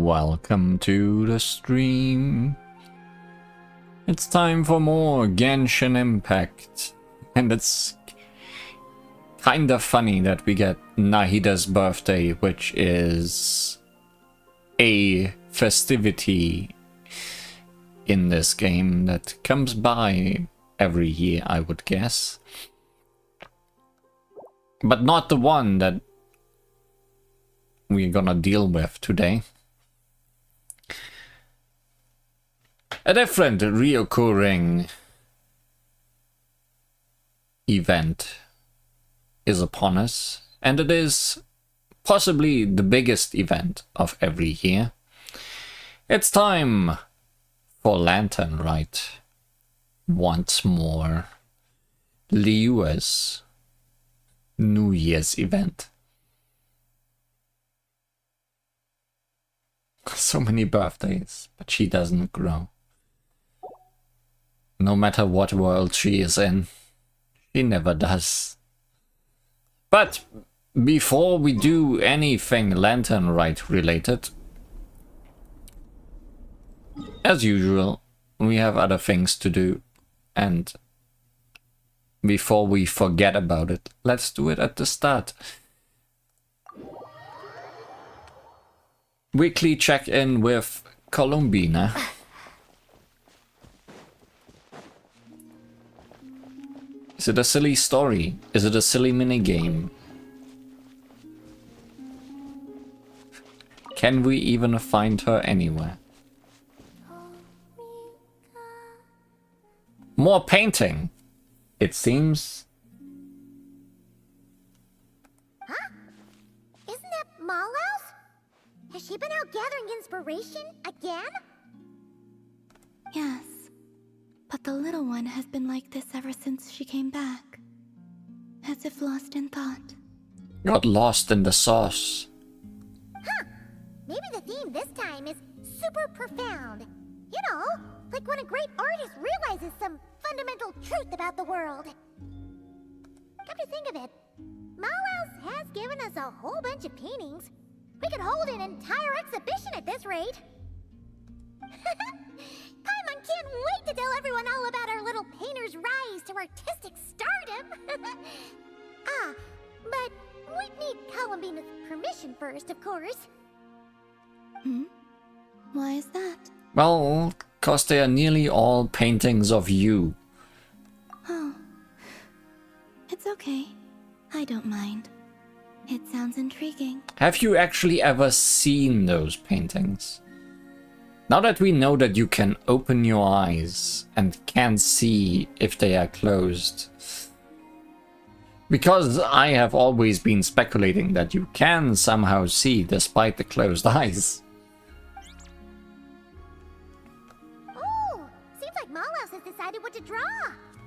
Welcome to the stream. It's time for more Genshin Impact. And it's kinda funny that we get Nahida's birthday, which is a festivity in this game that comes by every year, I would guess. But not the one that we're gonna deal with today. A different reoccurring event is upon us, and it is possibly the biggest event of every year. It's time for Lanternlit once more. Liu's New Year's event. So many birthdays, but she doesn't grow. No matter what world she is in, she never does. But before we do anything Lanternlit related, as usual, we have other things to do, and before we forget about it, let's do it at the start. Weekly check-in with Columbina. Is it a silly story? Is it a silly minigame? Can we even find her anywhere? More painting, it seems. Huh? Isn't that Mallows? Has she been out gathering inspiration again? Yes, but the little one has been like this ever since she came back. As if lost in thought. Got lost in the sauce. Huh. Maybe the theme this time is super profound. You know, like when a great artist realizes some fundamental truth about the world. Come to think of it, Mallows has given us a whole bunch of paintings. We could hold an entire exhibition at this rate. Paimon can't wait to tell everyone all about our little painter's rise to artistic stardom. But we'd need Columbina's permission first, of course. Why is that? Well, cause they are nearly all paintings of you. Oh. It's okay. I don't mind. It sounds intriguing. Have you actually ever seen those paintings? Now that we know that you can open your eyes and can see if they are closed. Because I have always been speculating that you can somehow see despite the closed eyes. Oh, seems like Mallows has decided what to draw.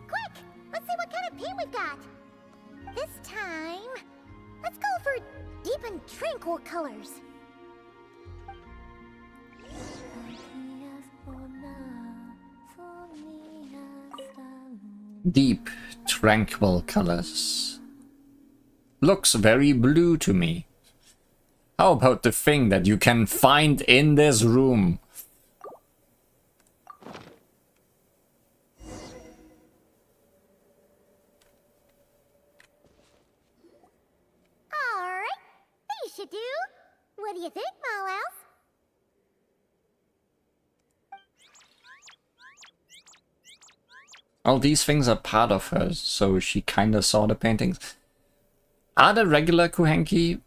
Quick, let's see what kind of paint we've got. This time, let's go for deep and tranquil colors. Deep, tranquil colors. Looks very blue to me. How about the thing that you can find in this room? Alright, these should do. What do you think, Mallows? All these things are part of her, so she kinda saw the paintings. Are the regular Kuhenki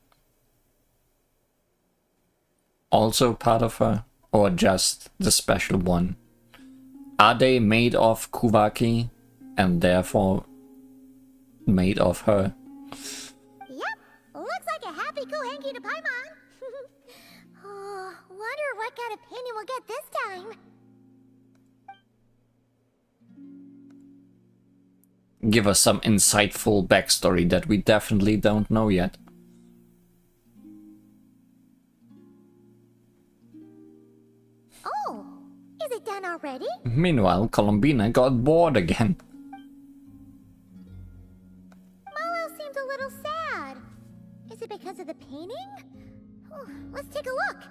also part of her, or just the special one? Are they made of Kuvaki, and therefore made of her? Yep, looks like a happy Kuhenki to Paimon. Oh, wonder what kind of painting we'll get this time. Give us some insightful backstory that we definitely don't know yet. Oh, is it done already? Meanwhile, Columbina got bored again. Mallows seems a little sad. Is it because of the painting? Oh, let's take a look.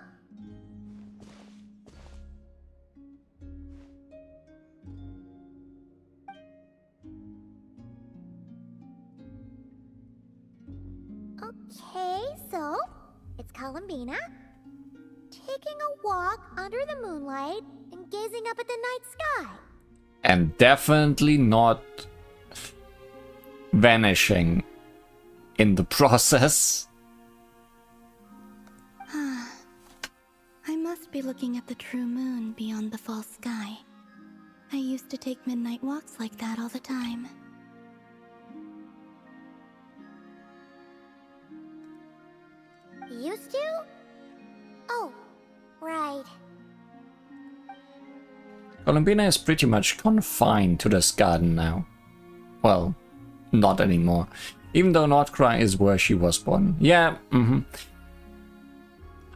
Okay, so it's Columbina taking a walk under the moonlight and gazing up at the night sky. And definitely not vanishing in the process. I must be looking at the true moon beyond the false sky. I used to take midnight walks like that all the time. Used to? Oh, right. Columbina is pretty much confined to this garden now. Well, not anymore. Even though Nordcry is where she was born. Yeah,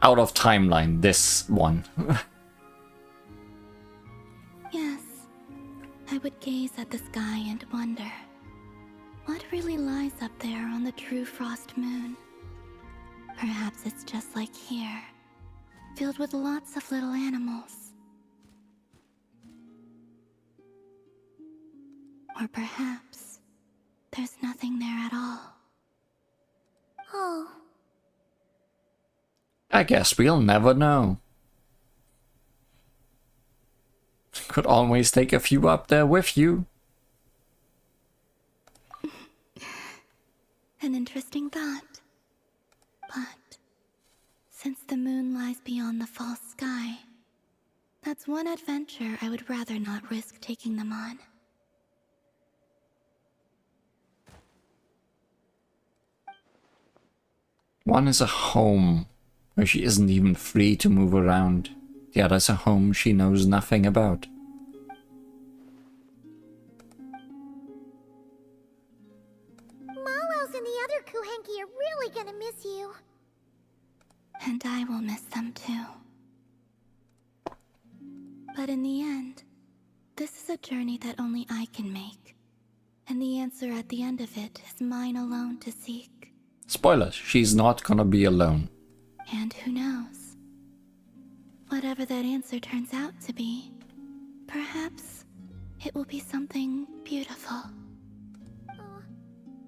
out of timeline, this one. Yes, I would gaze at the sky and wonder, what really lies up there on the true frost moon? Perhaps it's just like here, filled with lots of little animals. Or perhaps there's nothing there at all. Oh, I guess we'll never know. Could always take a few up there with you. An interesting thought. But since the moon lies beyond the false sky, that's one adventure I would rather not risk taking them on. One is a home where she isn't even free to move around. The other's a home she knows nothing about. Malos and the other Kuhenki are really gonna miss you. And I will miss them too. But in the end, this is a journey that only I can make. And the answer at the end of it is mine alone to seek. Spoilers, she's not gonna be alone. And who knows? Whatever that answer turns out to be, perhaps it will be something beautiful.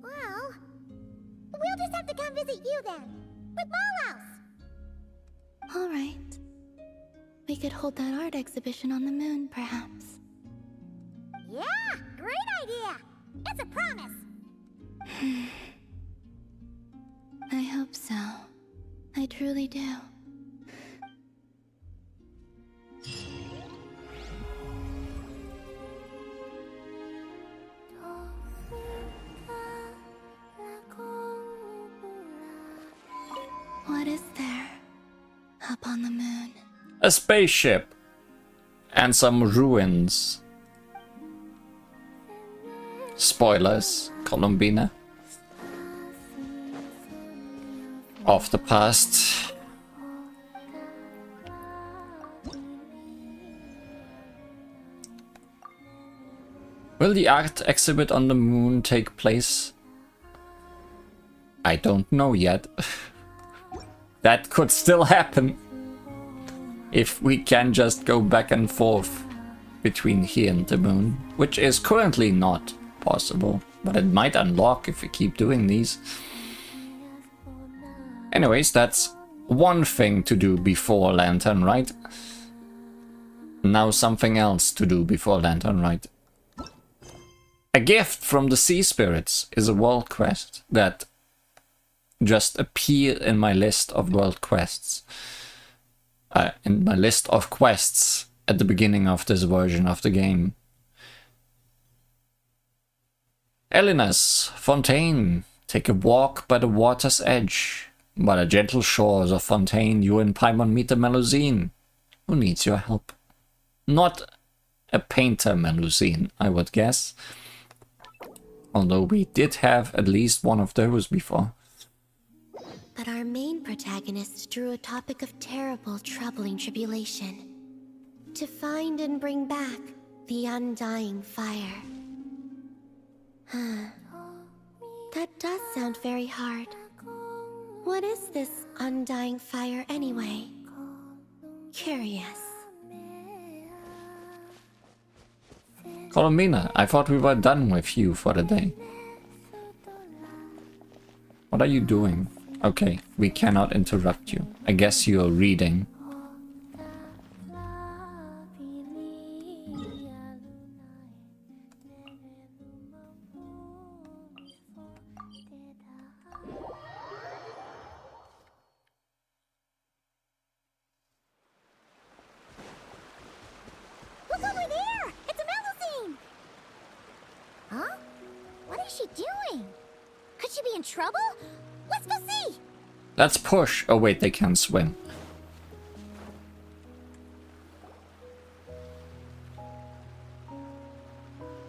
Well, we'll just have to come visit you then, with Malos. All right. We could hold that art exhibition on the moon, perhaps. Yeah, great idea. It's a promise. I hope so. I truly do. What is there up on the moon? A spaceship and some ruins. Spoilers, Columbina. Of the past. Will the art exhibit on the moon take place? I don't know yet. That could still happen. If we can just go back and forth between here and the moon, which is currently not possible, but it might unlock if we keep doing these. Anyways, that's one thing to do before Lanternlit. Now something else to do before Lanternlit. A gift from the sea spirits is a world quest that just appeared in my list of world quests. In my list of quests at the beginning of this version of the game. Elena's Fontaine, take a walk by the water's edge. By the gentle shores of Fontaine, you and Paimon meet the Melusine, who needs your help. Not a painter Melusine, I would guess. Although we did have at least one of those before. But our main protagonist drew a topic of terrible, troubling tribulation. To find and bring back the undying fire. That does sound very hard. What is this undying fire anyway? Curious. Columbina, I thought we were done with you for the day. What are you doing? Okay, we cannot interrupt you. I guess you're reading. Look over there! It's a Melusine! Huh? What is she doing? Could she be in trouble? Let's go see! Let's push. Oh wait, they can't swim.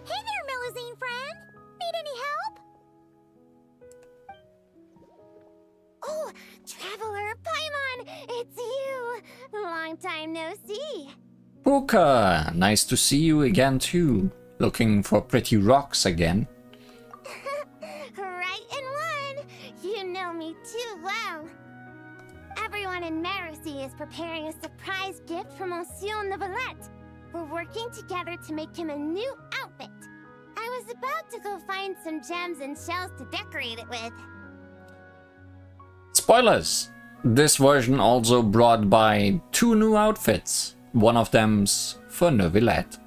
Hey there, Melusine friend! Need any help? Oh, Traveler Paimon! It's you! Long time no see. Puka, nice to see you again too. Looking for pretty rocks again. Right in one! You know me too well. Everyone in Marcy is preparing a surprise gift for Monsieur Neuvillette. We're working together to make him a new outfit. I was about to go find some gems and shells to decorate it with. Spoilers! This version also brought by 2 new outfits. One of them's for Neuvillette.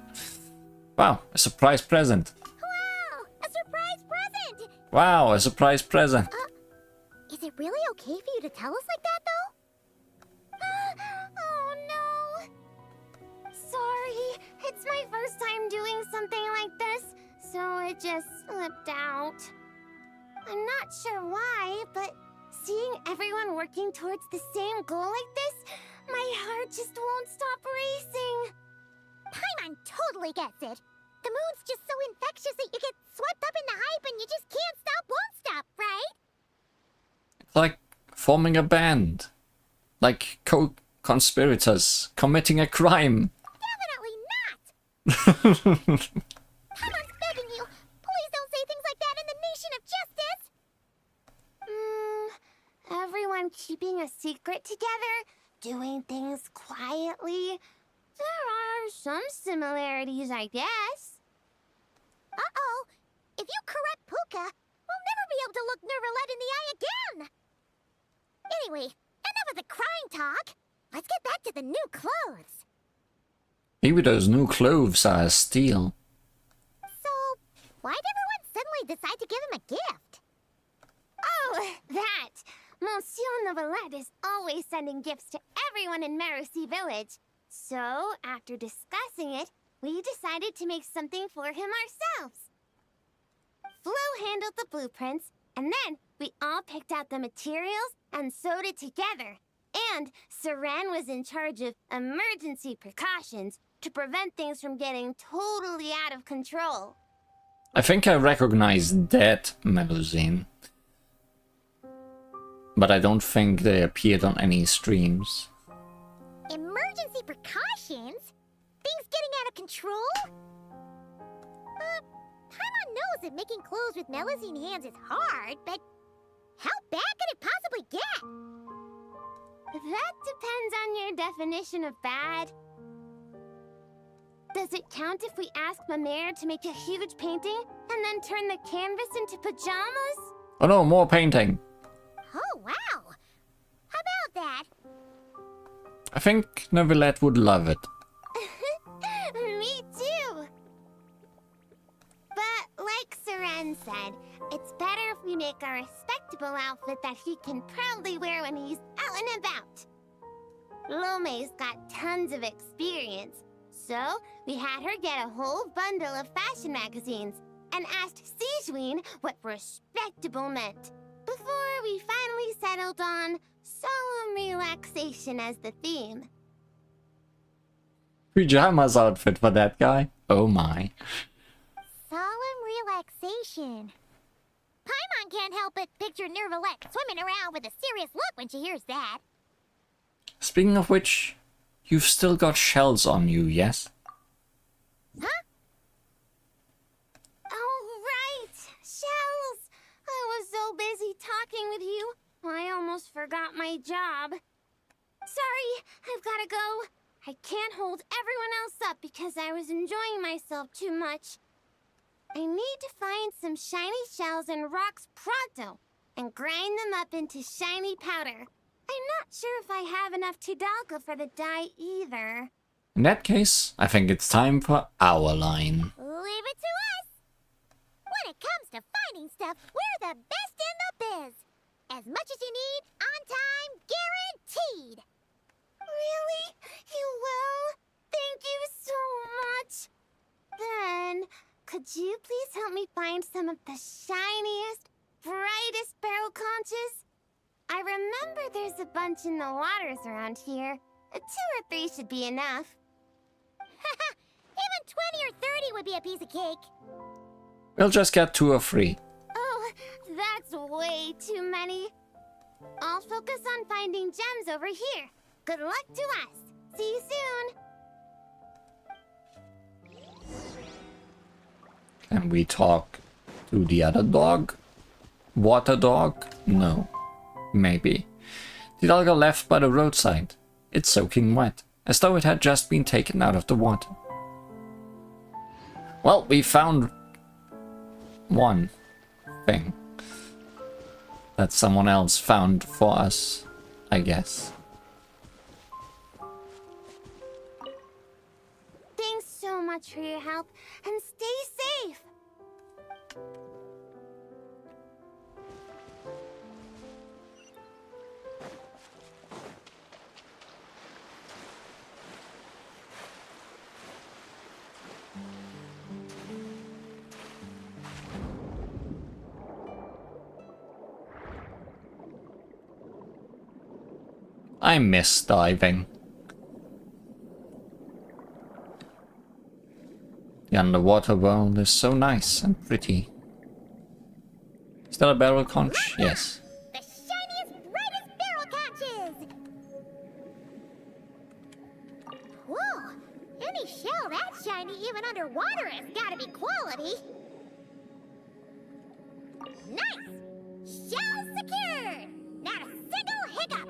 Wow, a surprise present. Wow! A surprise present! Wow, a surprise present. Is it really okay for you to tell us like that, though? Oh, no. Sorry. It's my first time doing something like this, so it just slipped out. I'm not sure why, but seeing everyone working towards the same goal like this, my heart just won't stop racing. Paimon totally gets it. The moon's just so infectious that you get swept up in the hype and you just can't stop, won't stop, right? It's like forming a band. Like co-conspirators committing a crime. Definitely not! Paimon's begging you. Please don't say things like that in the nation of justice! Everyone keeping a secret together? Doing things quietly? There are some similarities, I guess. Uh-oh. If you correct Puka, we'll never be able to look Neuvillette in the eye again! Anyway, enough of the crying talk. Let's get back to the new clothes. Maybe those new clothes are a steal. So, why'd everyone suddenly decide to give him a gift? Oh, that! Monsieur Neuvillette is always sending gifts to everyone in Marcy Village. So, after discussing it, we decided to make something for him ourselves. Flo handled the blueprints, and then we all picked out the materials and sewed it together. And Saran was in charge of emergency precautions to prevent things from getting totally out of control. I think I recognize that Melusine. But I don't think they appeared on any streams. Emergency precautions? Things getting out of control? Paimon knows that making clothes with Melusine hands is hard, but how bad could it possibly get? That depends on your definition of bad. Does it count if we ask Mamere to make a huge painting and then turn the canvas into pajamas? Oh no, more painting. Oh, wow. How about that? I think Neuvillette would love it. Me too. But like Saran said, it's better if we make a respectable outfit that he can proudly wear when he's out and about. Lome's got tons of experience, so we had her get a whole bundle of fashion magazines and asked Sigewinne what respectable meant, before we finally settled on solemn relaxation as the theme. Pyjamas outfit for that guy? Oh my. Solemn relaxation. Paimon can't help but picture Neuvillette swimming around with a serious look when she hears that. Speaking of which, you've still got shells on you, yes? Huh? Oh, right! Shells! I was so busy talking with you, I almost forgot my job. Sorry, I've gotta go. I can't hold everyone else up because I was enjoying myself too much. I need to find some shiny shells and rocks pronto. and grind them up into shiny powder. I'm not sure if I have enough Tidalga for the dye either. In that case, I think it's time for our line. Leave it to us! When it comes to finding stuff, we're the best in the biz! As much as you need, on time, guaranteed! Really? You will? Thank you so much! Then, could you please help me find some of the shiniest, brightest barrel conches? I remember there's a bunch in the waters around here. 2 or 3 should be enough. Even 20 or 30 would be a piece of cake. We'll just get 2 or 3. Oh, that's way too many. I'll focus on finding gems over here. Good luck to us. See you soon. Can we talk to the other dog? Water dog? No. Maybe. The Tidalga left by the roadside. It's soaking wet, as though it had just been taken out of the water. Well, we found one thing that someone else found for us, I guess. Thanks so much for your help, and stay safe. I miss diving. The underwater world is so nice and pretty. Is that a barrel conch? Yes. The shiniest, brightest barrel conches! Whoa! Any shell that shiny, even underwater, has gotta be quality! Nice! Shell secured! Not a single hiccup!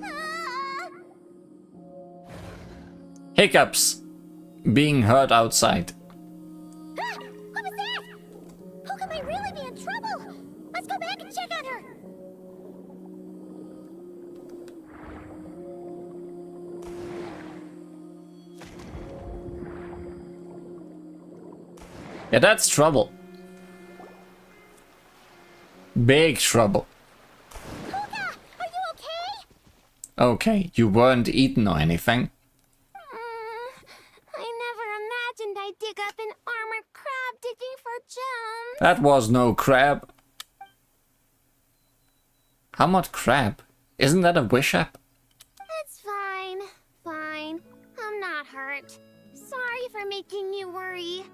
Ah! Hiccups! Being heard outside. Ah, what was that? Who could they really be in trouble? Let's go back and check on her! Yeah, that's trouble. Big trouble. Puka, are you okay? Okay, you weren't eaten or anything. I never imagined I'd dig up an armored crab digging for gems. That was no crab. How much crab? Isn't that a wish app? It's fine. Fine. I'm not hurt. Sorry for making you worry.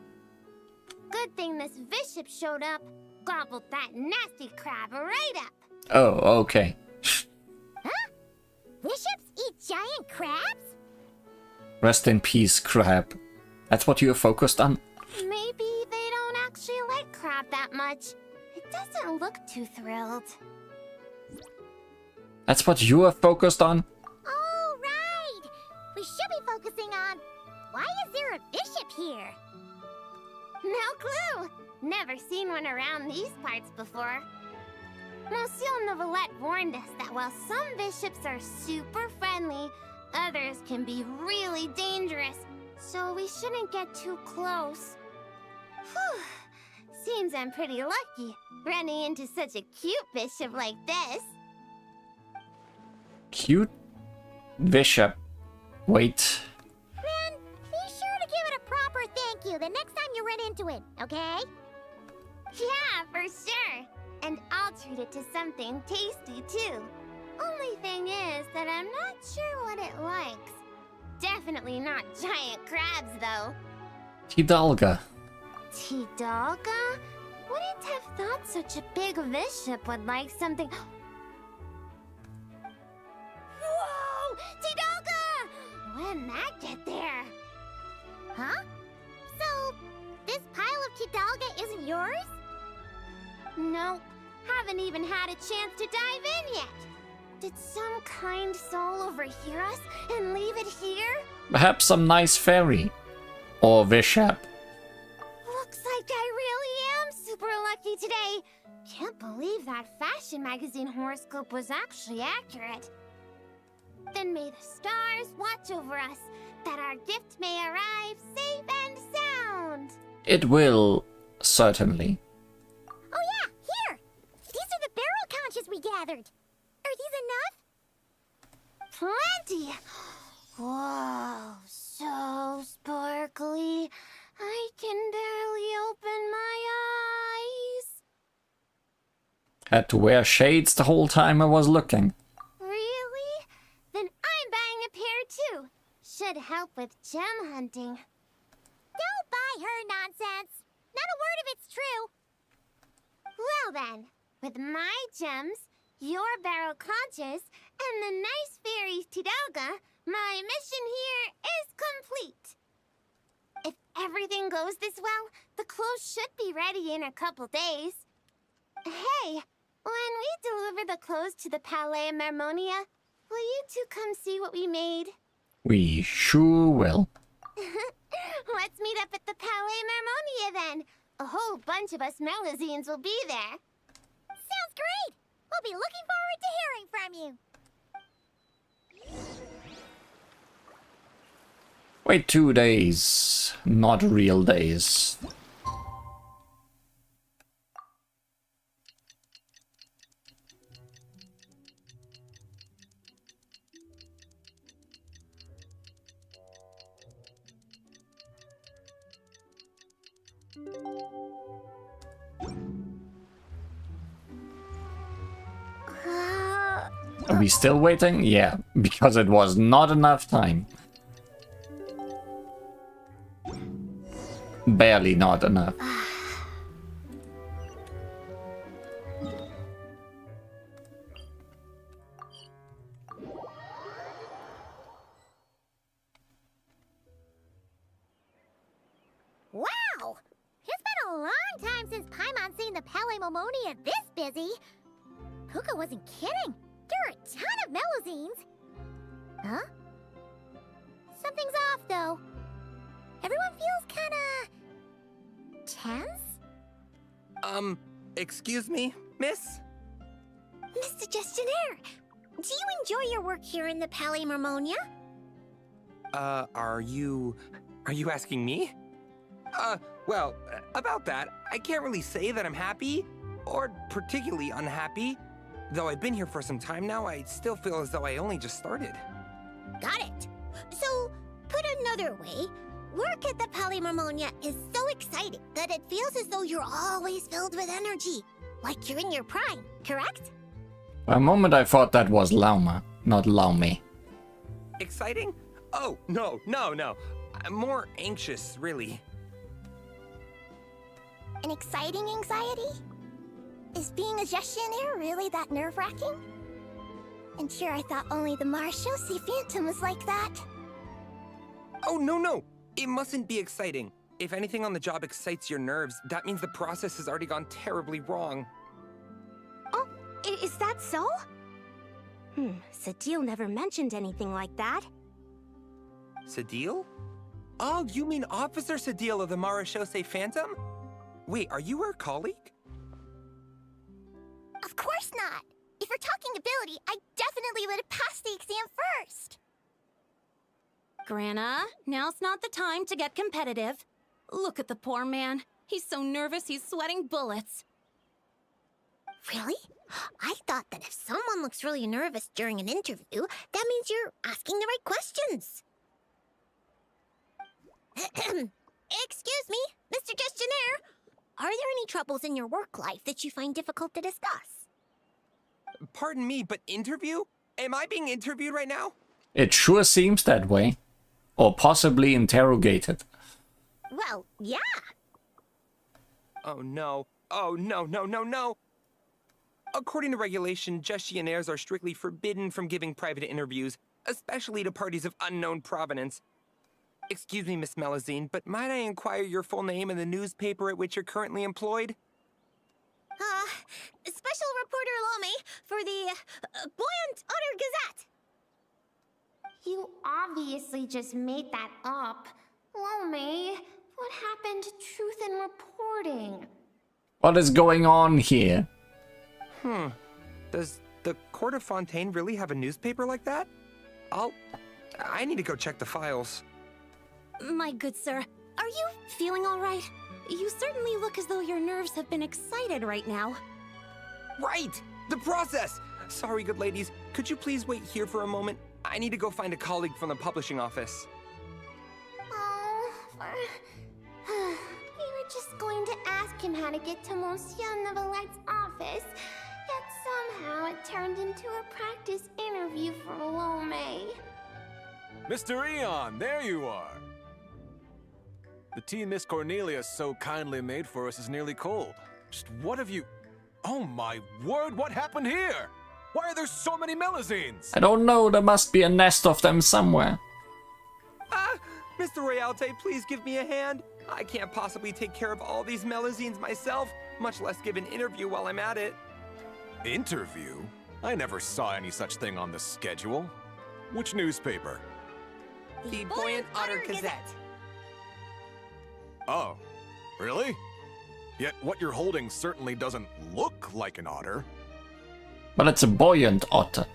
Good thing this bishop showed up. Gobbled that nasty crab right up. Oh, okay. Bishops eat giant crabs? Rest in peace, crab. That's what you're focused on? Maybe they don't actually like crab that much. It doesn't look too thrilled. That's what you are focused on? Oh, right! We should be focusing on... Why is there a bishop here? No clue. Never seen one around these parts before. Monsieur Novelette warned us that while some bishops are super friendly, others can be really dangerous, so we shouldn't get too close. Whew. Seems I'm pretty lucky, running into such a cute bishop like this. Cute bishop. Wait. Then be sure to give it a proper thank you the next time you run into it, okay? Yeah, for sure. And I'll treat it to something tasty, too. Only thing is that I'm not sure what it likes. Definitely not giant crabs, though. Tidalga. Tidalga? Wouldn't have thought such a big bishop would like something... Whoa! Tidalga! When'd that get there? Huh? So, this pile of Tidalga isn't yours? Nope. Haven't even had a chance to dive in yet. Did some kind soul overhear us and leave it here? Perhaps some nice fairy. Or bishop. Looks like I really am super lucky today. Can't believe that fashion magazine horoscope was actually accurate. Then may the stars watch over us, that our gift may arrive safe and sound. It will, certainly. Oh yeah, here! These are the barrel conches we gathered. Are these enough? Plenty! Whoa, so sparkly. I can barely open my eyes. Had to wear shades the whole time I was looking. Really? Then I'm buying a pair too. Should help with gem hunting. Don't buy her nonsense. Not a word of it's true. Well then, with my gems, your barrel conches, and the nice fairy's Tidalga, my mission here is complete. If everything goes this well, the clothes should be ready in a couple days. Hey, when we deliver the clothes to the Palais Mermonia, will you two come see what we made? We sure will. Let's meet up at the Palais Mermonia then. A whole bunch of us Melazines will be there. Sounds great. We'll be looking forward to hearing from you. Wait 2 days, not real days. Are we still waiting? Yeah, because it was not enough time. Barely not enough. Wow! It's been a long time since Paimon seen the Palais Momonia this busy. Puka wasn't kidding. There are a ton of Melazines. Huh? Something's off, though. Everyone feels kinda... tense? Excuse me, miss? Mr. Gestionnaire, do you enjoy your work here in the Palais Mermonia? Are you asking me? Well, about that, I can't really say that I'm happy, or particularly unhappy. Though I've been here for some time now, I still feel as though I only just started. Got it. So, put another way, work at the Palais Mermonia is so exciting that it feels as though you're always filled with energy. Like you're in your prime, correct? For a moment I thought that was Lauma, not Laume. Exciting? Oh, no. I'm more anxious, really. An exciting anxiety? Is being a gestionnaire really that nerve-wracking? And sure, I thought only the Marechaussee Phantom was like that. Oh, no. It mustn't be exciting. If anything on the job excites your nerves, that means the process has already gone terribly wrong. Oh, is that so? Sadil never mentioned anything like that. Sadil? Oh, you mean Officer Sadil of the Marechaussee Phantom? Wait, are you her colleague? Of course not! If we're talking ability, I definitely would have passed the exam first! Grana, now's not the time to get competitive. Look at the poor man. He's so nervous he's sweating bullets. Really? I thought that if someone looks really nervous during an interview, that means you're asking the right questions. Excuse me, Mr. Gestionnaire. Are there any troubles in your work life that you find difficult to discuss? Pardon me, but interview? Am I being interviewed right now? It sure seems that way. Or possibly interrogated. Well, yeah. Oh, no. Oh, no. According to regulation, gestionnaires are strictly forbidden from giving private interviews, especially to parties of unknown provenance. Excuse me, Miss Melazine, but might I inquire your full name and the newspaper at which you're currently employed? Special Reporter Lome for the Buoyant Otter Gazette. You obviously just made that up. Lome, what happened to truth in reporting? What is going on here? Does the Court of Fontaine really have a newspaper like that? I need to go check the files. My good sir, are you feeling all right? You certainly look as though your nerves have been excited right now. Right! The process! Sorry, good ladies. Could you please wait here for a moment? I need to go find a colleague from the publishing office. Oh, we were just going to ask him how to get to Monsieur Neuvillette office, yet somehow it turned into a practice interview for Lome. Mr. Eon, there you are! The tea Miss Cornelia so kindly made for us is nearly cold. Just what have you... Oh my word, what happened here? Why are there so many Melazines? I don't know, there must be a nest of them somewhere. Mr. Royalte, please give me a hand. I can't possibly take care of all these Melazines myself, much less give an interview while I'm at it. Interview? I never saw any such thing on the schedule. Which newspaper? The Buoyant Otter Gazette. Oh, really? Yet what you're holding certainly doesn't look like an otter. But it's a buoyant otter.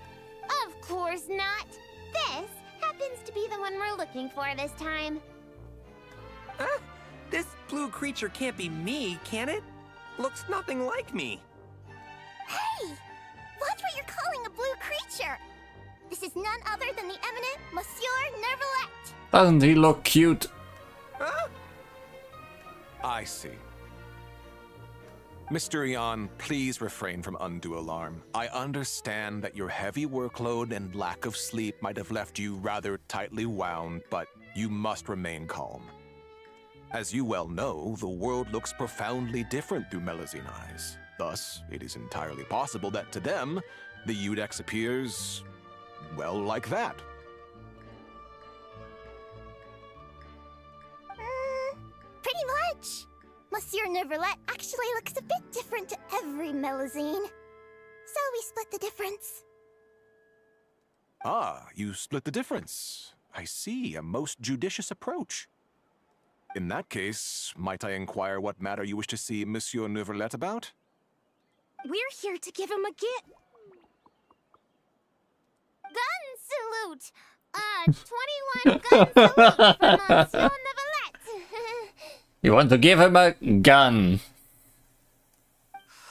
Of course not. This happens to be the one we're looking for this time. This blue creature can't be me, can it? Looks nothing like me. Hey! Watch what you're calling a blue creature! This is none other than the eminent Monsieur Neuvillette! Doesn't he look cute? Huh? I see. Mr. Eon, please refrain from undue alarm. I understand that your heavy workload and lack of sleep might have left you rather tightly wound, but you must remain calm. As you well know, the world looks profoundly different through Melazine eyes. Thus, it is entirely possible that to them, the Udex appears, well, like that. Pretty much. Monsieur Neuvillette actually looks a bit different to every Melazine. So we split the difference. Ah, you split the difference. I see, a most judicious approach. In that case, might I inquire what matter you wish to see Monsieur Neuvillette about? We're here to give him a gift. Gun salute! 21 gun salute from Monsieur Neuvillette! You want to give him a gun.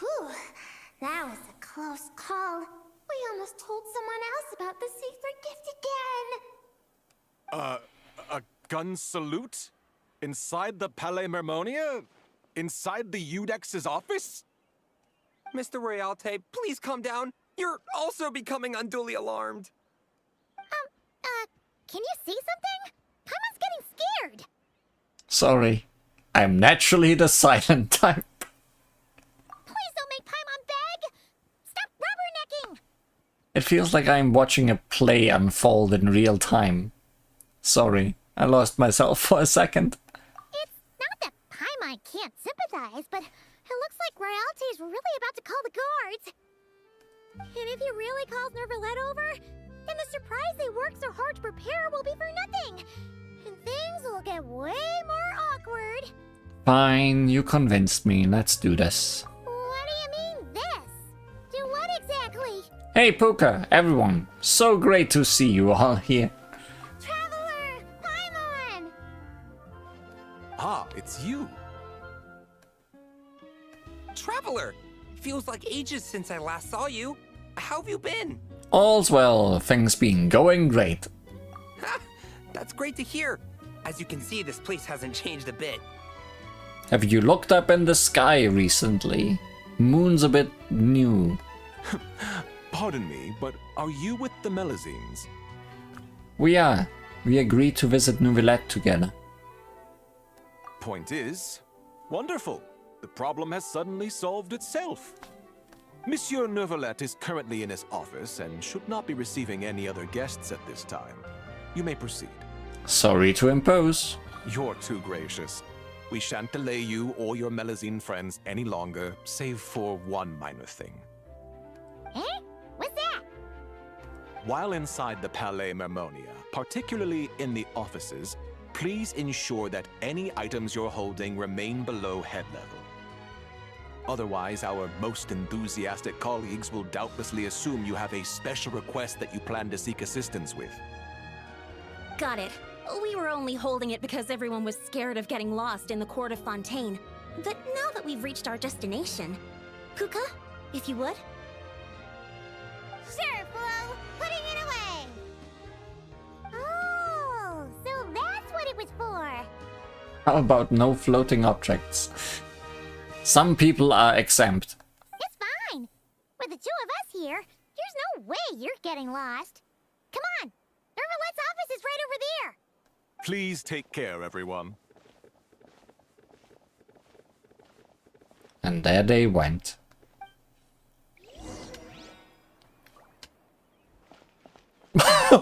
Whew, that was a close call. We almost told someone else about the secret gift again. A gun salute? Inside the Palais Mermonia? Inside the Udex's office? Mr. Royalte, please calm down. You're also becoming unduly alarmed. Can you see something? Paimon's getting scared. Sorry. I'm naturally the silent type. Please don't make Paimon beg. Stop rubbernecking. It feels like I'm watching a play unfold in real time. Sorry, I lost myself for a second. It's not that Paimon can't sympathize, but it looks like Royalty's really about to call the guards. And if he really calls Neuvillette over, then the surprise they worked so hard to prepare will be for nothing. And things will get way more awkward. Fine, you convinced me. Let's do this. What do you mean, this? Do what exactly? Hey, Puka, everyone. So great to see you all here. Traveler! Paimon! Ah, it's you. Traveler! Feels like ages since I last saw you. How have you been? All's well, things been going great. Ha! That's great to hear. As you can see, this place hasn't changed a bit. Have you looked up in the sky recently? Moon's a bit new. Pardon me, but are you with the Melazines? We are. We agreed to visit Neuvillette together. Point is, wonderful. The problem has suddenly solved itself. Monsieur Neuvillette is currently in his office and should not be receiving any other guests at this time. You may proceed. Sorry to impose. You're too gracious. We shan't delay you or your Melazine friends any longer, save for one minor thing. Eh? What's that? While inside the Palais Mermonia, particularly in the offices, please ensure that any items you're holding remain below head level. Otherwise, our most enthusiastic colleagues will doubtlessly assume you have a special request that you plan to seek assistance with. Got it. We were only holding it because everyone was scared of getting lost in the court of Fontaine. But now that we've reached our destination, Puka, if you would? Sure, Flo. Putting it away. Oh, so that's what it was for. How about no floating objects? Some people are exempt. It's fine. With the two of us here, there's no way you're getting lost. Come on. Nervalet's office is right over there. Please take care, everyone. And there they went.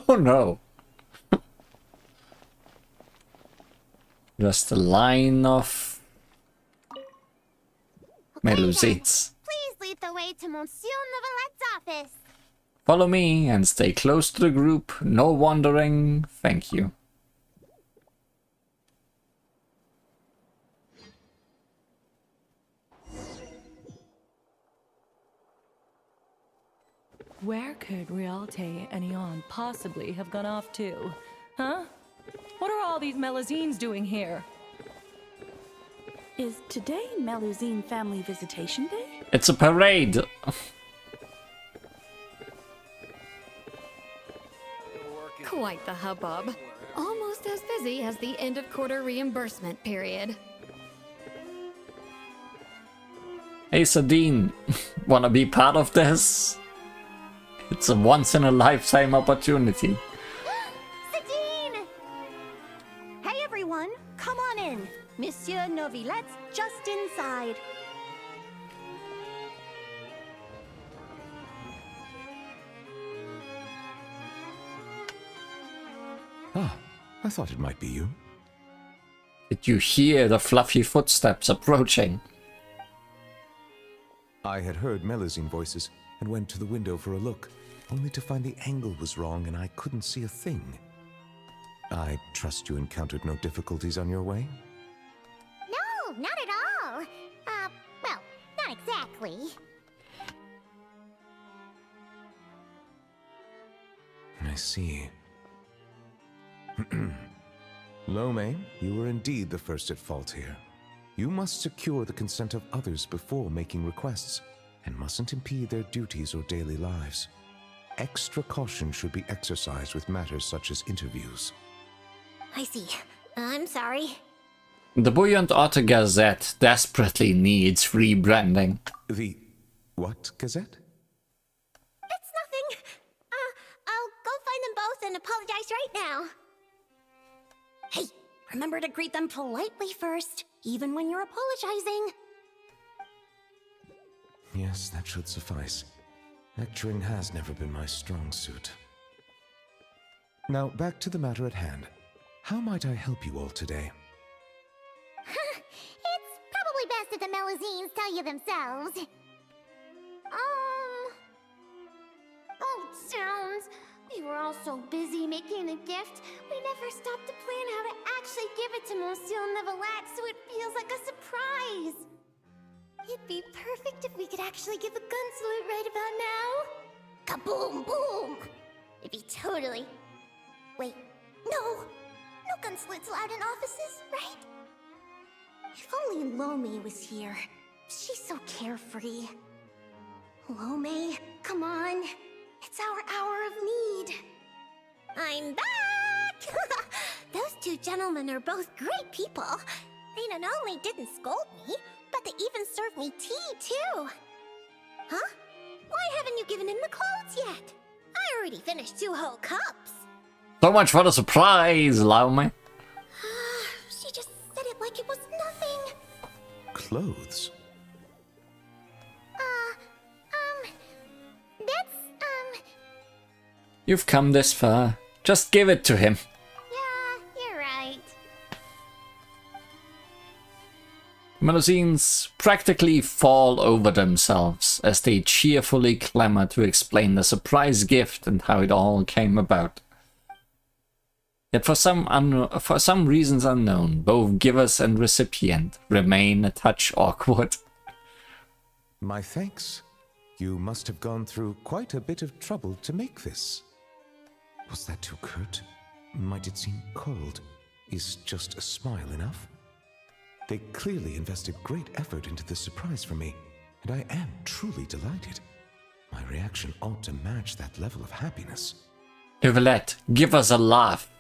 Oh no. Just a line of Melusines. Please lead the way to Monsieur Neuvillett's office. Follow me and stay close to the group. No wandering. Thank you. Where could Rialte and Eon possibly have gone off to? Huh? What are all these Melusines doing here? Is today Melusine Family Visitation Day? It's a parade. Quite the hubbub. Almost as busy as the end of quarter reimbursement period. Hey Sadine, wanna be part of this? It's a once-in-a-lifetime opportunity. Sadine! Hey everyone, come on in. Monsieur Neuvillette's just inside. Ah, I thought it might be you. Did you hear the fluffy footsteps approaching? I had heard Melusine voices and went to the window for a look, only to find the angle was wrong and I couldn't see a thing. I trust you encountered no difficulties on your way? No, not at all. Well, not exactly. I see. Lome, you were indeed the first at fault here. You must secure the consent of others before making requests, and mustn't impede their duties or daily lives. Extra caution should be exercised with matters such as interviews. I see. I'm sorry. The Buoyant Otter Gazette desperately needs rebranding. The what Gazette? It's nothing. I'll go find them both and apologize right now. Hey, remember to greet them politely first, even when you're apologizing. Yes, that should suffice. Lecturing has never been my strong suit. Now, back to the matter at hand. How might I help you all today? It's probably best if the Melusines tell you themselves. Oh, zounds. We were all so busy making the gift, we never stopped to plan how to actually give it to Monsieur Neuvillette so it feels like a surprise. It'd be perfect if we could actually give a gun salute right about now. Kaboom, boom! It'd be totally... Wait, no! No gun salutes allowed in offices, right? If only Lome was here. She's so carefree. Lome, come on. It's our hour of need. I'm back! Those two gentlemen are both great people. They not only didn't scold me, but they even served me tea, too. Huh? Why haven't you given him the clothes yet? I already finished 2 whole cups. So much for the surprise, Laume. She just said it like it was nothing. Clothes? That's, You've come this far. Just give it to him. Yeah, you're right. Melusines practically fall over themselves as they cheerfully clamor to explain the surprise gift and how it all came about. Yet for some reasons unknown, both givers and recipient remain a touch awkward. My thanks. You must have gone through quite a bit of trouble to make this. Was that too curt? Might it seem cold? Is just a smile enough? They clearly invested great effort into this surprise for me, and I am truly delighted. My reaction ought to match that level of happiness. Neuvillette, give us a laugh.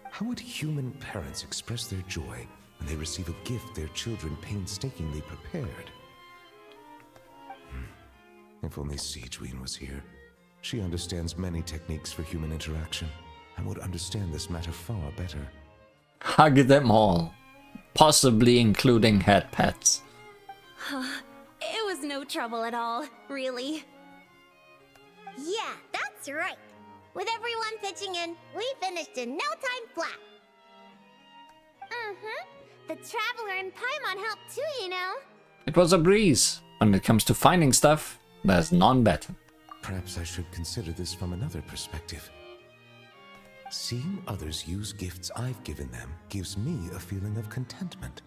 How would human parents express their joy when they receive a gift their children painstakingly prepared? If only Siegeween was here. She understands many techniques for human interaction and would understand this matter far better. Hug them all, possibly including head pets. It was no trouble at all, really. Yeah, that's right. With everyone pitching in, we finished in no time flat. The Traveler and Paimon helped too, you know. It was a breeze. When it comes to finding stuff, there's none better. Perhaps I should consider this from another perspective. Seeing others use gifts I've given them gives me a feeling of contentment.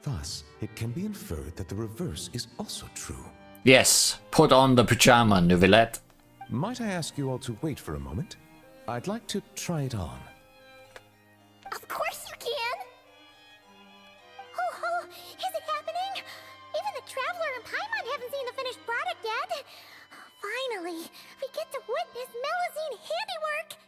Thus, it can be inferred that the reverse is also true. Yes, put on the pajama, Neuvillette. Might I ask you all to wait for a moment? I'd like to try it on. Of course you can! Oh, is it happening? Even the Traveler and Paimon haven't seen the finished product yet. Finally, we get to witness Melusine handiwork!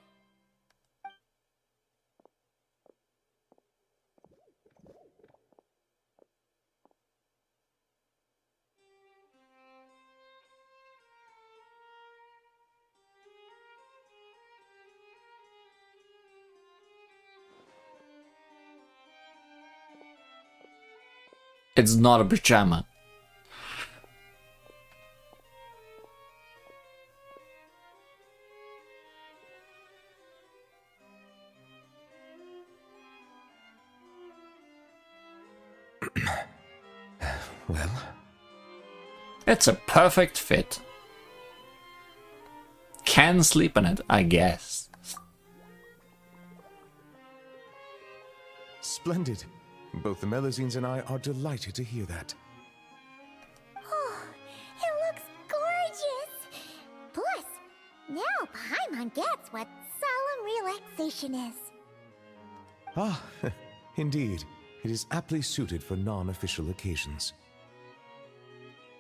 It's not a pajama. Well? It's a perfect fit. Can sleep in it, I guess. Splendid. Both the Melusines and I are delighted to hear that. Oh, it looks gorgeous! Plus, now Paimon gets what solemn relaxation is. Ah, indeed. It is aptly suited for non-official occasions.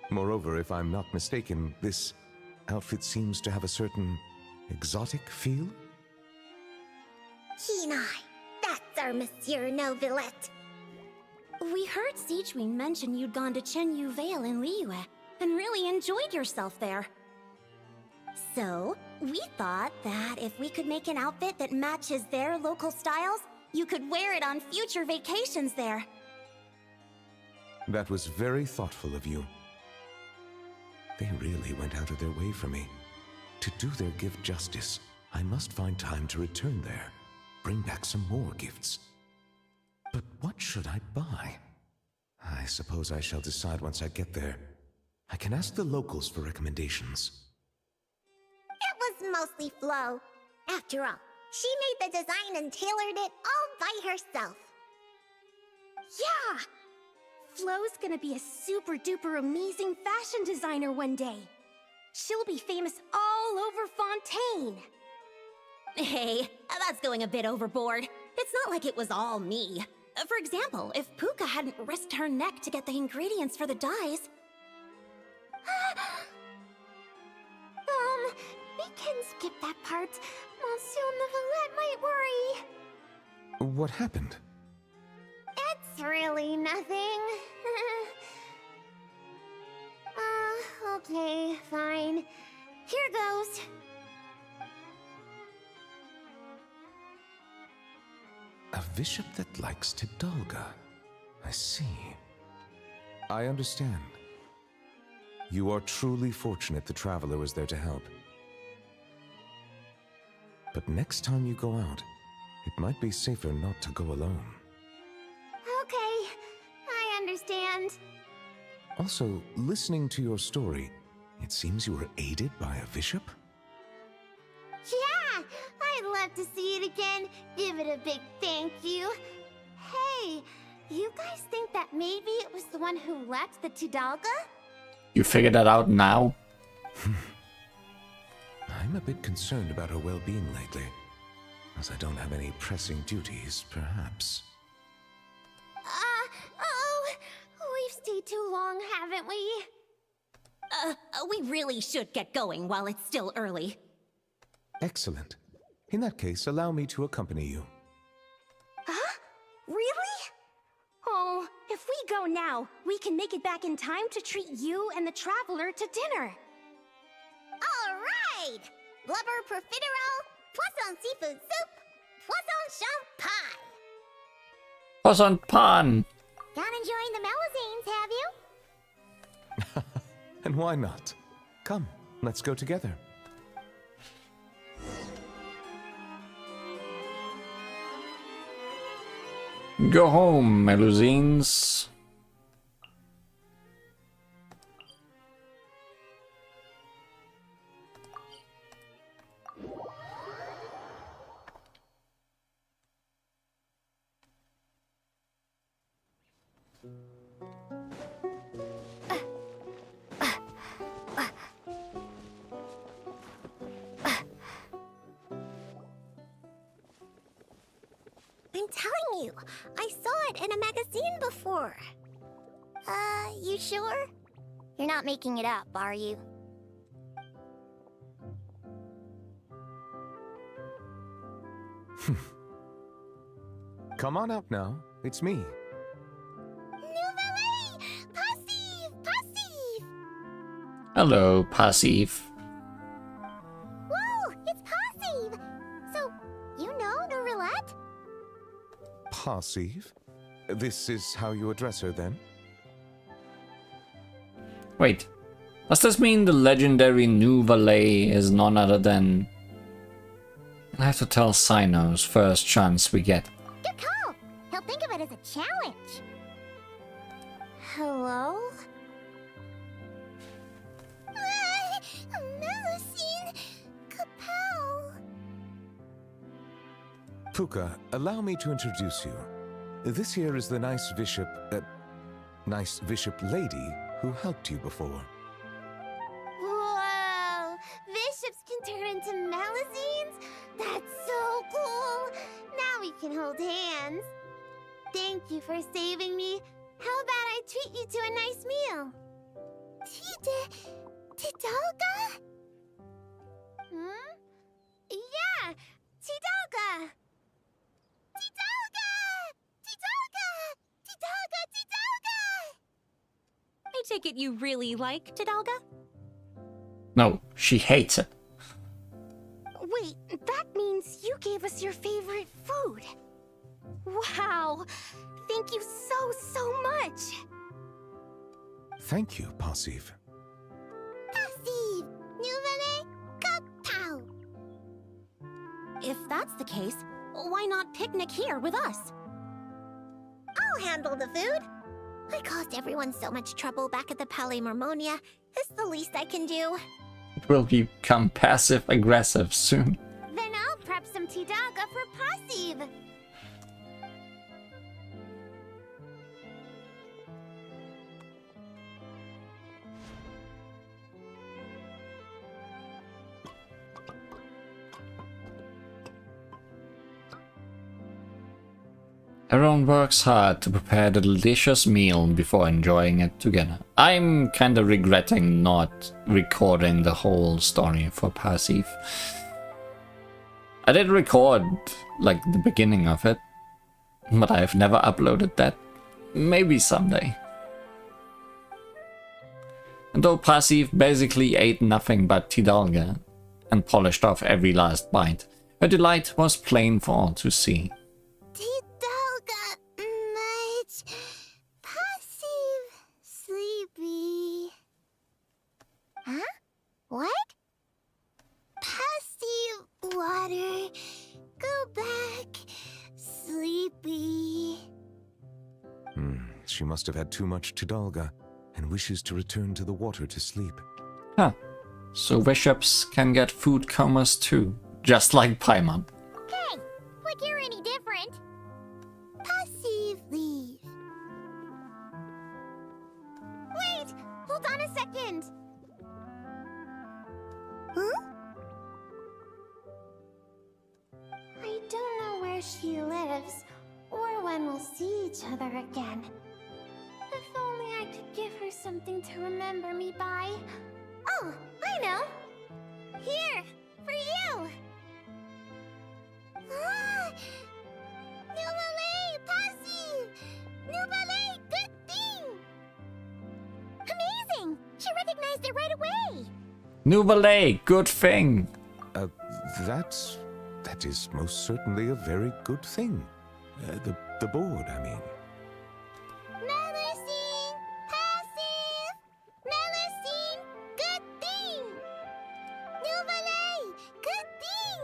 Moreover, if I'm not mistaken, this outfit seems to have a certain exotic feel? Keen eye. That's our Monsieur Neuvillette. We heard Siegeween mention you'd gone to Chenyu Vale in Liyue and really enjoyed yourself there. So, we thought that if we could make an outfit that matches their local styles, you could wear it on future vacations there. That was very thoughtful of you. They really went out of their way for me. To do their gift justice, I must find time to return there, bring back some more gifts. But what should I buy? I suppose I shall decide once I get there. I can ask the locals for recommendations. It was mostly Flo. After all, she made the design and tailored it all by herself. Yeah! Flo's gonna be a super duper amazing fashion designer one day. She'll be famous all over Fontaine. Hey, that's going a bit overboard. It's not like it was all me. For example, if Puka hadn't risked her neck to get the ingredients for the dyes... We can skip that part. Monsieur Neuvillette might worry. What happened? It's really nothing. Okay, fine. Here goes. A bishop that likes Tidalga. I see. I understand. You are truly fortunate the Traveler was there to help. But next time you go out, it might be safer not to go alone. Okay, I understand. Also, listening to your story, it seems you were aided by a bishop? Yeah, I'd love to see it again. Give it a big thank you. Hey, you guys think that maybe it was the one who left the Tidalga? You figured that out now? I'm a bit concerned about her well-being lately. As I don't have any pressing duties, perhaps. We've stayed too long, haven't we? We really should get going while it's still early. Excellent. In that case, allow me to accompany you. Huh? Really? Oh, if we go now, we can make it back in time to treat you and the Traveler to dinner. All right! Blubber profiterole, poisson seafood soup, poisson champ pie. Poisson pan. Not enjoying the Melazines, have you? And why not? Come, let's go together. Go home, Melusines. I'm telling you, I saw it in a magazine before. You sure? You're not making it up, are you? Come on out now. It's me. Nouvelle! Passive! Passive! Hello, Passive. Whoa! It's Passive! So, you know Nourelette? Passive? This is how you address her, then? Wait, does this mean the legendary New Valet is none other than... I have to tell Cynos first chance we get. Good call! He'll think of it as a challenge. Hello? Melusine Capel. Puka, allow me to introduce you. This here is the nice bishop lady who helped you before. Whoa! Bishops can turn into Melazines? That's so cool! Now we can hold hands. Thank you for saving me. How about I treat you to a nice meal? Tidalga? Hmm? Yeah! Tidalga! Tidalga! Tidalga! Tidalga! Tidalga! I take it you really like Tidalga? No, she hates it. Wait, that means you gave us your favorite food. Wow! Thank you so much! Thank you, Passive. Passive! Nouvelle Capel. If that's the case, why not picnic here with us? I'll handle the food. I caused everyone so much trouble back at the Palais Marmonia. It's the least I can do. It will become passive-aggressive soon. Then I'll prep some Tidalga for Passive. Everyone works hard to prepare the delicious meal before enjoying it together. I'm kinda regretting not recording the whole story for Passive. I did record, like, the beginning of it, but I've never uploaded that. Maybe someday. And though Passive basically ate nothing but Tidalga and polished off every last bite, her delight was plain for all to see. Tidalga, much passive, sleepy. Huh? What? Passive water, go back, sleepy. She must have had too much Tidalga and wishes to return to the water to sleep. Huh. So bishops can get food comas too, just like Paimon. Hey, like you're any different. Passive leave. Wait! Hold on a second! she lives, or when we'll see each other again. If only I could give her something to remember me by. Oh, I know! Here, for you! Ah! Nouvelle passive! Nouvelle good thing! Amazing! She recognized it right away! Nouvelle, good thing. That is most certainly a very good thing. The board, I mean. Melusine passive! Melusine good thing! Nouvelle good thing!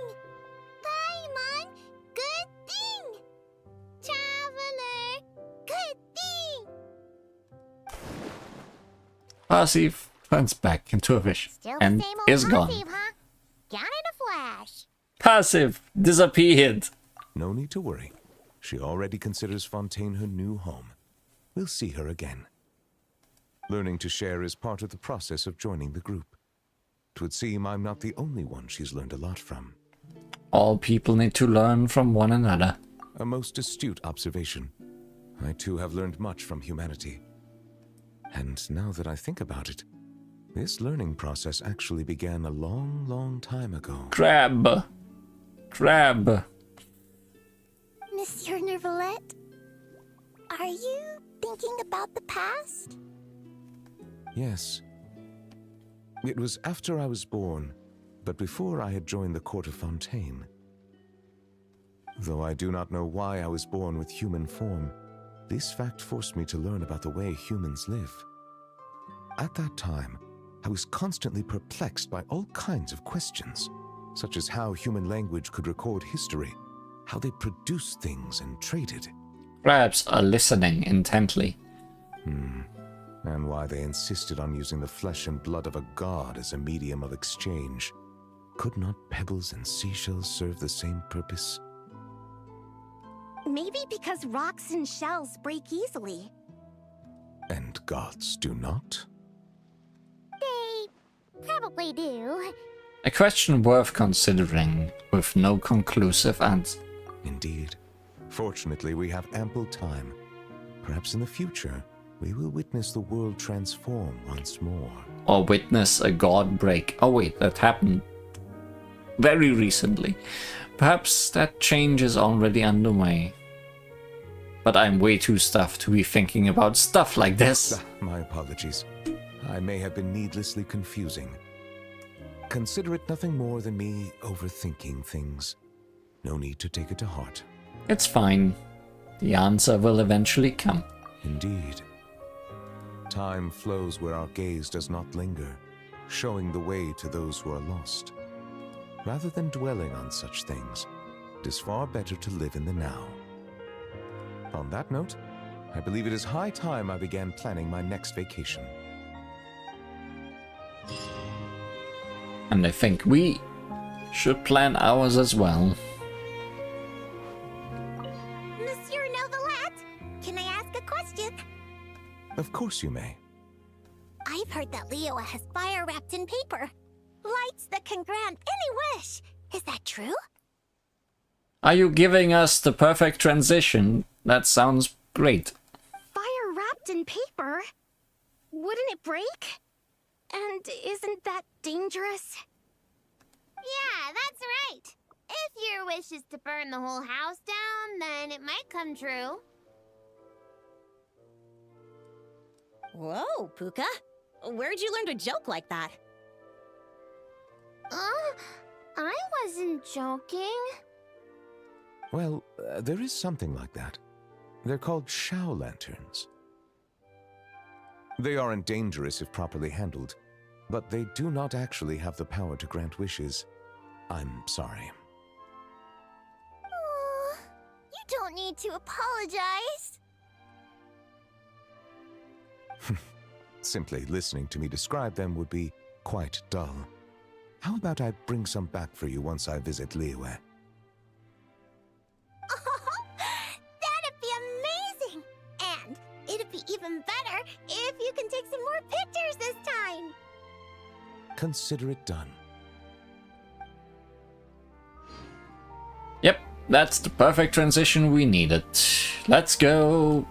Paimon good thing! Traveler good thing! Passive turns back into a fish Still the and same old is gone. passive, huh? Gone in a flash. Passive disappeared. No need to worry. She already considers Fontaine her new home. We'll see her again. Learning to share is part of the process of joining the group. 'Twould seem I'm not the only one she's learned a lot from. All people need to learn from one another. A most astute observation. I too have learned much from humanity. And now that I think about it, this learning process actually began a long, long time ago. Crab. Monsieur Nervalette, are you thinking about the past? Yes. It was after I was born, but before I had joined the court of Fontaine. Though I do not know why I was born with human form, this fact forced me to learn about the way humans live. At that time, I was constantly perplexed by all kinds of questions, such as how human language could record history, how they produced things and traded. Crabs are listening intently. And why they insisted on using the flesh and blood of a god as a medium of exchange. Could not pebbles and seashells serve the same purpose? Maybe because rocks and shells break easily. And gods do not? They probably do. A question worth considering, with no conclusive answer. Indeed. Fortunately, we have ample time. Perhaps in the future, we will witness the world transform once more. Or witness a god break. Oh wait, that happened very recently. Perhaps that change is already underway. But I'm way too stuffed to be thinking about stuff like this. My apologies. I may have been needlessly confusing. Consider it nothing more than me overthinking things. No need to take it to heart. It's fine. The answer will eventually come. Indeed. Time flows where our gaze does not linger, showing the way to those who are lost. Rather than dwelling on such things, it is far better to live in the now. On that note, I believe it is high time I began planning my next vacation. And I think we should plan ours as well. Monsieur Novelette, can I ask a question? Of course you may. I've heard that Liyue has fire wrapped in paper. Lights that can grant any wish. Is that true? Are you giving us the perfect transition? That sounds great. Fire wrapped in paper? Wouldn't it break? And isn't that dangerous? Yeah, that's right. If your wish is to burn the whole house down, then it might come true. Whoa, Puka. Where'd you learn to joke like that? I wasn't joking. Well, there is something like that. They're called Shao lanterns. They aren't dangerous if properly handled, but they do not actually have the power to grant wishes. I'm sorry. Oh, you don't need to apologize. Simply listening to me describe them would be quite dull. How about I bring some back for you once I visit Liyue? That'd be amazing! And it'd be even better if you can take some more pictures this time! Consider it done. Yep, That's the perfect transition we needed. Let's go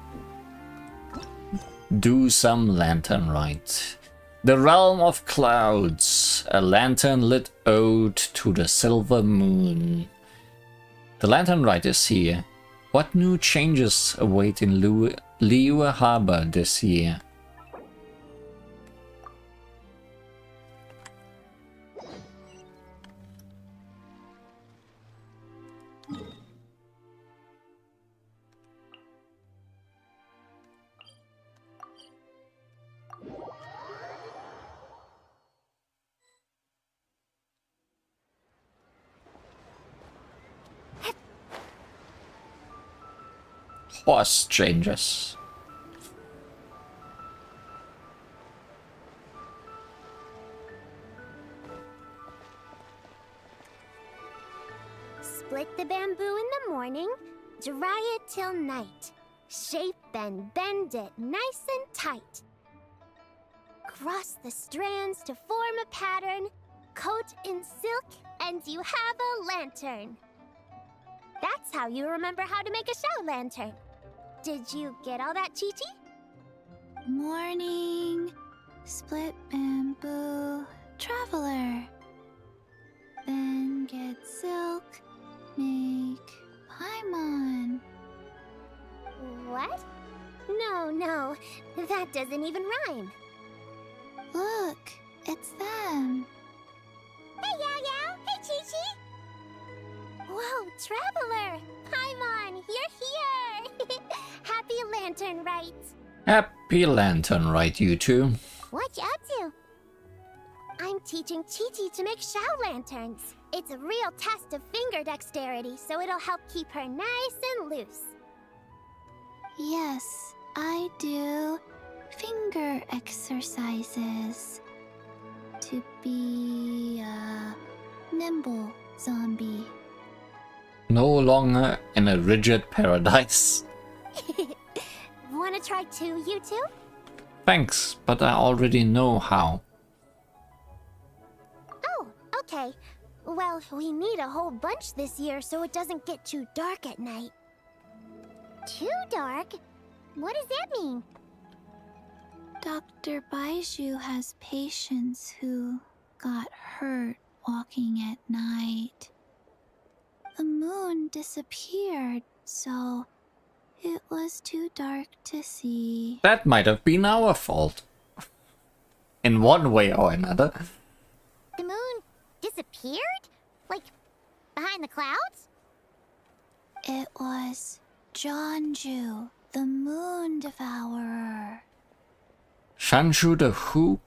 do some Lanternlit. The Realm of Clouds, a Lanternlit Ode to the Silver Moon. The Lanternlit is here. What new changes await in Liyue Harbor this year? Horse changes. Split the bamboo in the morning, dry it till night. Shape and bend it nice and tight. Cross the strands to form a pattern, coat in silk, and you have a lantern. That's how you remember how to make a show lantern. Did you get all that, Chi-Chi? Morning, split bamboo, traveler. Then get silk, make paimon. What? No, that doesn't even rhyme. Look, it's them. Hey, Yao Yao! Hey, Chi-Chi! Whoa, Traveler! Paimon, you're here! Happy Lanternlit! Happy Lanternlit, you two. What you up to? I'm teaching Chi-Chi to make show lanterns. It's a real test of finger dexterity, so it'll help keep her nice and loose. Yes, I do finger exercises to be a nimble zombie. No longer in a rigid paradise. Wanna try too, you two? Thanks, but I already know how. Oh, okay. Well, we need a whole bunch this year so it doesn't get too dark at night. Too dark? What does that mean? Dr. Baiju has patients who got hurt walking at night. The moon disappeared, so it was too dark to see. That might have been our fault. In one way or another. The moon disappeared? Like, behind the clouds? It was Jonju, the moon devourer. Shanshu the who?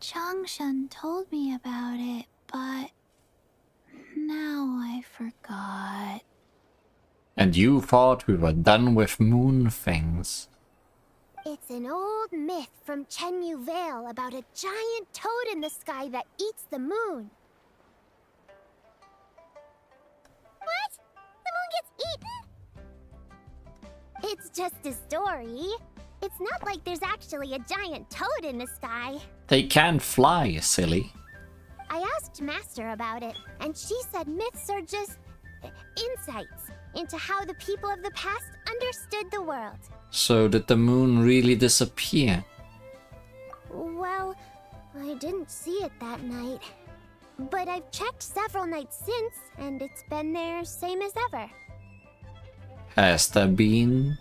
Changshan told me about it, but now I forgot. And you thought we were done with moon things. It's an old myth from Chenyu Vale about a giant toad in the sky that eats the moon. What? The moon gets eaten? It's just a story. It's not like there's actually a giant toad in the sky. They can't fly, silly. I asked Master about it, and she said myths are just insights into how the people of the past understood the world. So did the moon really disappear? Well, I didn't see it that night. But I've checked several nights since, and it's been there same as ever. Has there been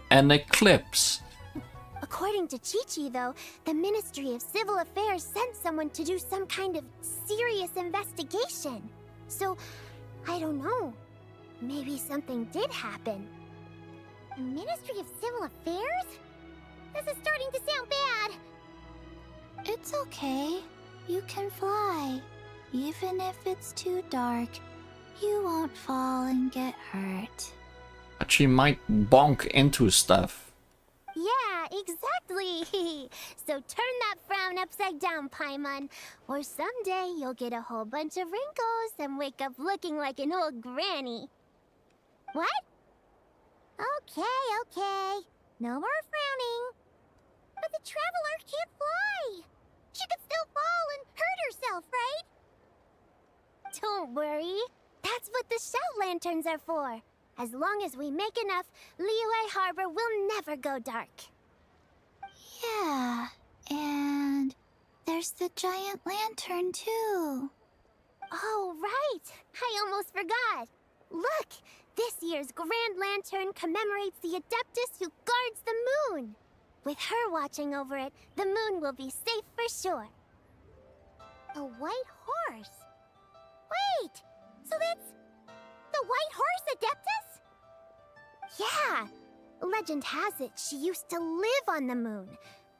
an eclipse? According to Chi-Chi, though, the Ministry of Civil Affairs sent someone to do some kind of serious investigation. So, I don't know. Maybe something did happen. The Ministry of Civil Affairs? This is starting to sound bad. It's okay. You can fly. Even if it's too dark, you won't fall and get hurt. But she might bonk into stuff. Yeah, exactly. So turn that frown upside down, Paimon. Or someday you'll get a whole bunch of wrinkles and wake up looking like an old granny. What? Okay. No more frowning. But the Traveler can't fly. She could still fall and hurt herself, right? Don't worry. That's what what the shout lanterns are for. As long as we make enough, Liyue Harbor will never go dark. Yeah, and there's the giant lantern too. Oh, right! I almost forgot! Look! This year's Grand Lantern commemorates the Adeptus who guards the moon! With her watching over it, the moon will be safe for sure. A white horse? Wait! So that's the White Horse Adeptus? Yeah! Legend has it she used to live on the moon.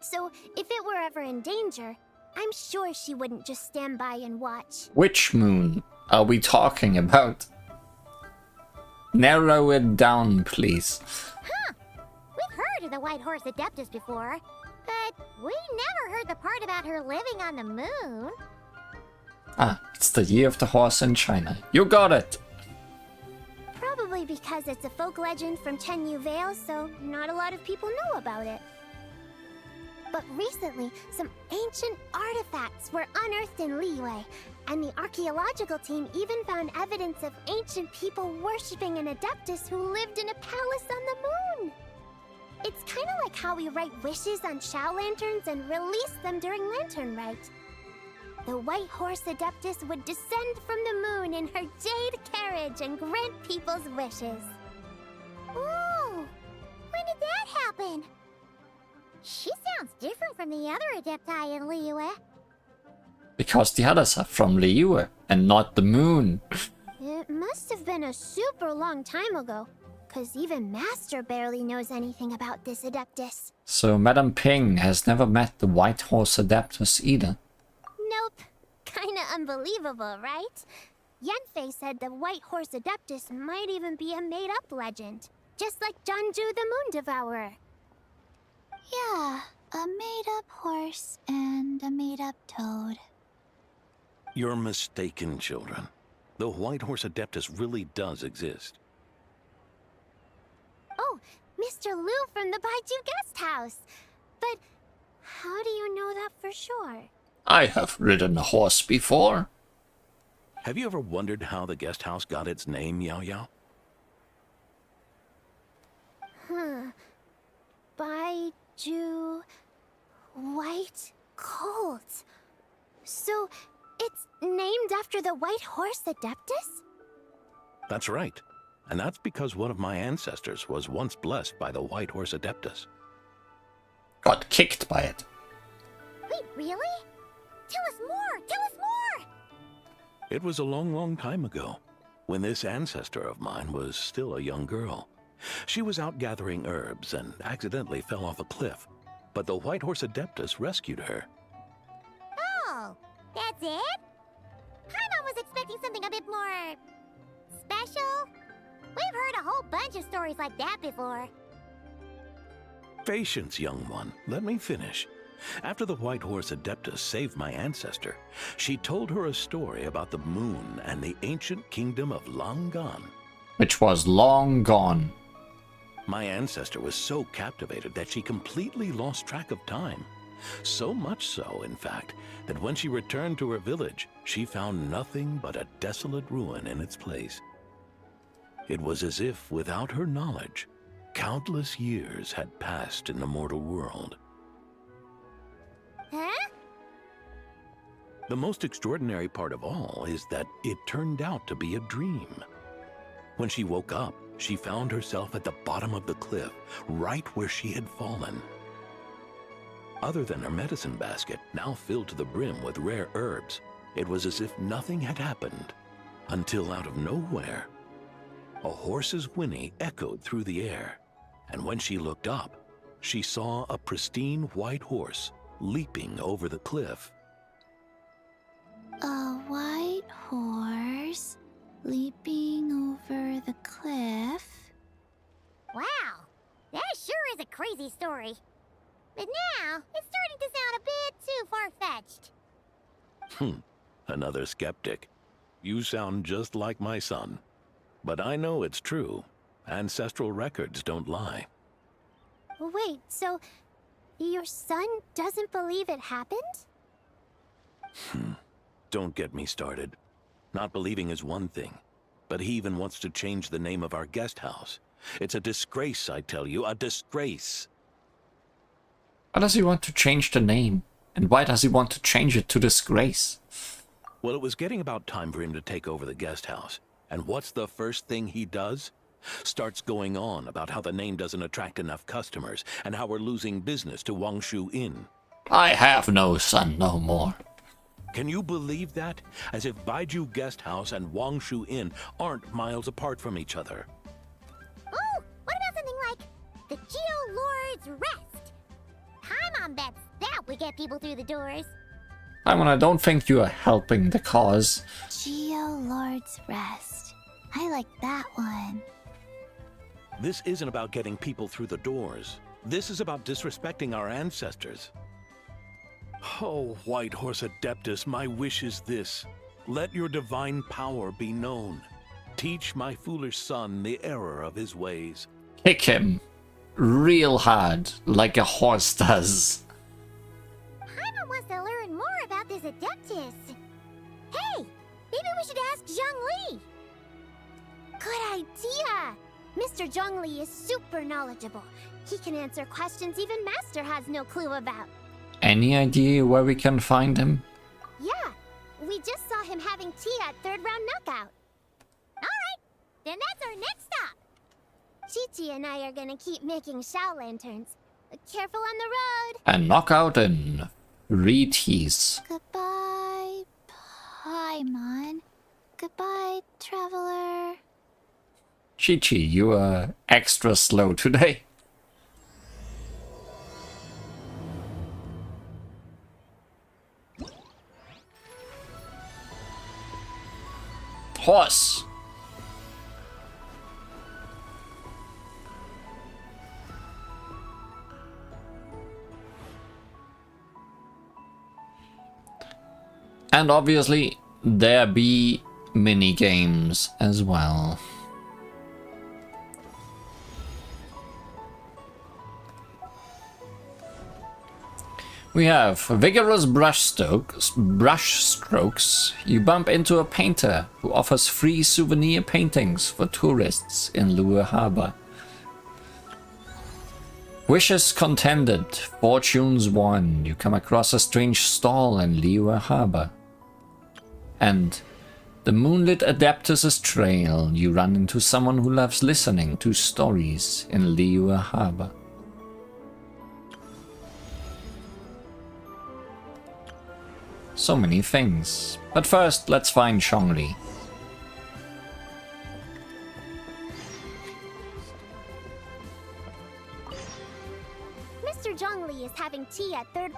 So if it were ever in danger, I'm sure she wouldn't just stand by and watch. Which moon are we talking about? Narrow it down, please. Huh! We've heard of the White Horse Adeptus before, but we never heard the part about her living on the moon. Ah, it's the year of the horse in China. You got it! Probably because it's a folk legend from Chenyu Vale, so not a lot of people know about it. But recently, some ancient artifacts were unearthed in Liyue, and the archaeological team even found evidence of ancient people worshipping an Adeptus who lived in a palace on the moon. It's kind of like how we write wishes on Shao lanterns and release them during Lantern Rite. The White Horse Adeptus would descend from the moon in her jade carriage and grant people's wishes. Ooh! When did that happen? She sounds different from the other Adepti in Liyue. Because the others are from Liyue and not the moon. It must have been a super long time ago, because even Master barely knows anything about this Adeptus. So Madame Ping has never met the White Horse Adeptus either. Nope. Kinda unbelievable, right? Yanfei said the White Horse Adeptus might even be a made-up legend, just like Janju the Moon Devourer. Yeah, a made-up horse and a made-up toad. You're mistaken, children. The White Horse Adeptus really does exist. Oh, Mr. Liu from the Baiju Guest House. But how do you know that for sure? I have ridden a horse before. Have you ever wondered how the guest house got its name, Yao Yao? Baiju... White Colt. So, it's named after the White Horse Adeptus? That's right. And that's because one of my ancestors was once blessed by the White Horse Adeptus. Got kicked by it. Wait, really? Tell us more! Tell us more! It was a long, long time ago, when this ancestor of mine was still a young girl. She was out gathering herbs and accidentally fell off a cliff, but the White Horse Adeptus rescued her. Oh, that's it? Paimon was expecting something a bit more... special? We've heard a whole bunch of stories like that before. Patience, young one. Let me finish. After the White Horse Adeptus saved my ancestor, she told her a story about the moon and the ancient kingdom of Long Gone. Which was long gone. My ancestor was so captivated that she completely lost track of time. So much so, in fact, that when she returned to her village, she found nothing but a desolate ruin in its place. It was as if, without her knowledge, countless years had passed in the mortal world. Huh? The most extraordinary part of all is that it turned out to be a dream. When she woke up, she found herself at the bottom of the cliff, right where she had fallen. Other than her medicine basket, now filled to the brim with rare herbs, it was as if nothing had happened, until out of nowhere, a horse's whinny echoed through the air, and when she looked up, she saw a pristine white horse leaping over the cliff. A white horse leaping over the cliff? Wow, that sure is a crazy story. But now, it's starting to sound a bit too far-fetched. Another skeptic. You sound just like my son. But I know it's true. Ancestral records don't lie. Wait, so your son doesn't believe it happened? Don't get me started. Not believing is one thing. But he even wants to change the name of our guest house. It's a disgrace, I tell you, a disgrace. Why does he want to change the name? And why does he want to change it to disgrace? Well, it was getting about time for him to take over the guest house. And what's the first thing he does? Starts going on about how the name doesn't attract enough customers and how we're losing business to Wangshu Inn. I have no son no more. Can you believe that? As if Baiju Guest House and Wangshu Inn aren't miles apart from each other. Oh, what about something like the Geo Lord's Rest? Paimon bets that would get people through the doors. Paimon, I don't think you are helping the cause. Geo Lord's Rest. I like that one. This isn't about getting people through the doors. This is about disrespecting our ancestors. Oh, White Horse Adeptus, my wish is this. Let your divine power be known. Teach my foolish son the error of his ways. Kick him real hard, like a horse does. Paimon wants to learn more about this Adeptus. Hey, maybe we should ask Zhang Li. Good idea! Mr. Zhongli is super knowledgeable. He can answer questions even Master has no clue about. Any idea where we can find him? Yeah, we just saw him having tea at third round knockout. Alright, then that's our next stop. Chi-Chi and I are gonna keep making Shao lanterns. Careful on the road! And knockout in 3 teas. Goodbye, Paimon. Goodbye, traveler. Chi-Chi, you are extra slow today. Horse. And obviously there be mini games as well. We have vigorous brush strokes. You bump into a painter who offers free souvenir paintings for tourists in Liyue Harbor. Wishes contended, fortunes won. You come across a strange stall in Liyue Harbor. And the Moonlit Adeptus' trail. You run into someone who loves listening to stories in Liyue Harbor. So many things. But first, let's find Zhongli. Mr. Zhongli is having tea at third...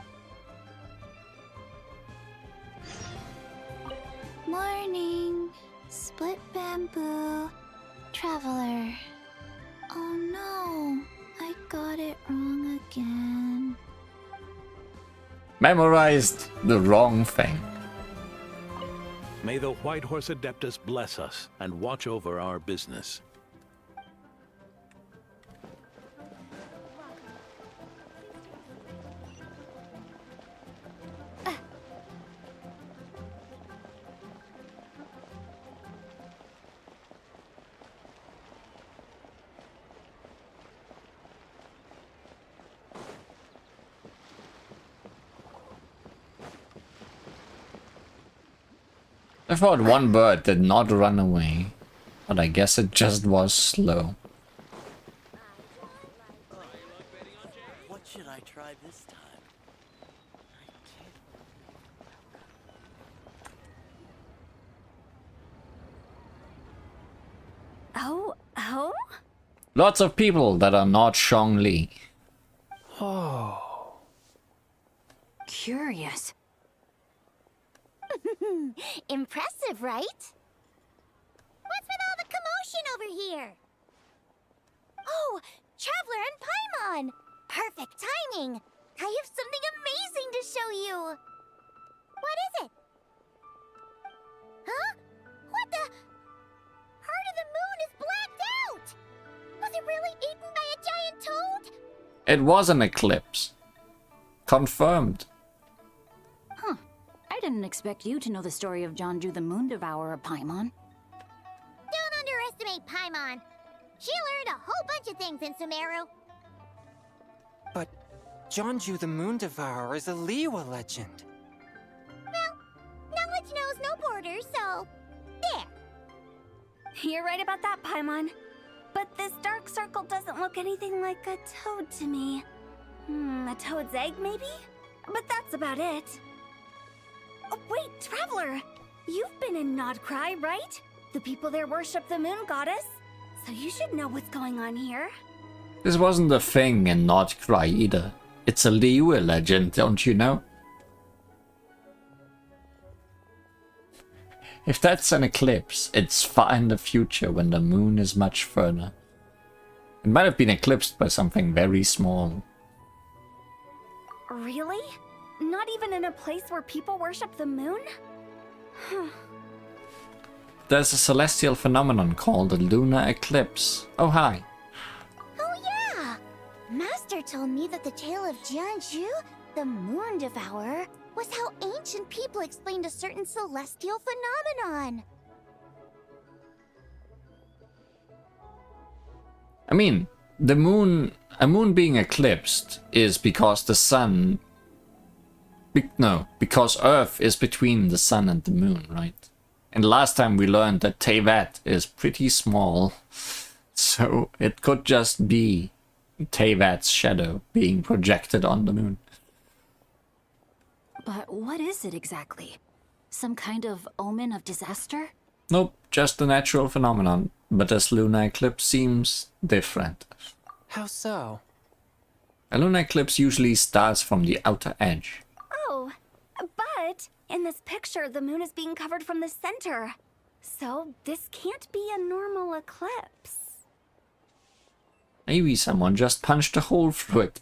Morning. Split bamboo. Traveler. Oh no. I got it wrong again. Memorized the wrong thing. May the White Horse Adeptus bless us and watch over our business. I thought one bird did not run away, but I guess it just was slow. What should I try this time? Oh? Lots of people that are not Zhongli. Oh. Curious. Impressive, right? What's with all the commotion over here? Oh, Traveler and Paimon! Perfect timing! I have something amazing to show you! What is it? Huh? What the? Heart of the Moon is blacked out! Was it really eaten by a giant toad? It was an eclipse. Confirmed. I didn't expect you to know the story of Jonju the Moon Devourer, Paimon. Do underestimate Paimon. She learned a whole bunch of things in Sumeru. But Jonju the Moon Devourer is a Liyue legend. Well, knowledge knows no borders, so there. You're right about that, Paimon. But this dark circle doesn't look anything like a toad to me. A toad's egg, maybe? But that's about it. Oh, wait, Traveler! You've been in Nodcry, right? The people there worship the moon goddess, so you should know what's going on here. This wasn't a thing in Nodcry either. It's a Liyue legend, don't you know? If that's an eclipse, it's far in the future when the moon is much further. It might have been eclipsed by something very small. Really? Not even in a place where people worship the moon? There's a celestial phenomenon called a lunar eclipse. Oh, hi. Oh yeah! Master told me that the tale of Jianzhu, the Moon Devourer, was how ancient people explained a certain celestial phenomenon. I mean, a moon being eclipsed is because the sun... because Earth is between the sun and the moon, right? And last time we learned that Teyvat is pretty small, so it could just be Teyvat's shadow being projected on the moon. But what is it exactly? Some kind of omen of disaster? Nope, just a natural phenomenon, but this lunar eclipse seems different. How so? A lunar eclipse usually starts from the outer edge. Oh, but in this picture, the moon is being covered from the center. So this can't be a normal eclipse. Maybe someone just punched a hole through it.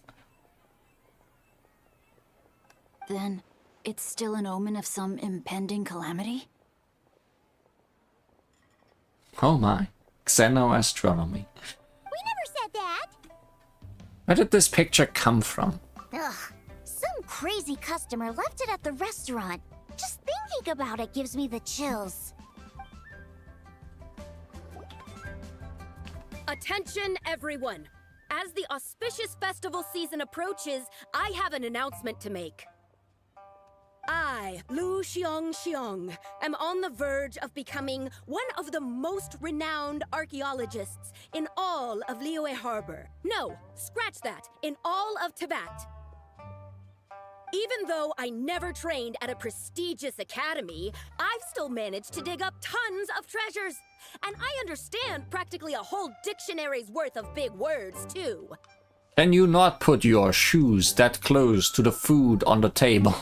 Then it's still an omen of some impending calamity? Oh my, xenoastronomy. We never said that! Where did this picture come from? Ugh, some crazy customer left it at the restaurant. Just thinking about it gives me the chills. Attention, everyone! As the auspicious festival season approaches, I have an announcement to make. I, Lu Xiong, am on the verge of becoming one of the most renowned archaeologists in all of Liyue Harbor. No, scratch that, in all of Teyvat. Even though I never trained at a prestigious academy, I've still managed to dig up tons of treasures. And I understand practically a whole dictionary's worth of big words, too. Can you not put your shoes that close to the food on the table?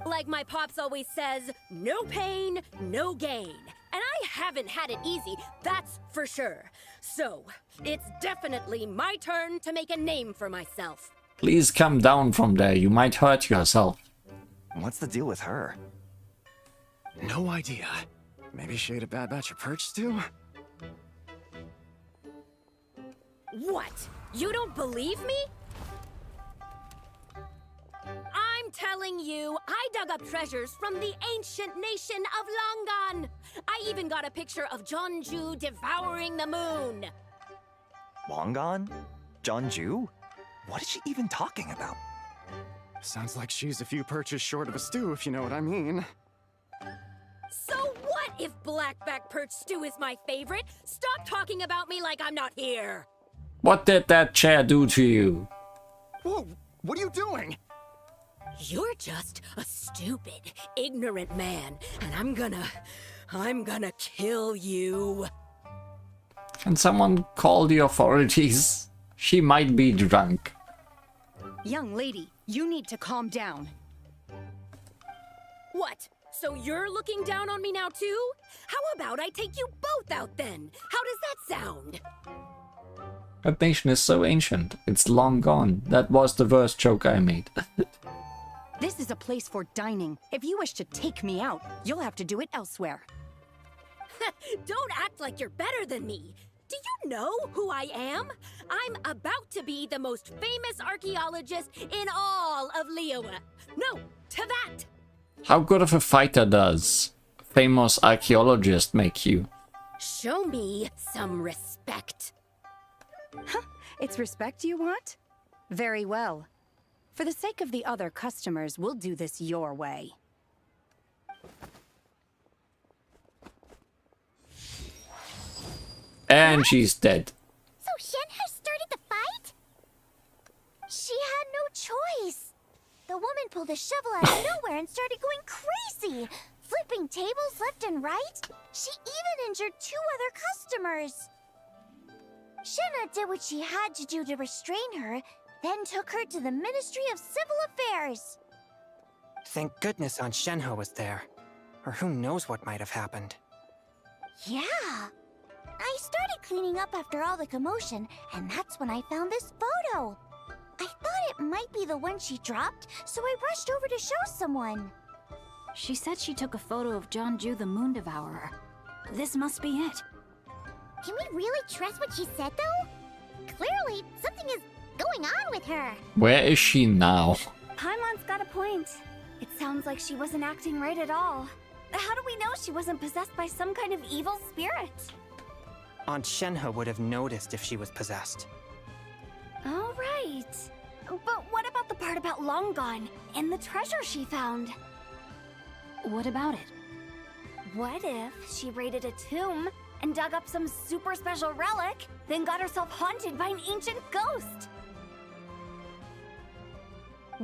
Like my pops always says, no pain, no gain. And I haven't had it easy, that's for sure. So, it's definitely my turn to make a name for myself. Please come down from there, you might hurt yourself. What's the deal with her? No idea. Maybe she ate a bad batch of perch stew? What? You don't believe me? I'm telling you, I dug up treasures from the ancient nation of Longan. I even got a picture of Jonju devouring the moon. Longan? Jonju? What is she even talking about? Sounds like she's a few perches short of a stew, if you know what I mean. So what if blackback perch stew is my favorite? Stop talking about me like I'm not here. What did that chair do to you? Whoa, what are you doing? You're just a stupid, ignorant man, and I'm gonna kill you. Can someone call the authorities? She might be drunk. Young lady, you need to calm down. What? So you're looking down on me now too? How about I take you both out then? How does that sound? That nation is so ancient. It's long gone. That was the worst joke I made. This is a place for dining. If you wish to take me out, you'll have to do it elsewhere. Don't act like you're better than me. Do you know who I am? I'm about to be the most famous archaeologist in all of Liyue. No, Teyvat. How good of a fighter does famous archaeologist make you? Show me some respect. Huh, it's respect you want? Very well. For the sake of the other customers, we'll do this your way. And she's dead. So Shenhe started the fight? She had no choice. The woman pulled a shovel out of nowhere and started going crazy, flipping tables left and right. She even injured 2 other customers. Shenhe did what she had to do to restrain her, then took her to the Ministry of Civil Affairs. Thank goodness Aunt Shenhe was there. Or who knows what might have happened. Yeah. I started cleaning up after all the commotion, and that's when I found this photo. I thought it might be the one she dropped, so I rushed over to show someone. She said she took a photo of Jeonju the Moon Devourer. This must be it. Can we really trust what she said, though? Clearly, something is going on with her. Where is she now? Paimon's got a point. It sounds like she wasn't acting right at all. How do we know she wasn't possessed by some kind of evil spirit? Aunt Shenhe would have noticed if she was possessed. All right. But what about the part about Long Gone and the treasure she found? What about it? What if she raided a tomb and dug up some super special relic, then got herself haunted by an ancient ghost?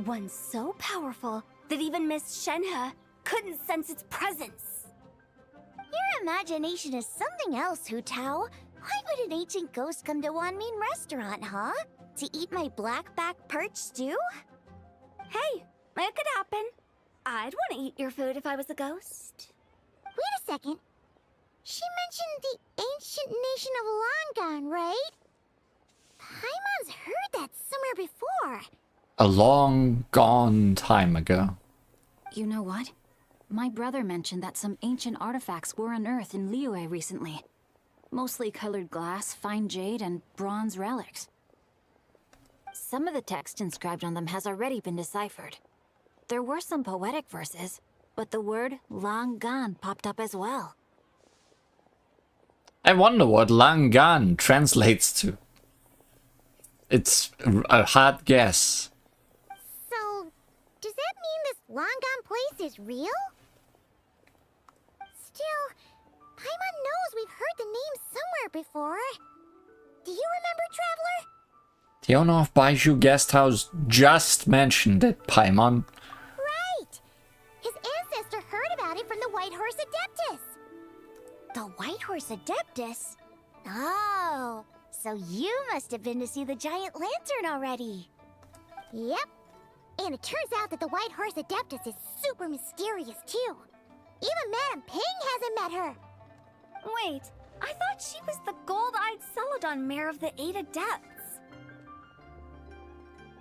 One so powerful that even Miss Shenhe couldn't sense its presence. Your imagination is something else, Hu Tao. Why would an ancient ghost come to Wanmin restaurant, huh? To eat my blackback perch stew? Hey, it could happen. I'd want to eat your food if I was a ghost. Wait a second. She mentioned the ancient nation of Longon, right? Paimon's heard that somewhere before. A long gone time ago. You know what? My brother mentioned that some ancient artifacts were unearthed in Liyue recently. Mostly colored glass, fine jade, and bronze relics. Some of the text inscribed on them has already been deciphered. There were some poetic verses, but the word Langan popped up as well. I wonder what Langan translates to. It's a hard guess. So, does that mean this Longon place is real? Still, Paimon knows we've heard the name somewhere before. Do you remember, Traveler? The owner of Baiju Guest House just mentioned it, Paimon. Right! His ancestor heard about it from the White Horse Adeptus. The White Horse Adeptus? Oh, so you must have been to see the giant lantern already. Yep. And it turns out that the White Horse Adeptus is super mysterious, too. Even Madame Ping hasn't met her. Wait, I thought she was the gold-eyed Celadon Mare of the 8 Adepts.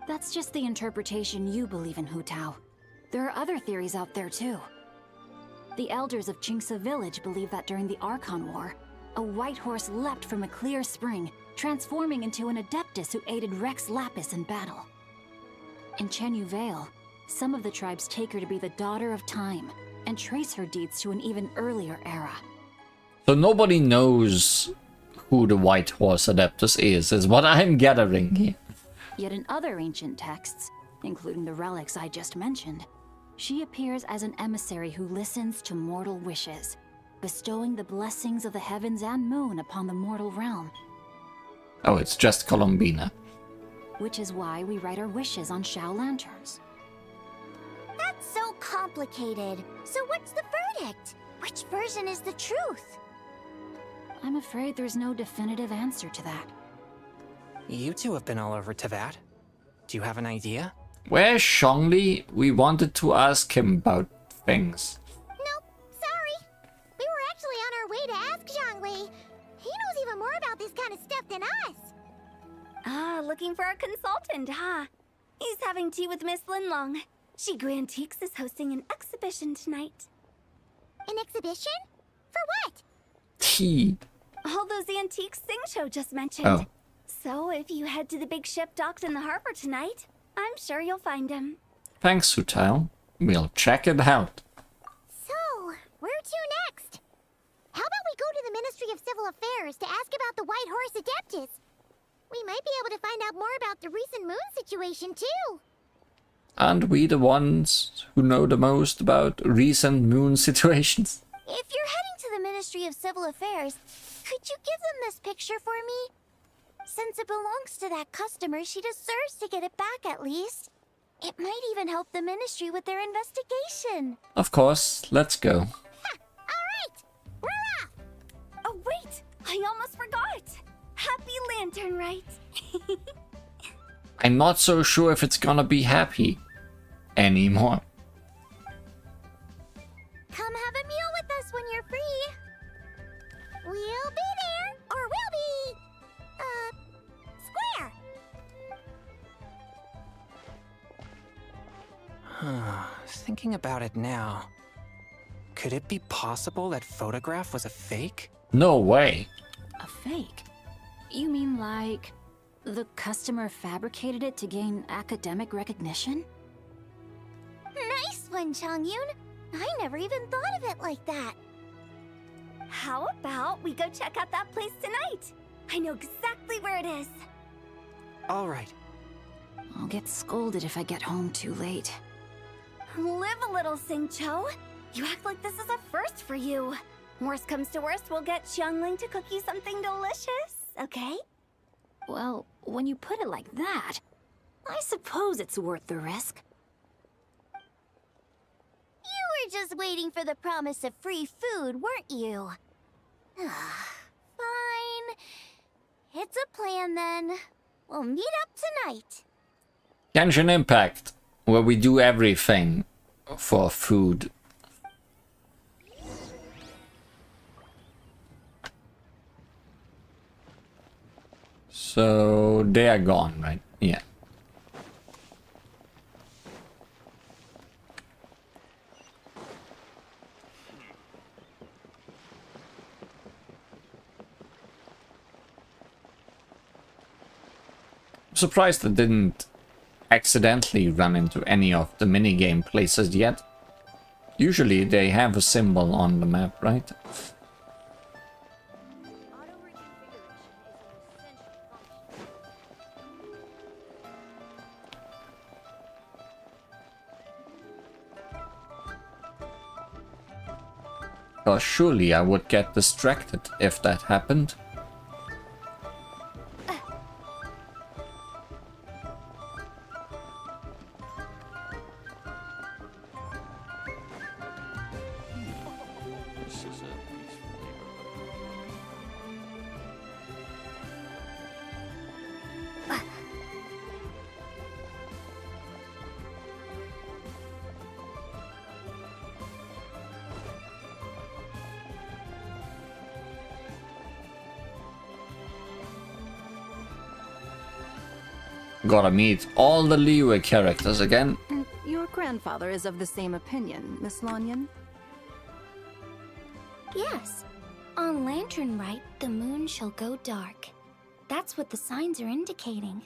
That's just the interpretation you believe in, Hu Tao. There are other theories out there too. The elders of Qingce village believe that during the Archon War, a white horse leapt from a clear spring, transforming into an Adeptus who aided Rex Lapis in battle. In Chenyu Vale, some of the tribes take her to be the daughter of time, and trace her deeds to an even earlier era. So nobody knows who the White Horse Adeptus is what I'm gathering here. Yet in other ancient texts, including the relics I just mentioned, she appears as an emissary who listens to mortal wishes, bestowing the blessings of the heavens and moon upon the mortal realm. Oh, it's just Columbina. Which is why we write our wishes on Shao lanterns. That's so complicated. So what's the verdict? Which version is the truth? I'm afraid there's no definitive answer to that. You two have been all over Tevat. Do you have an idea? Where's Zhongli? We wanted to ask him about things. Nope, sorry. We were actually on our way to ask Zhongli. He knows even more about this kind of stuff than us. Ah, looking for a consultant, huh? He's having tea with Miss Linlong. Shigu Antiques is hosting an exhibition tonight. An exhibition? For what? Tea. All those antiques Sing just mentioned. Oh. So if you head to the big ship docked in the harbor tonight, I'm sure you'll find him. Thanks, Hu Tao. We'll check it out. So, where to next? How about we go to the Ministry of Civil Affairs to ask about the White Horse Adeptus. We might be able to find out more about the recent moon situation, too. Aren't we the ones who know the most about recent moon situations? If you're heading to the Ministry of Civil Affairs, could you give them this picture for me? Since it belongs to that customer, she deserves to get it back at least. It might even help the Ministry with their investigation. Of course, let's go. Alright, we're off! Oh, wait! I almost forgot! Happy Lanternlit! I'm not so sure if it's gonna be happy anymore. Come have a meal with us when you're free. We'll be there, or we'll be... square. Thinking about it now, could it be possible that photograph was a fake? No way. A fake? You mean like the customer fabricated it to gain academic recognition? Nice one, Changyun. I never even thought of it like that. How about we go check out that place tonight? I know exactly where it is. All right. I'll get scolded if I get home too late. Live a little, Singcho. You act like this is a first for you. Worst comes to worst, we'll get Xiangling to cook you something delicious, okay? Well, when you put it like that, I suppose it's worth the risk. You were just waiting for the promise of free food, weren't you? Fine. It's a plan then. We'll meet up tonight. Genshin Impact, where we do everything for food. So they are gone, right? Yeah. I'm surprised I didn't accidentally run into any of the minigame places yet. Usually they have a symbol on the map, right? Well, surely I would get distracted if that happened. Gotta meet all the Liyue characters again. Your grandfather is of the same opinion, Miss Lanyan. Yes. On Lanternlit, the moon shall go dark. That's what the signs are indicating.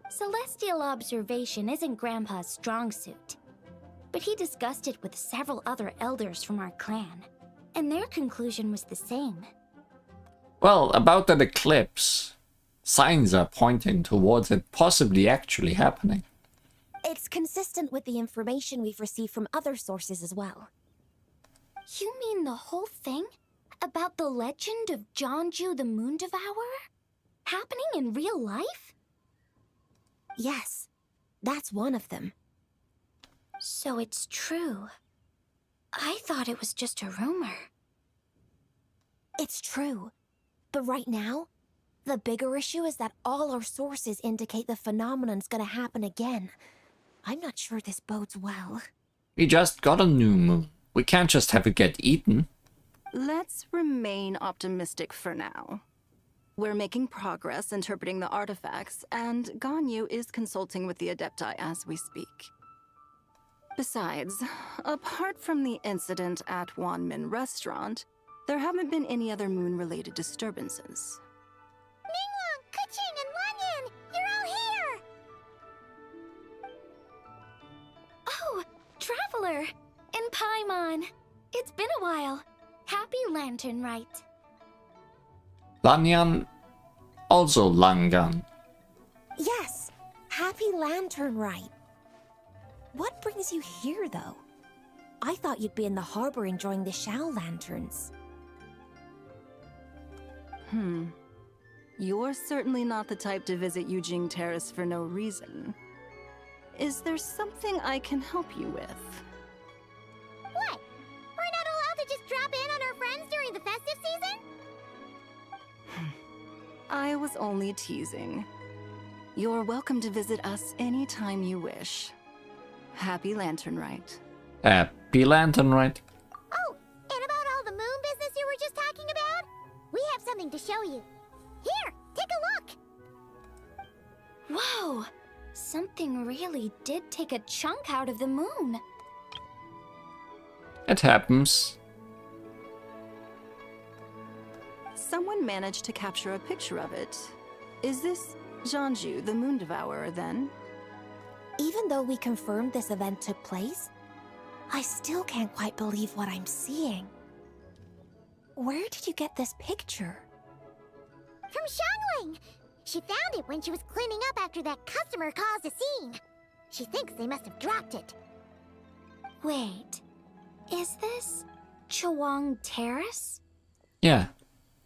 Celestial observation isn't Grandpa's strong suit. But he discussed it with several other elders from our clan, and their conclusion was the same. Well, about that eclipse, signs are pointing towards it possibly actually happening. It's consistent with the information we've received from other sources as well. You mean the whole thing? About the legend of Jianju the Moon Devourer? Happening in real life? Yes, that's one of them. So it's true. I thought it was just a rumor. It's true. But right now, the bigger issue is that all our sources indicate the phenomenon's gonna happen again. I'm not sure this bodes well. We just got a new moon. We can't just have it get eaten. Let's remain optimistic for now. We're making progress interpreting the artifacts, and Ganyu is consulting with the Adepti as we speak. Besides, apart from the incident at Wanmin Restaurant, there haven't been any other moon-related disturbances. Ningguang, Keqing, and Lanyan! You're all here! Oh, Traveler! And Paimon! It's been a while. Happy Lanternlit. Lanyan, also Langan. Yes, happy Lanternlit. What brings you here, though? I thought you'd be in the harbor enjoying the Shao lanterns. You're certainly not the type to visit Yujing Terrace for no reason. Is there something I can help you with? What? We're not allowed to just drop in on our friends during the festive season? I was only teasing. You're welcome to visit us anytime you wish. Happy Lanternlit. Happy Lanternlit. Oh, and about all the moon business you were just talking about? We have something to show you. Here, take a look! Whoa! Something really did take a chunk out of the moon. It happens. Someone managed to capture a picture of it. Is this Zhanju, the Moon Devourer, then? Even though we confirmed this event took place, I still can't quite believe what I'm seeing. Where did you get this picture? From Xiangling! She found it when she was cleaning up after that customer caused a scene. She thinks they must have dropped it. Wait, is this Chawang Terrace? Yeah.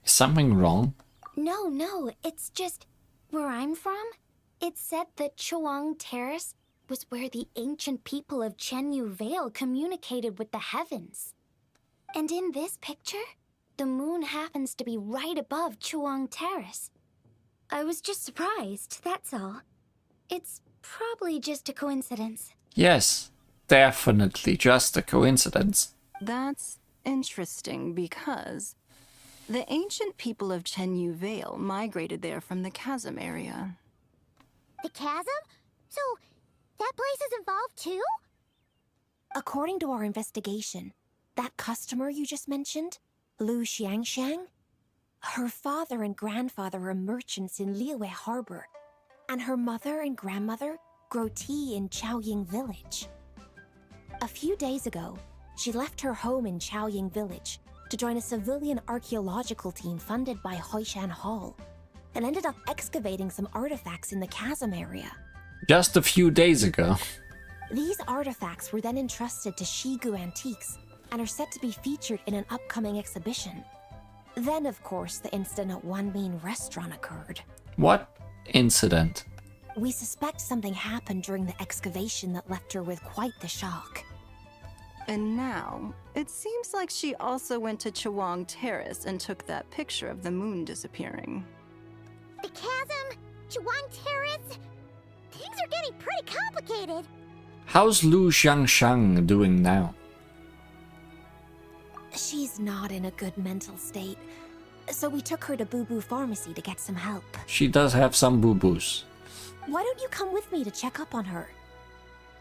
Is something wrong? No, it's just where I'm from. It said that Chawang Terrace was where the ancient people of Chenyu Vale communicated with the heavens. And in this picture, the moon happens to be right above Chawang Terrace. I was just surprised, that's all. It's probably just a coincidence. Yes, definitely just a coincidence. That's interesting because the ancient people of Chenyu Vale migrated there from the chasm area. The chasm? So, that place is involved too? According to our investigation, that customer you just mentioned, Lu Xiangxiang, her father and grandfather are merchants in Liyue Harbor, and her mother and grandmother grow tea in Chaoying Village. A few days ago, she left her home in Chaoying Village to join a civilian archaeological team funded by Hoishan Hall, and ended up excavating some artifacts in the chasm area. Just a few days ago. These artifacts were then entrusted to Shigu Antiques and are set to be featured in an upcoming exhibition. Then, of course, the incident at One Mean Restaurant occurred. What incident? We suspect something happened during the excavation that left her with quite the shock. And now, it seems like she also went to Chawang Terrace and took that picture of the moon disappearing. The chasm? Chawang Terrace? Things are getting pretty complicated. How's Lu Xiangxiang doing now? She's not in a good mental state, so we took her to Boo Boo Pharmacy to get some help. She does have some boo-boos. Why don't you come with me to check up on her?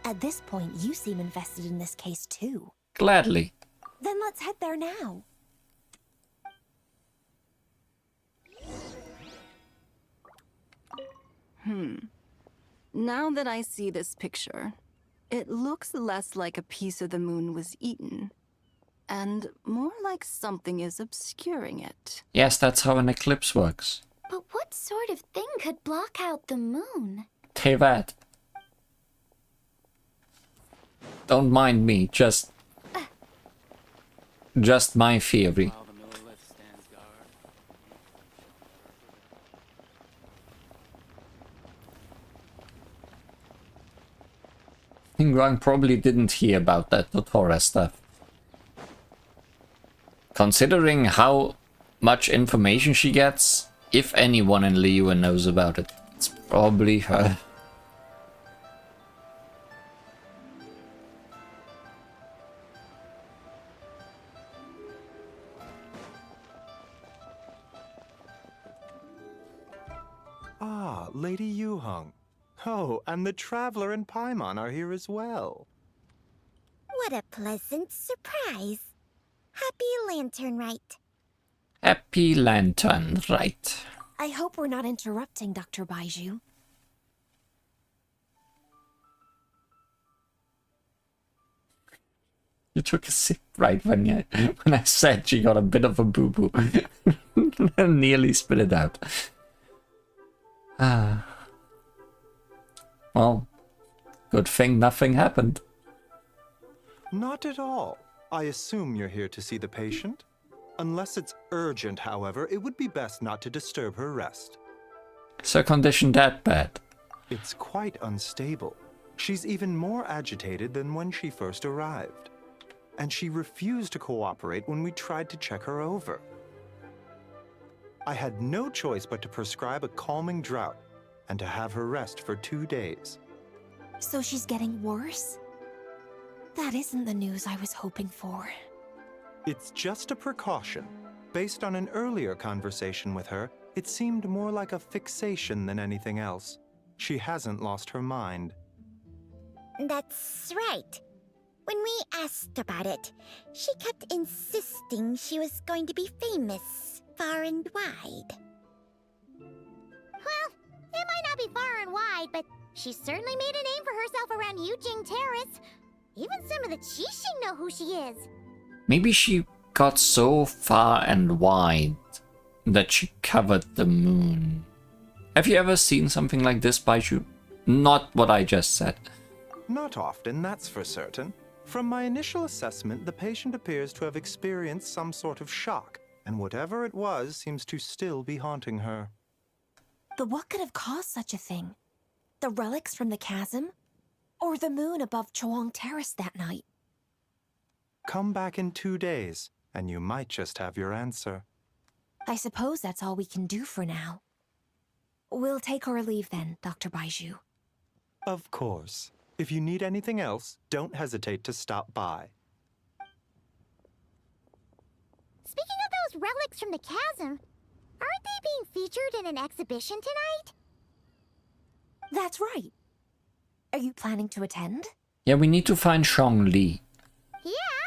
At this point, you seem invested in this case too. Gladly. Then let's head there now. Now that I see this picture, it looks less like a piece of the moon was eaten, and more like something is obscuring it. Yes, that's how an eclipse works. But what sort of thing could block out the moon? Tevat. Don't mind me, just my theory. Ingran probably didn't hear about that Totora stuff. Considering how much information she gets, if anyone in Liyue knows about it, it's probably her. Ah, Lady Yuheng. Oh, and the Traveler and Paimon are here as well. What a pleasant surprise. Happy Lanternlit. Happy Lanternlit. I hope we're not interrupting Dr. Baiju. You took a sip right when I said she got a bit of a boo-boo. Nearly spit it out. Well, good thing nothing happened. Not at all. I assume you're here to see the patient? Unless it's urgent, however, it would be best not to disturb her rest. Is her condition that bad? It's quite unstable. She's even more agitated than when she first arrived. And she refused to cooperate when we tried to check her over. I had no choice but to prescribe a calming draught and to have her rest for 2 days. So she's getting worse? That isn't the news I was hoping for. It's just a precaution. Based on an earlier conversation with her, it seemed more like a fixation than anything else. She hasn't lost her mind. That's right. When we asked about it, she kept insisting she was going to be famous far and wide. Well, it might not be far and wide, but she certainly made a name for herself around Yujing Terrace. Even some of the Qixing know who she is. Maybe she got so far and wide that she covered the moon. Have you ever seen something like this, Baiju? Not what I just said. Not often, that's for certain. From my initial assessment, the patient appears to have experienced some sort of shock, and whatever it was seems to still be haunting her. But what could have caused such a thing? The relics from the chasm? Or the moon above Chuang Terrace that night? Come back in 2 days, and you might just have your answer. I suppose that's all we can do for now. We'll take our leave then, Dr. Baiju. Of course. If you need anything else, don't hesitate to stop by. Speaking of those relics from the chasm, aren't they being featured in an exhibition tonight? That's right. Are you planning to attend? Yeah, we need to find Zhongli. Yeah,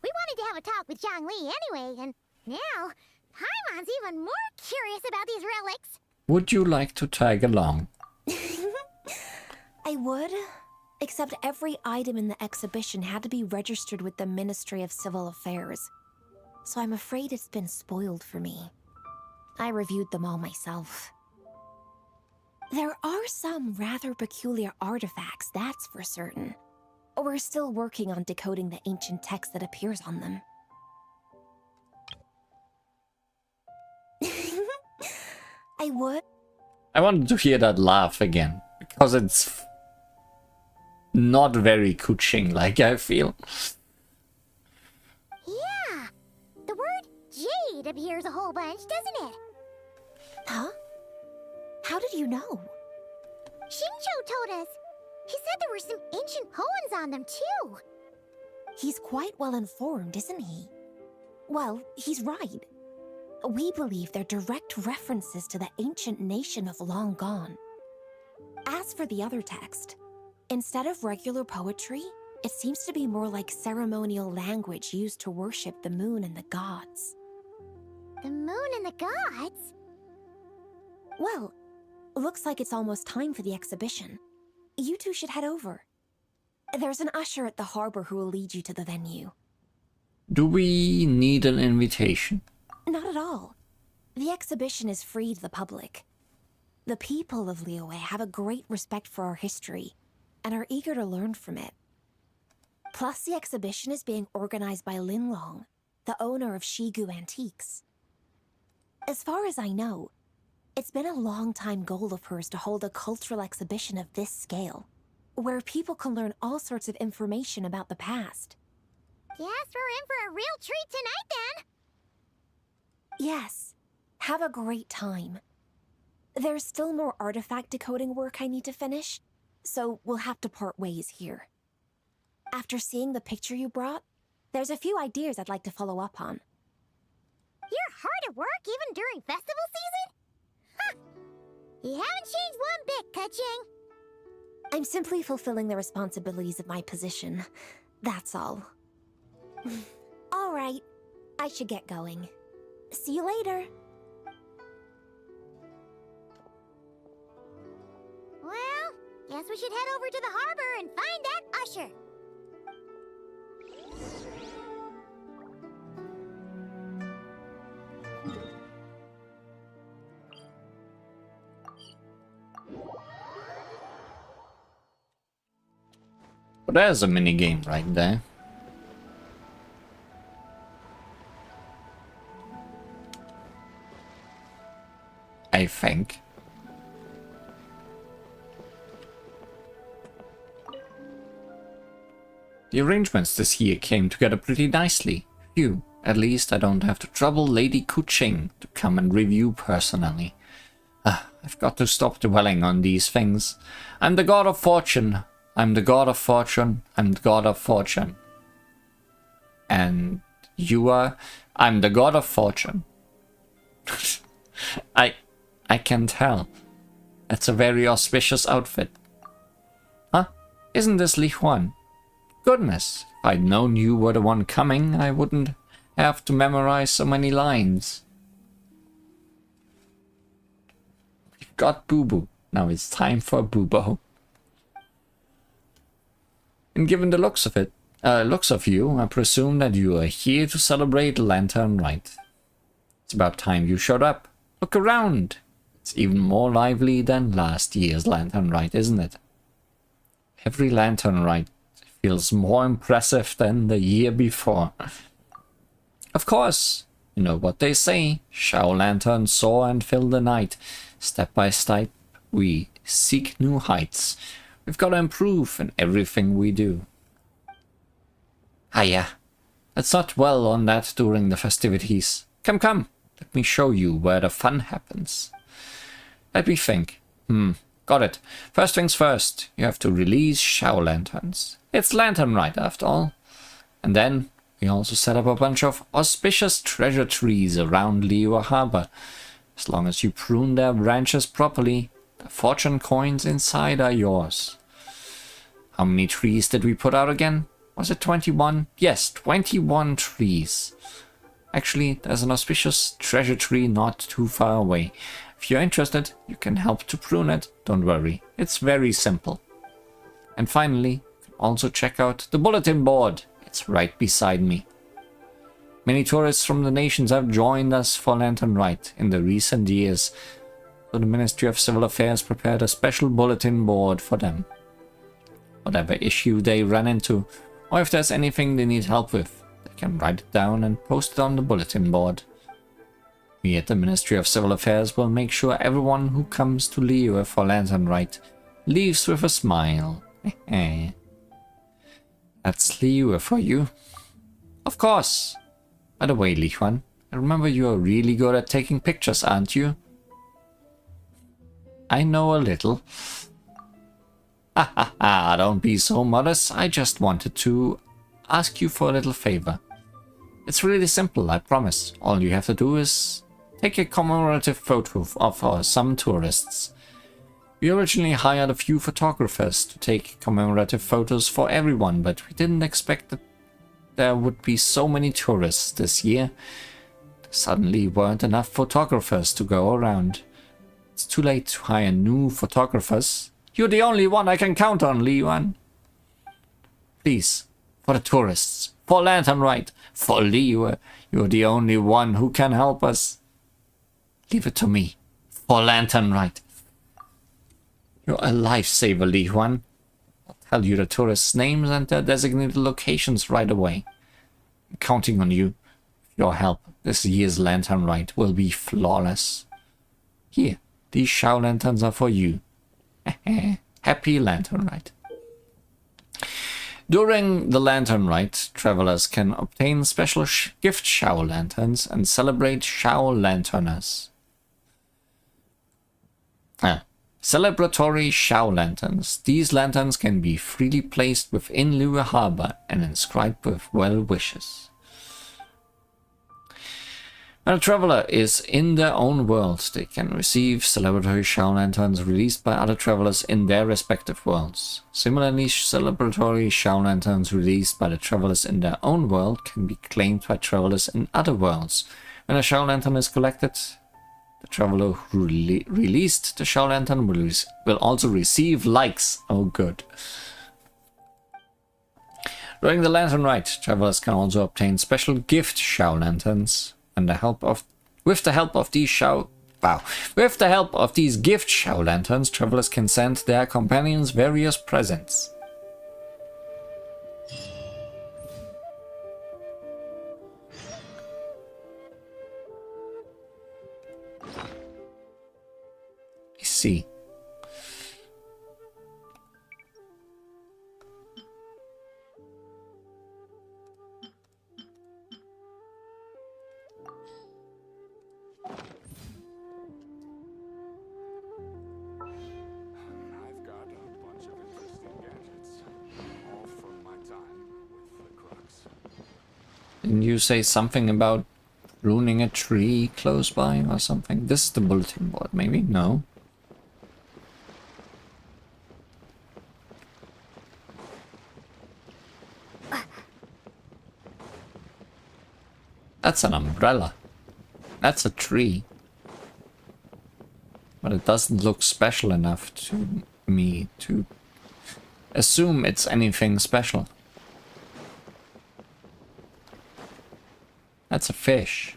we wanted to have a talk with Zhongli anyway, and now Paimon's even more curious about these relics. Would you like to tag along? I would, except every item in the exhibition had to be registered with the Ministry of Civil Affairs. So I'm afraid it's been spoiled for me. I reviewed them all myself. There are some rather peculiar artifacts, that's for certain. We're still working on decoding the ancient text that appears on them. I would. I wanted to hear that laugh again, because it's not very Kuching-like, I feel. Yeah, the word jade appears a whole bunch, doesn't it? Huh? How did you know? Xingqiu told us. He said there were some ancient poems on them, too. He's quite well informed, isn't he? Well, he's right. We believe they're direct references to the ancient nation of long gone. As for the other text, instead of regular poetry, it seems to be more like ceremonial language used to worship the moon and the gods. The moon and the gods? Well, looks like it's almost time for the exhibition. You two should head over. There's an usher at the harbor who will lead you to the venue. Do we need an invitation? Not at all. The exhibition is free to the public. The people of Liyue have a great respect for our history and are eager to learn from it. Plus, the exhibition is being organized by Linlong, the owner of Shigu Antiques. As far as I know, it's been a long-time goal of hers to hold a cultural exhibition of this scale, where people can learn all sorts of information about the past. Yes, we're in for a real treat tonight, then. Yes, have a great time. There's still more artifact decoding work I need to finish, so we'll have to part ways here. After seeing the picture you brought, there's a few ideas I'd like to follow up on. You're hard at work even during festival season? Huh. You haven't changed one bit, Ka-Ching. I'm simply fulfilling the responsibilities of my position. That's all. All right, I should get going. See you later. Well, guess we should head over to the harbor and find that usher. there's a mini game right there. I think. The arrangements this year came together pretty nicely. Phew, at least I don't have to trouble Lady Kuching to come and review personally. I've got to stop dwelling on these things. I'm the god of fortune. I'm the god of fortune. I'm the god of fortune. And you are... I'm the god of fortune. I can tell. That's a very auspicious outfit. Huh? Isn't this Li Huan? Goodness, if I'd known you were the one coming, I wouldn't have to memorize so many lines. We've got Boo Boo. Now it's time for Boo-Bo. And given the looks of you, I presume that you are here to celebrate Lanternlit. It's about time you showed up. Look around. It's even more lively than last year's Lanternlit, isn't it? Every Lanternlit feels more impressive than the year before. Of course, you know what they say. Shao lanterns soar and fill the night. Step by step, we seek new heights. We've got to improve in everything we do. Hiya. Let's not dwell on that during the festivities. Come, come. Let me show you where the fun happens. Let me think. Got it. First things first. You have to release Shao lanterns. It's Lanternlit after all. And then we also set up a bunch of auspicious treasure trees around Liyue Harbor. As long as you prune their branches properly, the fortune coins inside are yours. How many trees did we put out again? Was it 21? Yes, 21 trees. Actually, there's an auspicious treasure tree not too far away. If you're interested, you can help to prune it. Don't worry, it's very simple. And finally, you can also check out the bulletin board. It's right beside me. Many tourists from the nations have joined us for Lanternlit in the recent years, so the Ministry of Civil Affairs prepared a special bulletin board for them. Whatever issue they run into, or if there's anything they need help with, they can write it down and post it on the bulletin board. We at the Ministry of Civil Affairs will make sure everyone who comes to Liyue for Lanternlit leaves with a smile. That's Liyue for you. Of course. By the way, Li Huan, I remember you are really good at taking pictures, aren't you? I know a little. Don't be so modest. I just wanted to ask you for a little favor. It's really simple, I promise. All you have to do is take a commemorative photo of some tourists. We originally hired a few photographers to take commemorative photos for everyone, but we didn't expect that there would be so many tourists this year. There suddenly weren't enough photographers to go around. It's too late to hire new photographers. You're the only one I can count on, Li Yuan. Please, for the tourists, for Lanternlit, for Liyue, you're the only one who can help us. Leave it to me, for Lanternlit. You're a lifesaver, Li Yuan. I'll tell you the tourists' names and their designated locations right away. I'm counting on you. With your help, this year's Lanternlit will be flawless. Here, these Shao lanterns are for you. Happy Lanternlit. During the Lanternlit, travelers can obtain special gift Shao lanterns and celebrate Shao lanterners. Celebratory Shao lanterns. These lanterns can be freely placed within Liyue Harbor and inscribed with well wishes. When a traveler is in their own world, they can receive celebratory Shao lanterns released by other travelers in their respective worlds. Similarly, celebratory Shao lanterns released by the travelers in their own world can be claimed by travelers in other worlds. When a Shao lantern is collected, the traveler who released the Shao lantern will also receive likes. Oh, good. During the Lanternlit, travelers can also obtain special gift Shao lanterns. And with the help of these gift Shao lanterns, travelers can send their companions various presents. see. I've got a bunch of interesting gadgets, all from my time with the Crux. Didn't you say something about ruining a tree close by or something? This is the bulletin board, maybe? No. That's an umbrella. That's a tree. But it doesn't look special enough to me to assume it's anything special. That's a fish.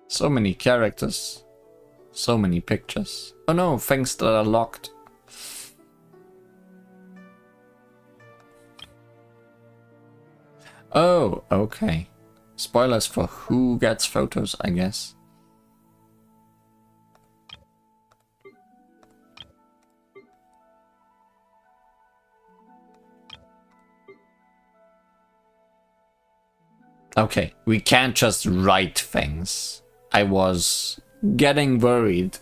So many characters. So many pictures. Oh no, things that are locked. Oh, okay. Spoilers for who gets photos, I guess. Okay, we can't just write things. I was getting worried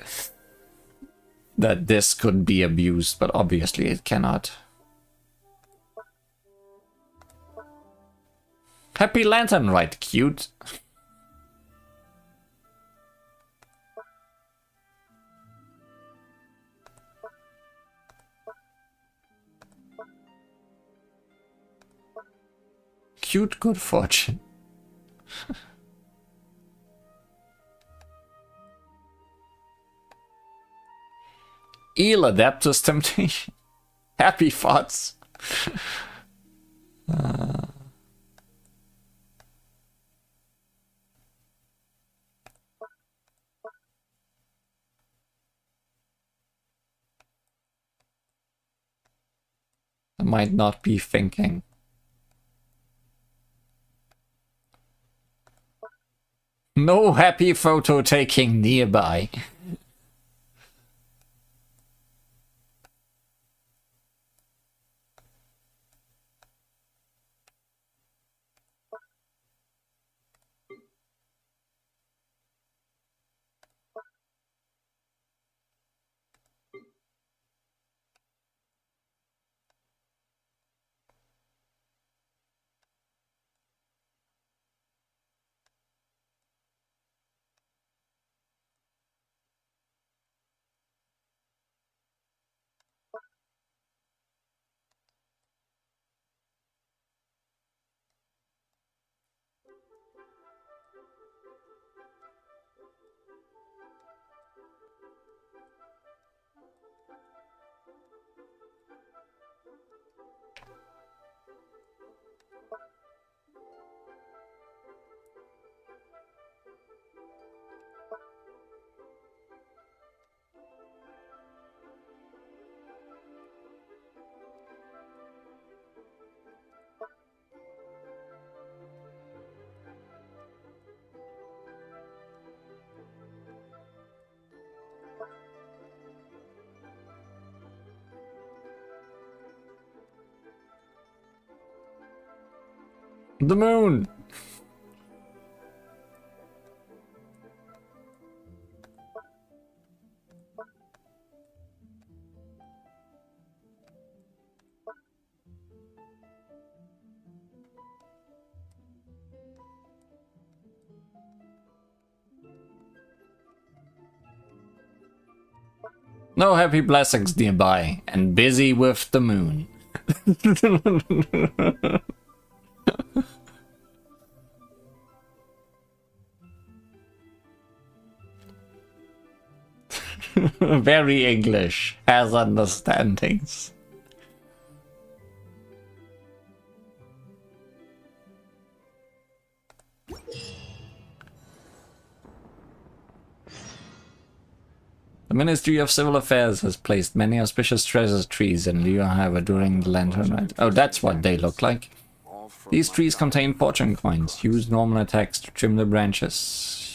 that this could be abused, but obviously it cannot. Happy Lantern, right? Cute. Cute good fortune. Eel Adapter's Temptation. Happy thoughts. I might not be thinking. No happy photo taking nearby. The moon! No happy blessings nearby, and busy with the moon. Very English, has understandings. The Ministry of Civil Affairs has placed many auspicious treasure trees in Liyue Harbor during the Lanternlit. Oh, that's what they look like. These trees contain fortune coins. Use normal attacks to trim the branches.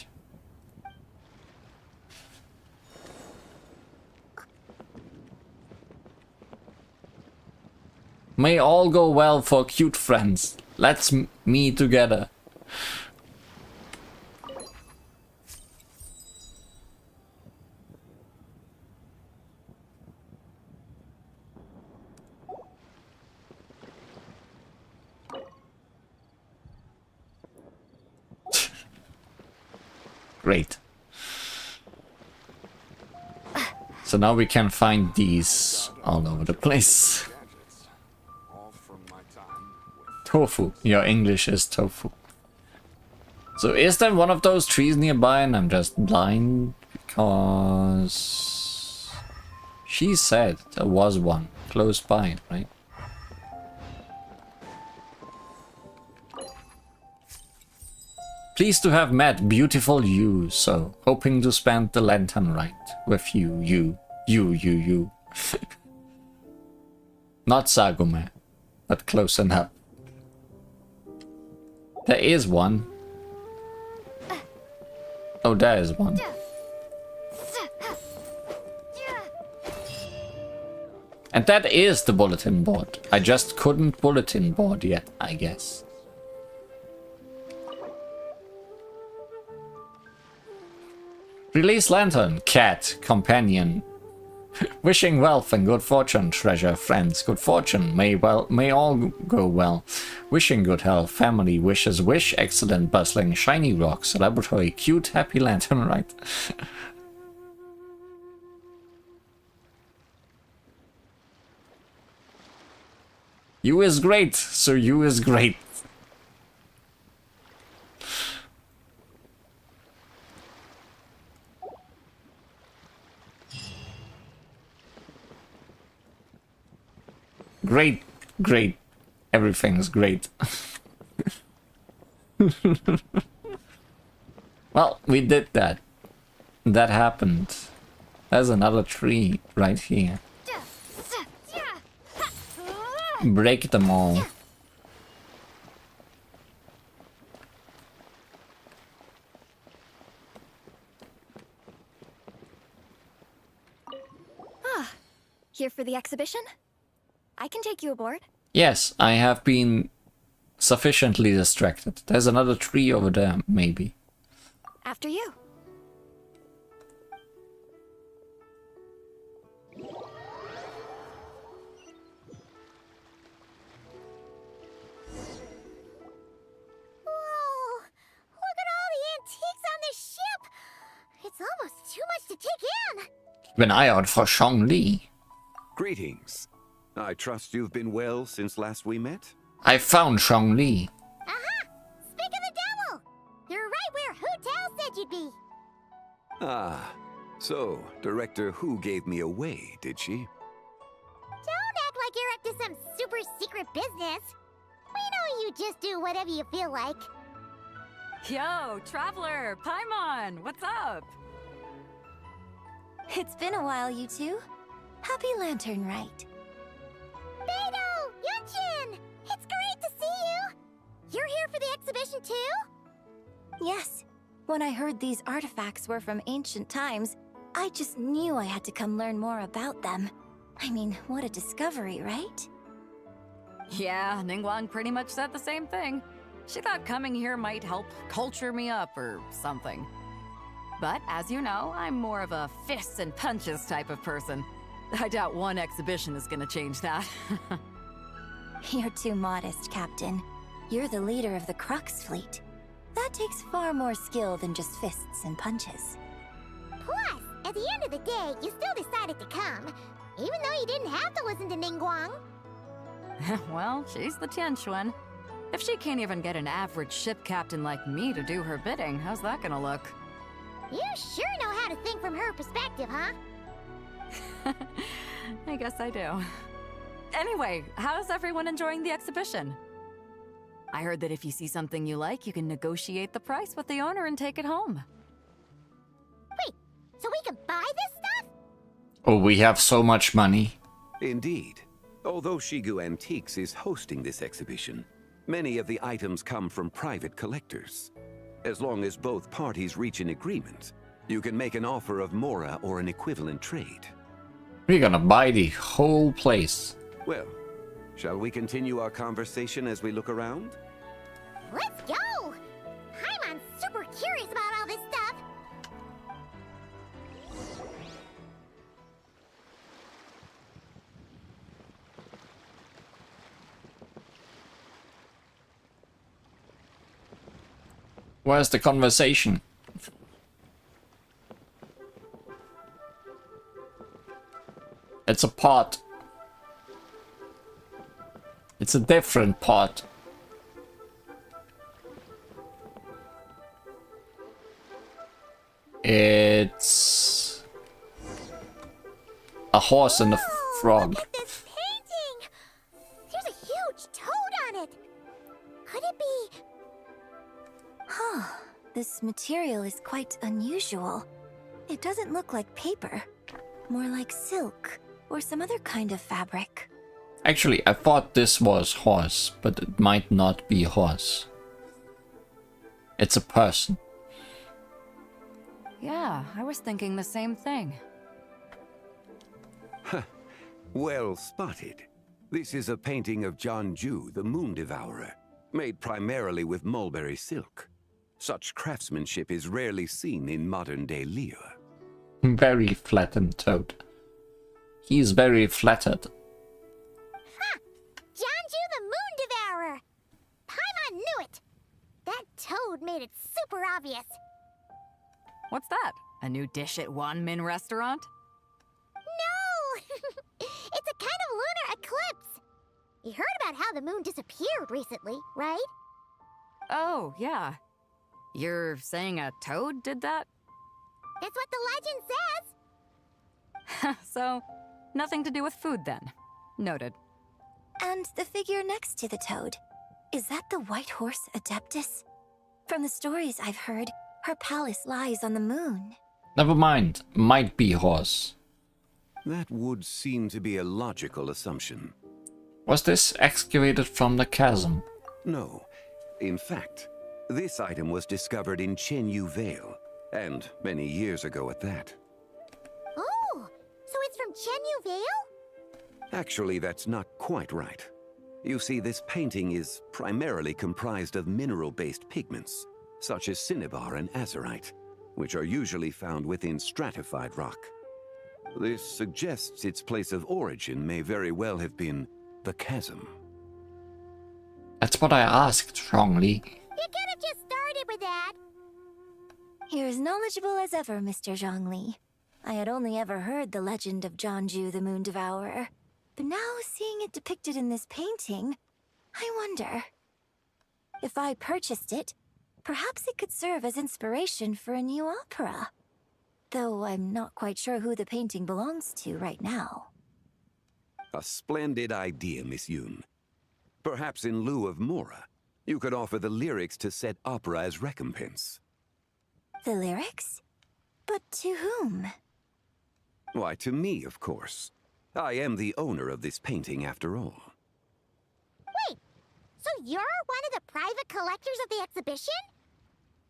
May all go well for cute friends. Let's me together. Great. So now we can find these all over the place. Tofu. Your English is tofu. So is there one of those trees nearby and I'm just blind? Because she said there was one close by, right? Pleased to have met beautiful you, so hoping to spend the Lanternlit with you. Not Sagume, but close enough. There is one. Oh, there is one. And that is the bulletin board. I just couldn't bulletin board yet, I guess. Release lantern, cat, companion. Wishing wealth and good fortune, treasure, friends, good fortune, may all go well. Wishing good health, family, wishes, wish, excellent, bustling, shiny rocks, laboratory, cute, happy lantern, right? You is great, so you is great. Great, great. Everything's great. Well, we did that. That happened. There's another tree right here. Break them all. Ah, here for the exhibition? I can take you aboard. Yes, I have been sufficiently distracted. There's another tree over there, maybe. After you. Whoa! Look at all the antiques on this ship! It's almost too much to take in! Keep an eye out for Zhongli. Greetings. I trust you've been well since last we met? I found Zhongli. Aha! Speak of the devil! You're right where Hu Tao said you'd be! Ah, so Director Hu gave me away, did she? Don't act like you're up to some super secret business! We know you just do whatever you feel like. Yo, Traveler, Paimon, what's up? It's been a while, you two. Happy Lanternlit. Beidou! Yunchin! It's great to see you! You're here for the exhibition too? Yes. When I heard these artifacts were from ancient times, I just knew I had to come learn more about them. I mean, what a discovery, right? Yeah, Ningguang pretty much said the same thing. She thought coming here might help culture me up or something. But as you know, I'm more of a fists and punches type of person. I doubt one exhibition is gonna change that. You're too modest, Captain. You're the leader of the Crux fleet. That takes far more skill than just fists and punches. Plus, at the end of the day, you still decided to come, even though you didn't have to listen to Ningguang. Well, she's the Tianquan. If she can't even get an average ship captain like me to do her bidding, how's that gonna look? You sure know how to think from her perspective, huh? I guess I do. Anyway, how's everyone enjoying the exhibition? I heard that if you see something you like, you can negotiate the price with the owner and take it home. Wait, so we can buy this stuff? Oh, we have so much money. Indeed. Although Shigu Antiques is hosting this exhibition, many of the items come from private collectors. As long as both parties reach an agreement, you can make an offer of mora or an equivalent trade. We're gonna buy the whole place. Well, shall we continue our conversation as we look around? Let's go! I'm super curious about all this stuff. Where's the conversation? It's a pot. It's a different pot. It's a horse and a frog. Look at this painting! There's a huge toad on it. Could it be? Huh. This material is quite unusual. It doesn't look like paper. More like silk or some other kind of fabric. Actually, I thought this was horse, but it might not be horse. It's a person. Yeah, I was thinking the same thing. Well spotted. This is a painting of Jianju, the Moon Devourer, made primarily with mulberry silk. Such craftsmanship is rarely seen in modern-day Liyue. Very flattened toad. He's very flattered. Ha! Jianju the Moon Devourer! Paimon knew it! That toad made it super obvious. What's that? A new dish at Wanmin restaurant? No! It's a kind of lunar eclipse. You heard about how the moon disappeared recently, right? Oh, yeah. You're saying a toad did that? It's what the legend says. So, nothing to do with food then. Noted. And the figure next to the toad. Is that the white horse Adeptus? From the stories I've heard, her palace lies on the moon. Never mind. Might be horse. That would seem to be a logical assumption. Was this excavated from the chasm? No. In fact, this item was discovered in Chenyu Vale, and many years ago at that. Oh, so it's from Chenyu Vale? Actually, that's not quite right. You see, this painting is primarily comprised of mineral-based pigments, such as cinnabar and azurite, which are usually found within stratified rock. This suggests its place of origin may very well have been the chasm. That's what I asked, Zhongli. You could have just started with that. You're as knowledgeable as ever, Mr. Zhongli. I had only ever heard the legend of Jianju the Moon Devourer. But now, seeing it depicted in this painting, I wonder... if I purchased it, perhaps it could serve as inspiration for a new opera. Though I'm not quite sure who the painting belongs to right now. A splendid idea, Miss Yoon. Perhaps in lieu of mora, you could offer the lyrics to said opera as recompense. The lyrics? But to whom? Why, to me, of course. I am the owner of this painting, after all. Wait, so you're one of the private collectors of the exhibition?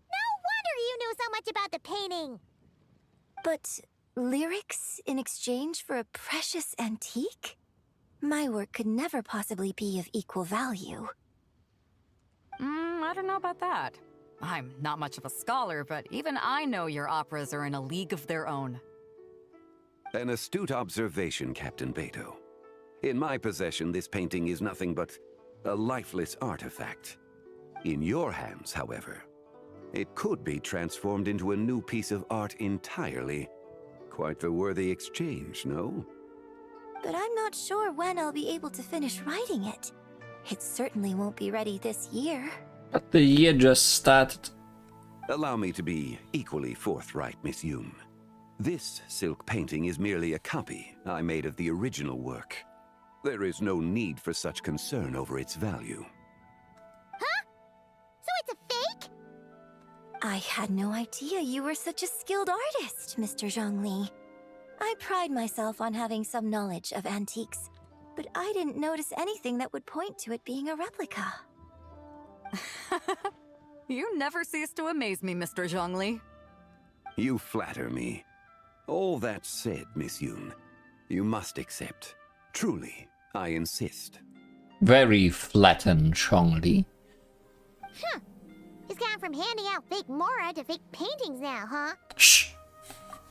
No wonder you knew so much about the painting. But lyrics in exchange for a precious antique? My work could never possibly be of equal value. I don't know about that. I'm not much of a scholar, but even I know your operas are in a league of their own. An astute observation, Captain Beto. In my possession, this painting is nothing but a lifeless artifact. In your hands, however, it could be transformed into a new piece of art entirely. Quite the worthy exchange, no? but I'm not sure when I'll be able to finish writing it. It certainly won't be ready this year. But the year just started. Allow me to be equally forthright, Miss Yoon. This silk painting is merely a copy I made of the original work. There is no need for such concern over its value. Huh? So it's a fake? I had no idea you were such a skilled artist, Mr. Zhongli. I pride myself on having some knowledge of antiques, but I didn't notice anything that would point to it being a replica. You never cease to amaze me, Mr. Zhongli. You flatter me. All that said, Miss Yoon, you must accept. Truly, I insist. Very flattened, Zhongli. Huh. He's gone from handing out fake Mora to fake paintings now, huh? Shh.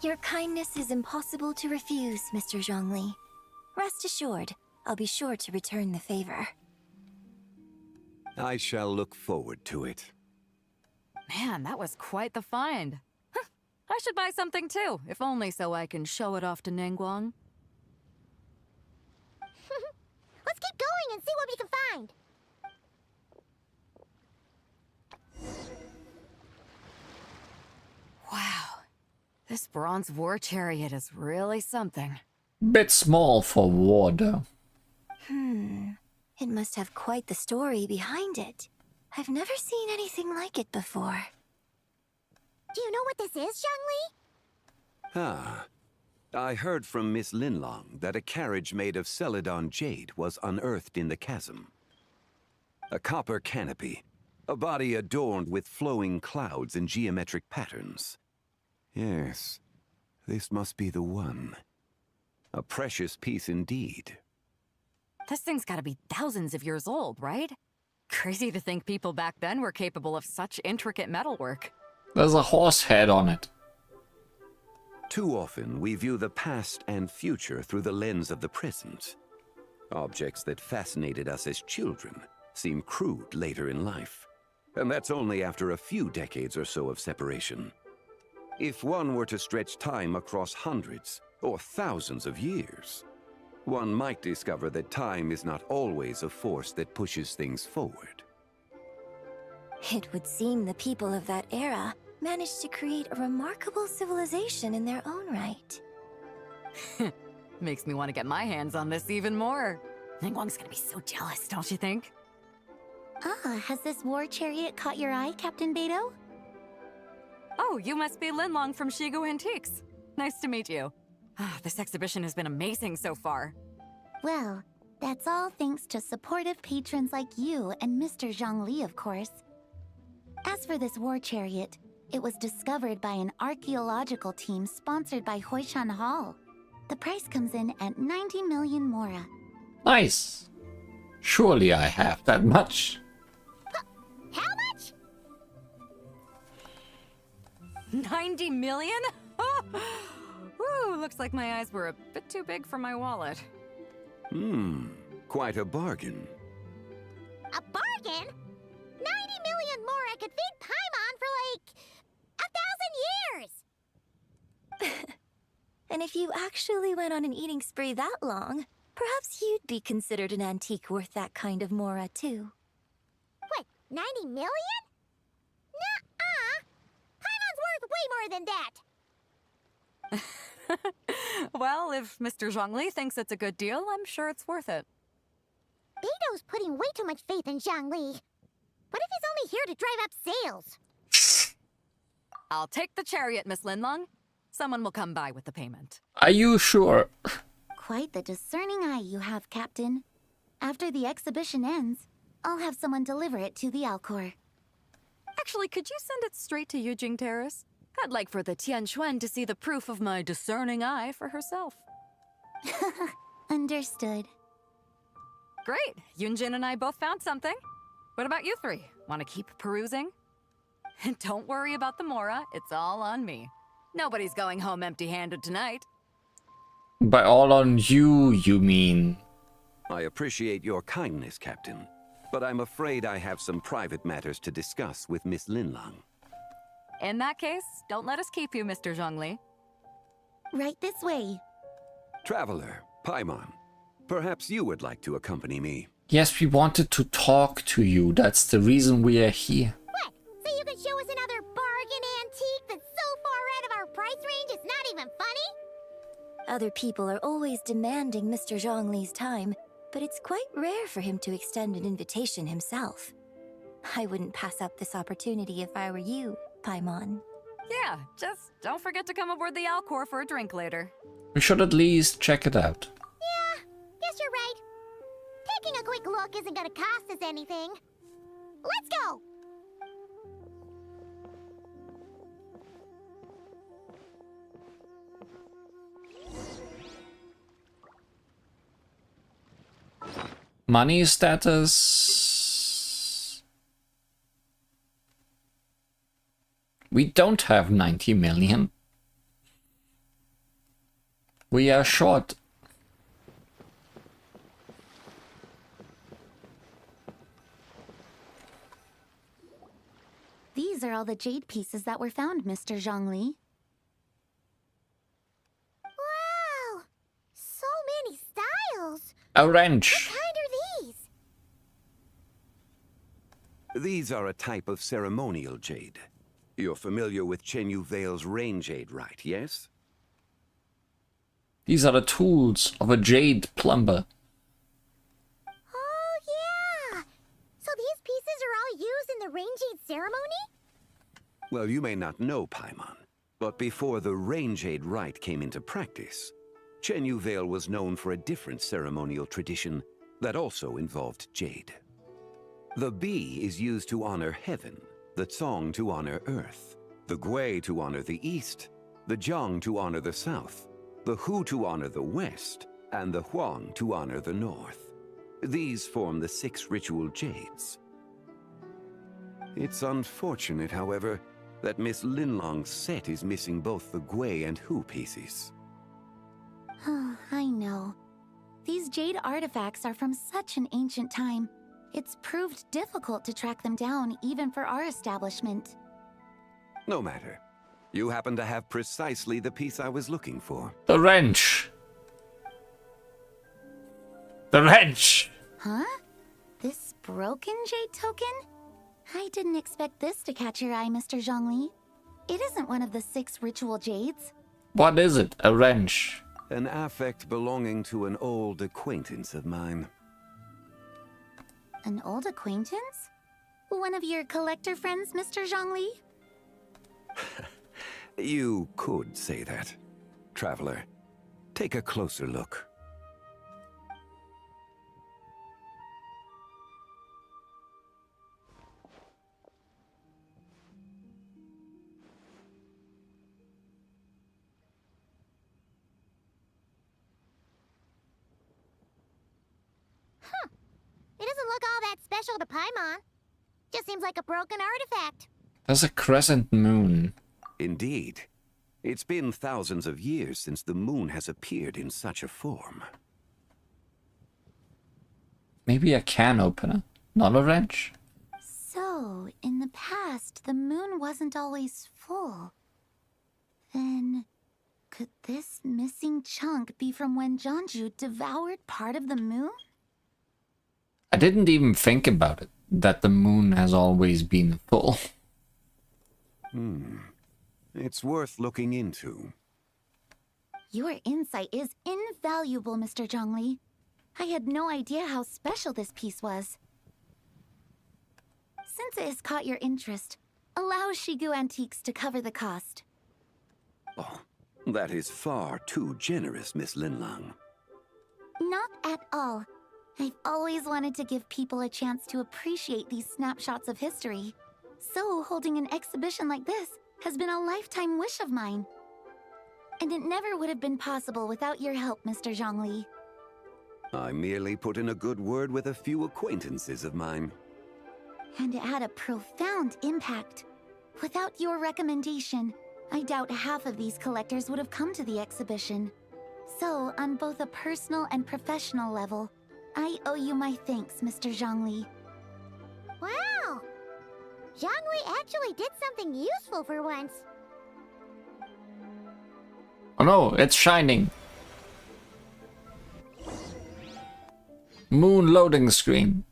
Your kindness is impossible to refuse, Mr. Zhongli. Rest assured, I'll be sure to return the favor. I shall look forward to it. Man, that was quite the find. Huh, I should buy something too, if only so I can show it off to Ningguang. Let's keep going and see what we can find. Wow, this bronze war chariot is really something. Bit small for war, though. It must have quite the story behind it. I've never seen anything like it before. Do you know what this is, Zhongli? Ah. I heard from Miss Linlong that a carriage made of Celadon jade was unearthed in the chasm. A copper canopy, a body adorned with flowing clouds and geometric patterns. Yes, this must be the one. A precious piece indeed. This thing's gotta be thousands of years old, right? Crazy to think people back then were capable of such intricate metalwork. There's a horse head on it. Too often, we view the past and future through the lens of the present. Objects that fascinated us as children seem crude later in life. And that's only after a few decades or so of separation. If one were to stretch time across hundreds or thousands of years, one might discover that time is not always a force that pushes things forward. It would seem the people of that era managed to create a remarkable civilization in their own right. Makes me want to get my hands on this even more. Ningguang's gonna be so jealous, don't you think? Ah, has this war chariot caught your eye, Captain Beidou? Oh, you must be Linlong from Shigu Antiques. Nice to meet you. This exhibition has been amazing so far. Well, that's all thanks to supportive patrons like you and Mr. Zhongli, of course. As for this war chariot, it was discovered by an archaeological team sponsored by Hoishan Hall. The price comes in at 90 million Mora. Nice. Surely I have that much. How much? 90 million? Woo, looks like my eyes were a bit too big for my wallet. Quite a bargain. A bargain? 90 million Mora could feed Paimon for like 1,000 years! And if you actually went on an eating spree that long, perhaps you'd be considered an antique worth that kind of Mora, too. What, 90 million? Nuh-uh! Paimon's worth way more than that! Well, if Mr. Zhongli thinks it's a good deal, I'm sure it's worth it. Beidou's putting way too much faith in Zhongli. What if he's only here to drive up sales? I'll take the chariot, Miss Linlong. Someone will come by with the payment. Are you sure? Quite the discerning eye you have, Captain. After the exhibition ends, I'll have someone deliver it to the Alcor. Actually, could you send it straight to Yujing Terrace? I'd like for the Tianquan to see the proof of my discerning eye for herself. Understood. Great! Yunjin and I both found something. What about you three? Want to keep perusing? And don't worry about the Mora, it's all on me. Nobody's going home empty-handed tonight. By all on you, you mean? I appreciate your kindness, Captain, but I'm afraid I have some private matters to discuss with Miss Linlong. In that case, don't let us keep you, Mr. Zhongli. Right this way. Traveler, Paimon, Perhaps you would like to accompany me. Yes, we wanted to talk to you. That's the reason we are here. What? So you can show us another bargain antique that's so far out of our price range it's not even funny? Other people are always demanding Mr. Zhongli's time, but it's quite rare for him to extend an invitation himself. I wouldn't pass up this opportunity if I were you, Paimon. Yeah, just don't forget to come aboard the Alcor for a drink later. We should at least check it out. Yeah, guess you're right. Taking a quick look isn't gonna cost us anything. Let's go! Money status. We don't have 90 million. We are short. These are all the jade pieces that were found, Mr. Zhongli. Wow! So many styles! A wrench. What kind are these? These are a type of ceremonial jade. You're familiar with Chenyu Vale's rain jade, right, yes? These are the tools of a jade plumber. Oh, yeah! So these pieces are all used in the rain jade ceremony? Well, you may not know, Paimon, but before the rain jade rite came into practice, Chenyu Vale was known for a different ceremonial tradition that also involved jade. The bee is used to honor heaven, the Tsong to honor earth, the Gui to honor the east, the Jiang to honor the south, the Hu to honor the west, and the Huang to honor the north. These form the 6 ritual jades. It's unfortunate, however, that Miss Linlong's set is missing both the Gui and Hu pieces. Oh, I know. These jade artifacts are from such an ancient time. It's proved difficult to track them down, even for our establishment. No matter. You happen to have precisely the piece I was looking for. The wrench. The wrench. Huh? This broken jade token? I didn't expect this to catch your eye, Mr. Zhongli. It isn't one of the 6 ritual jades. What is it? A wrench. An affect belonging to an old acquaintance of mine. An old acquaintance? One of your collector friends, Mr. Zhongli? You could say that. Traveler, take a closer look. It doesn't look all that special to Paimon. Just seems like a broken artifact. There's a crescent moon. Indeed. It's been thousands of years since the moon has appeared in such a form. Maybe a can opener, not a wrench. So, in the past, the moon wasn't always full. Then, could this missing chunk be from when Jeonju devoured part of the moon? I didn't even think about it, that the moon has always been full. It's worth looking into. Your insight is invaluable, Mr. Zhongli. I had no idea how special this piece was. Since it has caught your interest, allow Shigu Antiques to cover the cost. Oh, that is far too generous, Miss Linlang. Not at all. I've always wanted to give people a chance to appreciate these snapshots of history. So holding an exhibition like this has been a lifetime wish of mine. And it never would have been possible without your help, Mr. Zhongli. I merely put in a good word with a few acquaintances of mine. And it had a profound impact. Without your recommendation, I doubt half of these collectors would have come to the exhibition. So, on both a personal and professional level, I owe you my thanks, Mr. Zhongli. Wow! Zhongli actually did something useful for once. Oh no, it's shining. Moon loading screen.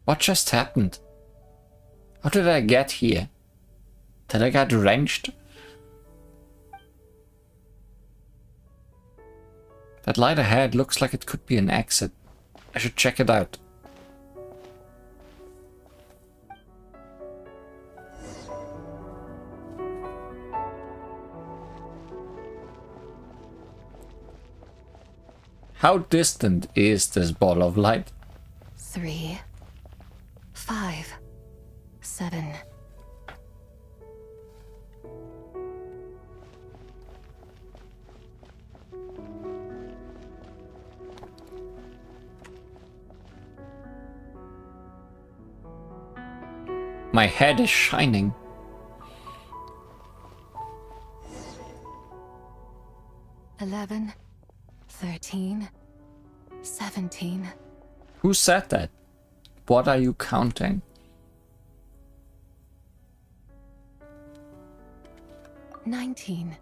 What just happened? How did I get here? Did I get wrenched? That light ahead looks like it could be an exit. I should check it out. How distant is this ball of light? 3, 5, 7. My head is shining. 11, 13, 17. Who said that? What are you counting? 19,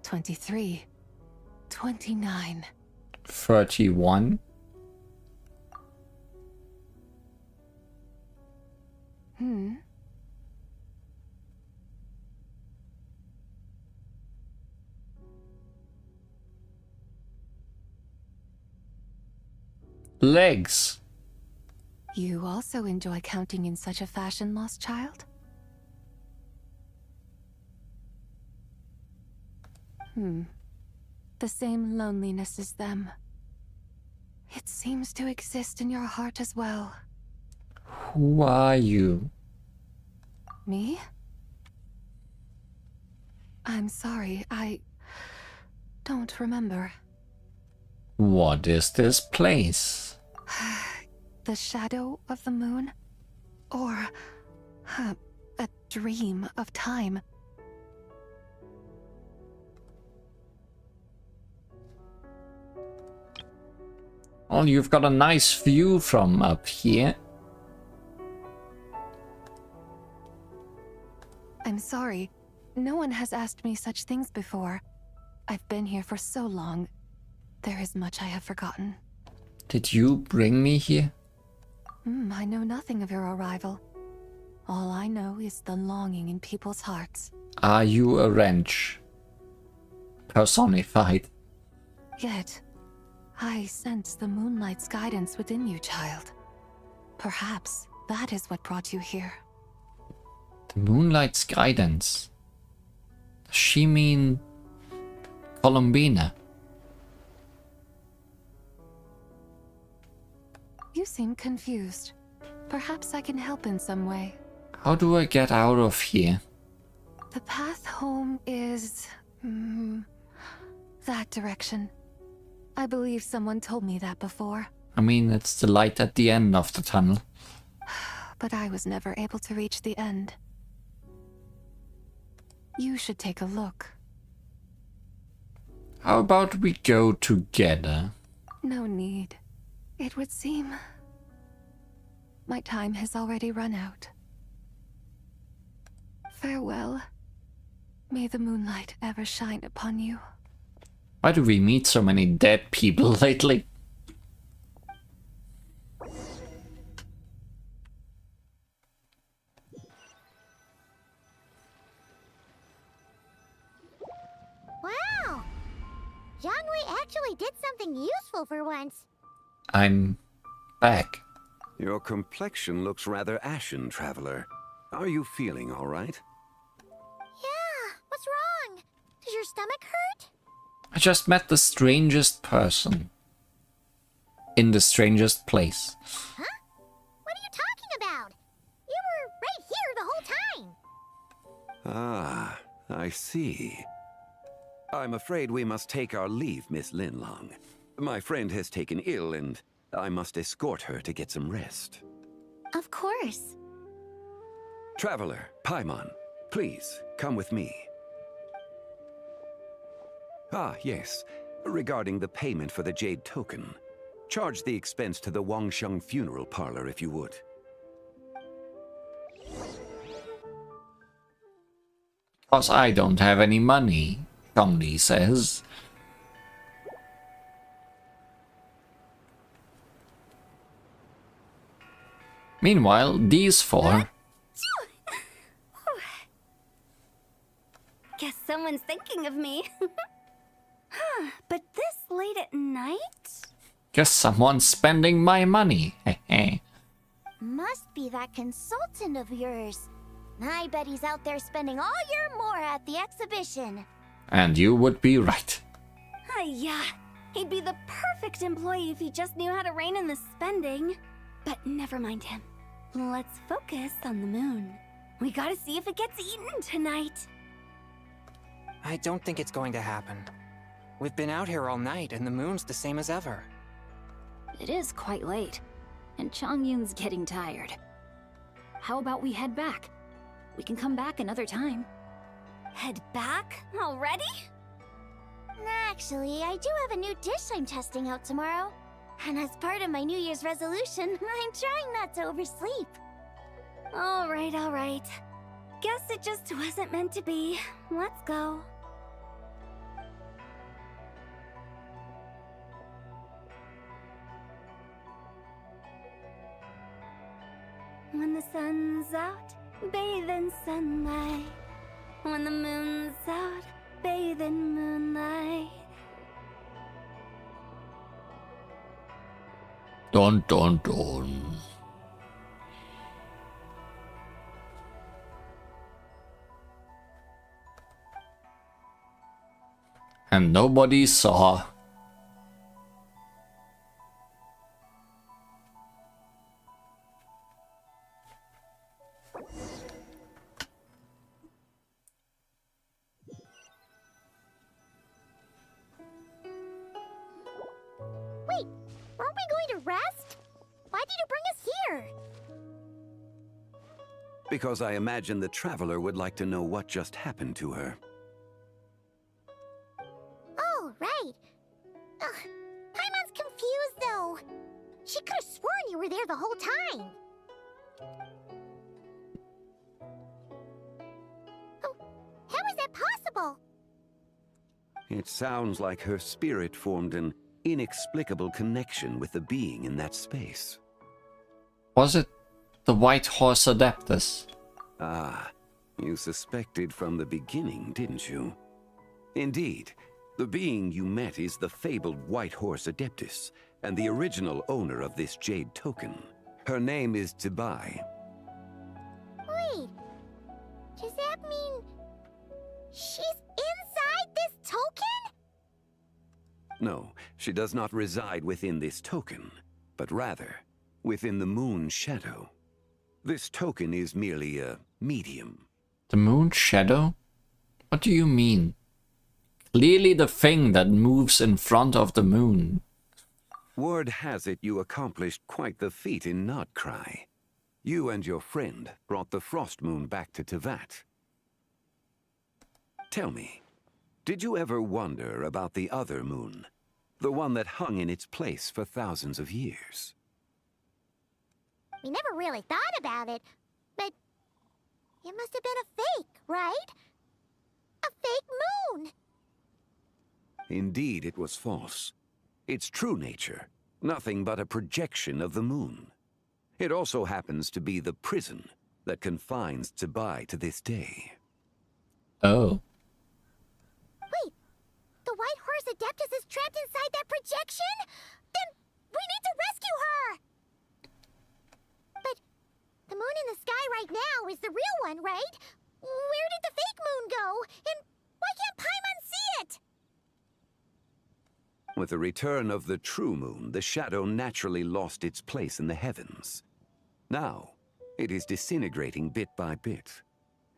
23, 29. 31. Legs. You also enjoy counting in such a fashion, lost child? The same loneliness as them. It seems to exist in your heart as well. Who are you? Me? I'm sorry, I don't remember. What is this place? The shadow of the moon? Or a dream of time? Oh, you've got a nice view from up here. I'm sorry. No one has asked me such things before. I've been here for so long. There is much I have forgotten. Did you bring me here? I know nothing of your arrival. All I know is the longing in people's hearts. Are you a wrench? Personified. Yet, I sense the moonlight's guidance within you, child. Perhaps that is what brought you here. The moonlight's guidance. Does she mean Columbina? You seem confused. Perhaps I can help in some way. How do I get out of here? The path home is... that direction. I believe someone told me that before. I mean, it's the light at the end of the tunnel. But I was never able to reach the end. You should take a look. How about we go together? No need. It would seem... my time has already run out. Farewell. May the moonlight ever shine upon you. Why do we meet so many dead people lately? Wow! Zhongli actually did something useful for once. I'm back. Your complexion looks rather ashen, traveler. Are you feeling all right? Yeah, what's wrong? Does your stomach hurt? I just met the strangest person. In the strangest place. Huh? What are you talking about? You were right here the whole time. Ah, I see. I'm afraid we must take our leave, Miss Linlong. My friend has taken ill and I must escort her to get some rest. Of course. Traveler, Paimon, please, come with me. Ah, yes. Regarding the payment for the Jade Token. Charge the expense to the Wangsheng Funeral Parlor if you would. 'Cause I don't have any money, Zhongli says. Meanwhile, these four... Guess someone's thinking of me. Huh, but this late at night? Guess someone's spending my money. Must be that consultant of yours. I bet he's out there spending all your more at the exhibition. And you would be right. Yeah, he'd be the perfect employee if he just knew how to rein in the spending. But never mind him. Let's focus on the moon. We gotta see if it gets eaten tonight. I don't think it's going to happen. We've been out here all night, and the moon's the same as ever. It is quite late, and Chongyun's getting tired. How about we head back? We can come back another time. Head back? Already? Actually, I do have a new dish I'm testing out tomorrow. And as part of my New Year's resolution, I'm trying not to oversleep. Alright, alright. Guess it just wasn't meant to be. Let's go. When the sun's out, bathe in sunlight. When the moon's out, bathe in moonlight. Dun dun dun. And nobody saw. Wait, weren't we going to rest? Why did you bring us here? Because I imagine the traveler would like to know what just happened to her. Oh, right. Paimon's confused, though. She could have sworn you were there the whole time. Oh, how is that possible? It sounds like her spirit formed an inexplicable connection with the being in that space. Was it the White Horse Adeptus? Ah, you suspected from the beginning, didn't you? Indeed, the being you met is the fabled White Horse Adeptus, and the original owner of this jade token. Her name is Tibai. Wait, does that mean she's inside this token? No, she does not reside within this token, but rather within the moon's shadow. This token is merely a medium. The moon's shadow? What do you mean? Clearly the thing that moves in front of the moon. Word has it you accomplished quite the feat in Notcry. You and your friend brought the Frost Moon back to Tevat. Tell me, did you ever wonder about the other moon? The one that hung in its place for thousands of years? We never really thought about it, but it must have been a fake, right? A fake moon! Indeed, it was false. Its true nature, nothing but a projection of the moon. It also happens to be the prison that confines Tibai to this day. Oh. Wait, the White Horse Adeptus is trapped inside that projection? Then we need to rescue her! But the moon in the sky right now is the real one, right? Where did the fake moon go? And why can't Paimon see it? With the return of the true moon, the shadow naturally lost its place in the heavens. Now, it is disintegrating bit by bit.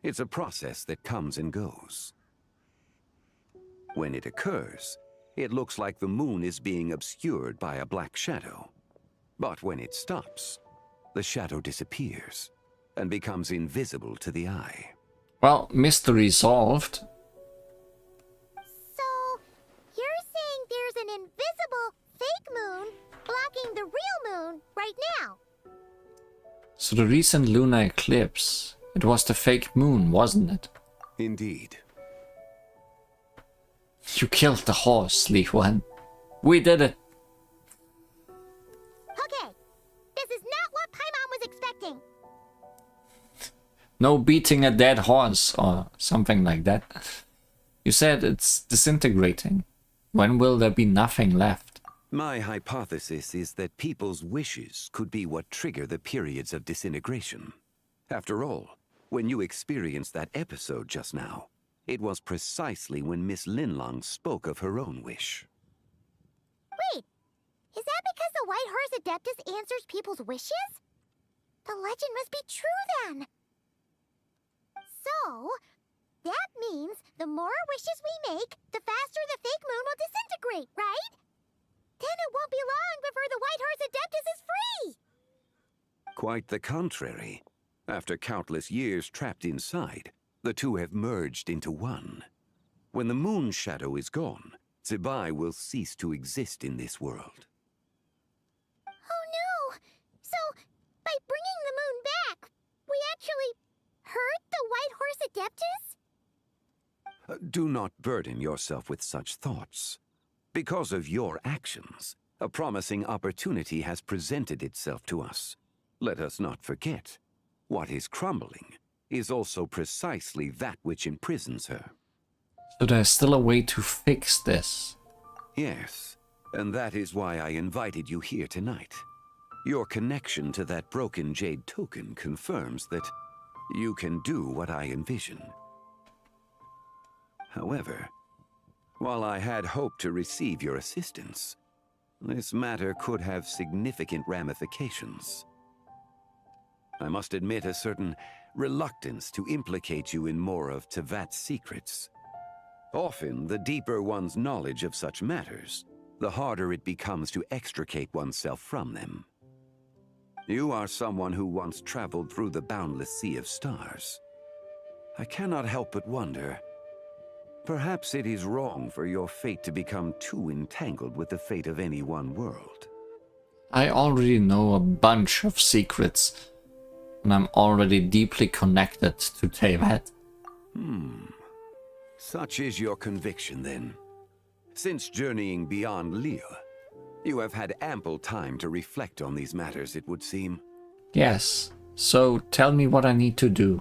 It's a process that comes and goes. When it occurs, it looks like the moon is being obscured by a black shadow. But when it stops, the shadow disappears and becomes invisible to the eye. Well, mystery solved. So, you're saying there's an invisible fake moon blocking the real moon right now? So the recent lunar eclipse, it was the fake moon, wasn't it? Indeed. You killed the horse, Li Huan. We did it. Okay, this is not what Paimon was expecting. No beating a dead horse or something like that. You said it's disintegrating. When will there be nothing left? My hypothesis is that people's wishes could be what trigger the periods of disintegration. After all, when you experienced that episode just now, it was precisely when Miss Linlong spoke of her own wish. Wait, is that because the White Horse Adeptus answers people's wishes? The legend must be true then. So, that means the more wishes we make, the faster the fake moon will disintegrate, right? Then it won't be long before the White Horse Adeptus is free! Quite the contrary. After countless years trapped inside, the two have merged into one. When the moon shadow is gone, Zibai will cease to exist in this world. Oh no! So, by bringing the moon back, we actually hurt the White Horse Adeptus? Do not burden yourself with such thoughts. Because of your actions, a promising opportunity has presented itself to us. Let us not forget, what is crumbling is also precisely that which imprisons her. So there's still a way to fix this. Yes, and that is why I invited you here tonight. Your connection to that broken jade token confirms that you can do what I envision. However, while I had hoped to receive your assistance, this matter could have significant ramifications. I must admit a certain reluctance to implicate you in more of Tevat's secrets. Often, the deeper one's knowledge of such matters, the harder it becomes to extricate oneself from them. You are someone who once traveled through the boundless sea of stars. I cannot help but wonder, perhaps it is wrong for your fate to become too entangled with the fate of any one world. I already know a bunch of secrets, and I'm already deeply connected to Tevat. Such is your conviction, then. Since journeying beyond Liyue, you have had ample time to reflect on these matters, it would seem. Yes, so tell me what I need to do.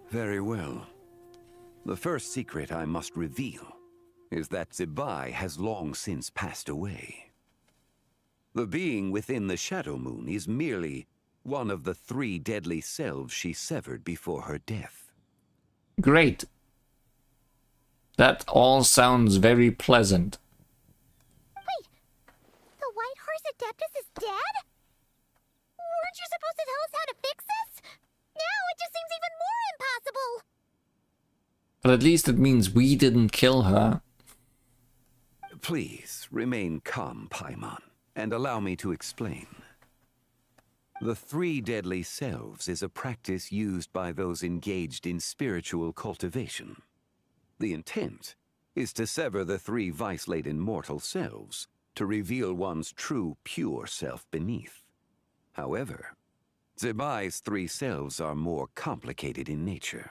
Very well. The first secret I must reveal is that Zibai has long since passed away. The being within the Shadow Moon is merely one of the 3 deadly selves she severed before her death. Great. That all sounds very pleasant. Wait, the White Horse Adeptus is dead? Weren't you supposed to tell us how to fix this? Now it just seems even more impossible. But at least it means we didn't kill her. Please, remain calm, Paimon, and allow me to explain. The 3 deadly selves is a practice used by those engaged in spiritual cultivation. The intent is to sever the 3 vice-laden mortal selves to reveal one's true, pure self beneath. However, Zibai's 3 selves are more complicated in nature.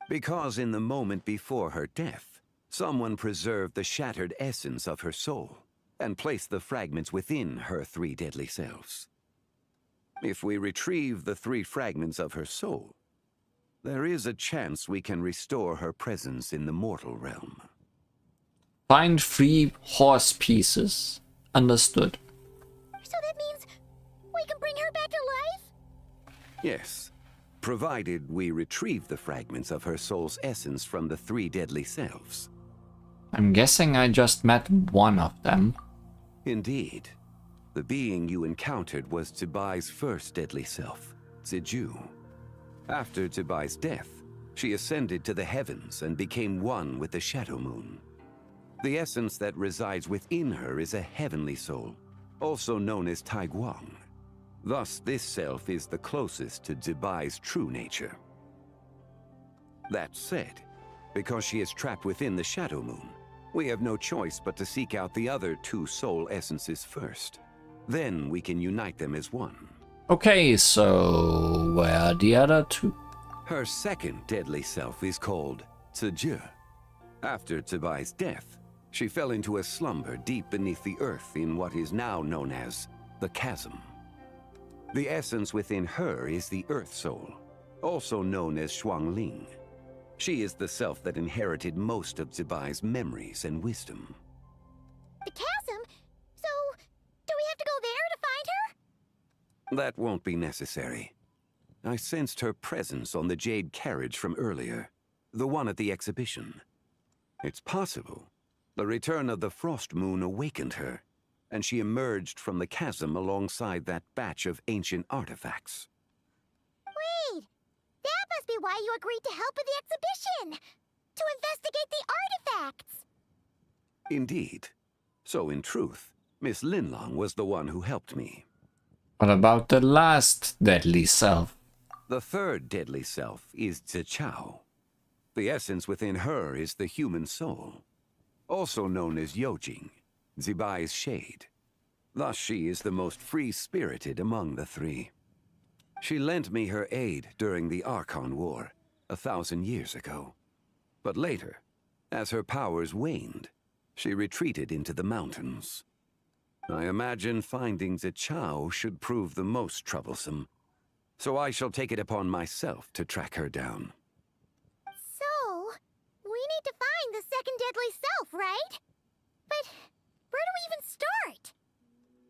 Because in the moment before her death, someone preserved the shattered essence of her soul and placed the fragments within her 3 deadly selves. If we retrieve the 3 fragments of her soul, there is a chance we can restore her presence in the mortal realm. Find 3 horse pieces. Understood. So that means we can bring her back to life? Yes, provided we retrieve the fragments of her soul's essence from the 3 deadly selves. I'm guessing I just met one of them. Indeed. The being you encountered was Zibai's first deadly self, Ziju. After Zibai's death, she ascended to the heavens and became one with the Shadow Moon. The essence that resides within her is a heavenly soul, also known as Taiguang. Thus, this self is the closest to Zibai's true nature. That said, because she is trapped within the Shadow Moon, we have no choice but to seek out the other 2 soul essences first. Then we can unite them as one. Okay, so where are the other 2? Her second deadly self is called Ziji. After Zibai's death, she fell into a slumber deep beneath the earth in what is now known as the Chasm. The essence within her is the Earth Soul, also known as Xuangling. She is the self that inherited most of Zibai's memories and wisdom. The chasm? So, do we have to go there to find her? That won't be necessary. I sensed her presence on the jade carriage from earlier, the one at the exhibition. It's possible the return of the Frost Moon awakened her, and she emerged from the chasm alongside that batch of ancient artifacts. Wait! That must be why you agreed to help with the exhibition! To investigate the artifacts! Indeed. So in truth, Miss Linlong was the one who helped me. What about the last deadly self? The third deadly self is Zichao. The essence within her is the human soul, also known as Yojing, Zibai's shade. Thus she is the most free-spirited among the three. She lent me her aid during the Archon War, 1,000 years ago. But later, as her powers waned, she retreated into the mountains. I imagine finding Zichao should prove the most troublesome, so I shall take it upon myself to track her down. So, we need to find the second deadly self, right? But where do we even start?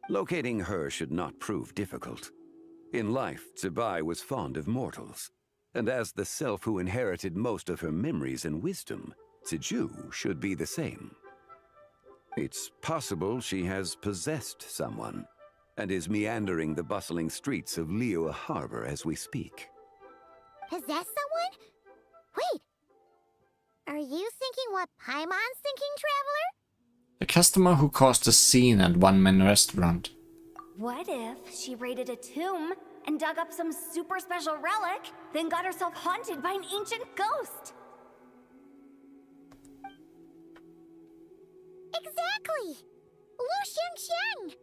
Locating her should not prove difficult. In life, Zibai was fond of mortals, and as the self who inherited most of her memories and wisdom, Ziju should be the same. It's possible she has possessed someone, and is meandering the bustling streets of Liyue Harbor as we speak. Possess someone? Wait! Are you thinking what Paimon's thinking, Traveler? The customer who caused a scene at One Man Restaurant. What if she raided a tomb and dug up some super special relic, then got herself haunted by an ancient ghost? Exactly! Lu Xingxiang!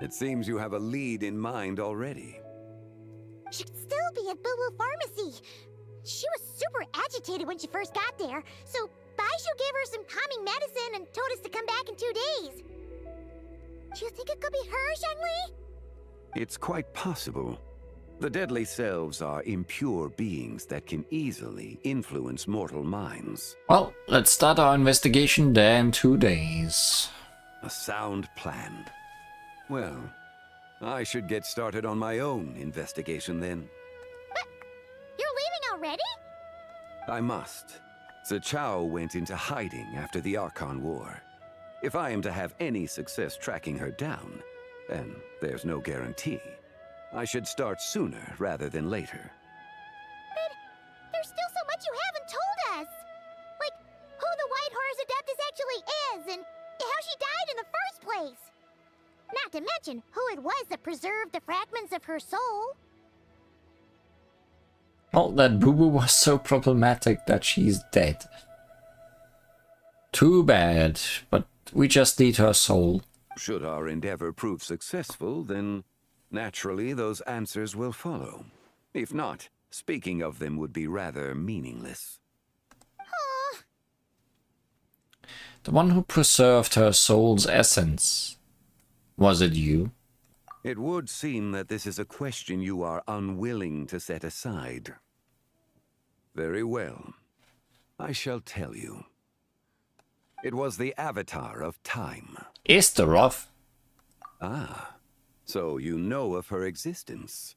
It seems you have a lead in mind already. She'd still be at Boo Boo Pharmacy. She was super agitated when she first got there, so Baishu gave her some calming medicine and told us to come back in 2 days. Do you think it could be her, Zhengli? It's quite possible. The deadly selves are impure beings that can easily influence mortal minds. Well, let's start our investigation there in 2 days. A sound plan. Well, I should get started on my own investigation then. But you're leaving already? I must. Zichao went into hiding after the Archon War. If I am to have any success tracking her down, and there's no guarantee, I should start sooner rather than later. But there's still so much you haven't told us! Like, who the White Horse Adeptus actually is, and how she died in the first place! Not to mention who it was that preserved the fragments of her soul. Well, that Boo Boo was so problematic that she's dead. Too bad, but we just need her soul. Should our endeavor prove successful, then naturally those answers will follow. If not, speaking of them would be rather meaningless. The one who preserved her soul's essence. Was it you? It would seem that this is a question you are unwilling to set aside. Very well. I shall tell you. It was the Avatar of Time. Isterov? Ah, so you know of her existence.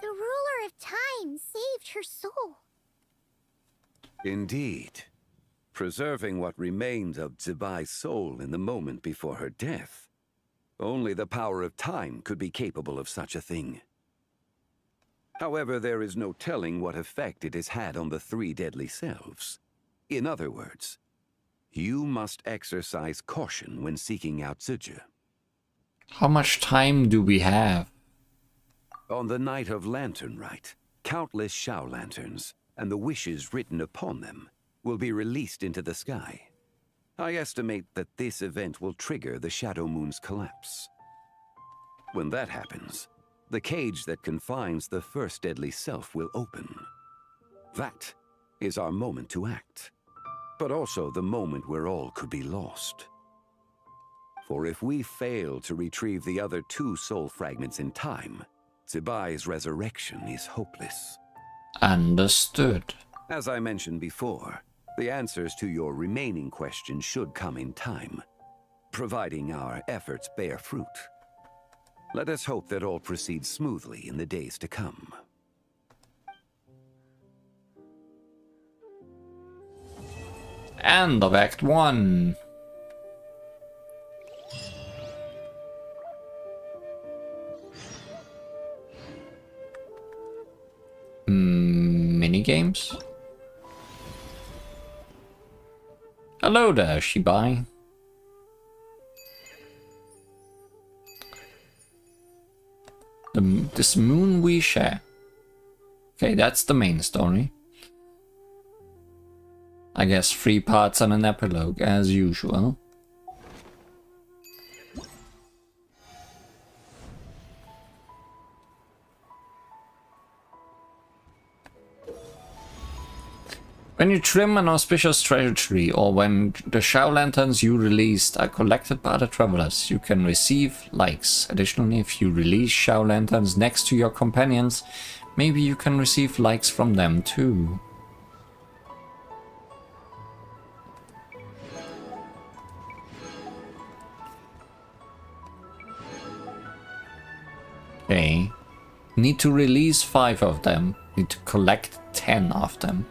The ruler of time saved her soul. Indeed. Preserving what remained of Zibai's soul in the moment before her death. Only the power of time could be capable of such a thing. However, there is no telling what effect it has had on the three deadly selves. In other words, you must exercise caution when seeking out Ziji. How much time do we have? On the night of Lanternlit, countless Shao lanterns, and the wishes written upon them, will be released into the sky. I estimate that this event will trigger the Shadow Moon's collapse. When that happens, the cage that confines the first deadly self will open. That is our moment to act, but also the moment where all could be lost. For if we fail to retrieve the other 2 soul fragments in time, Zibai's resurrection is hopeless. Understood. As I mentioned before, the answers to your remaining questions should come in time, providing our efforts bear fruit. Let us hope that all proceeds smoothly in the days to come. End of Act 1. Minigames? Hello there, Shibai. This moon we share. Okay, that's the main story. I guess 3 parts and an epilogue, as usual. When you trim an auspicious treasure tree, or when the Shao Lanterns you released are collected by the travelers, you can receive likes. Additionally, if you release Shao Lanterns next to your companions, maybe you can receive likes from them too. Okay. Need to release 5 of them. Need to collect 10 of them.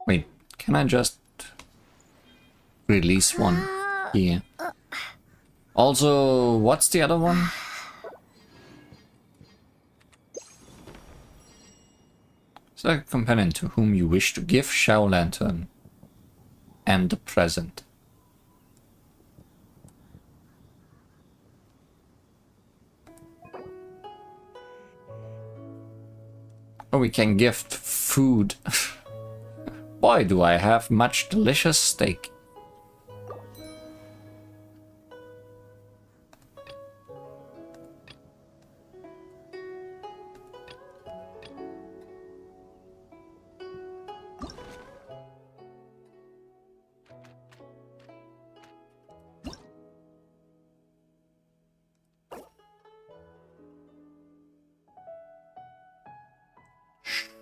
Wait, can I just release one here? Also, what's the other one? Select a companion to whom you wish to give Shao Lantern and the present. Oh, we can gift food. Boy, do I have much delicious steak.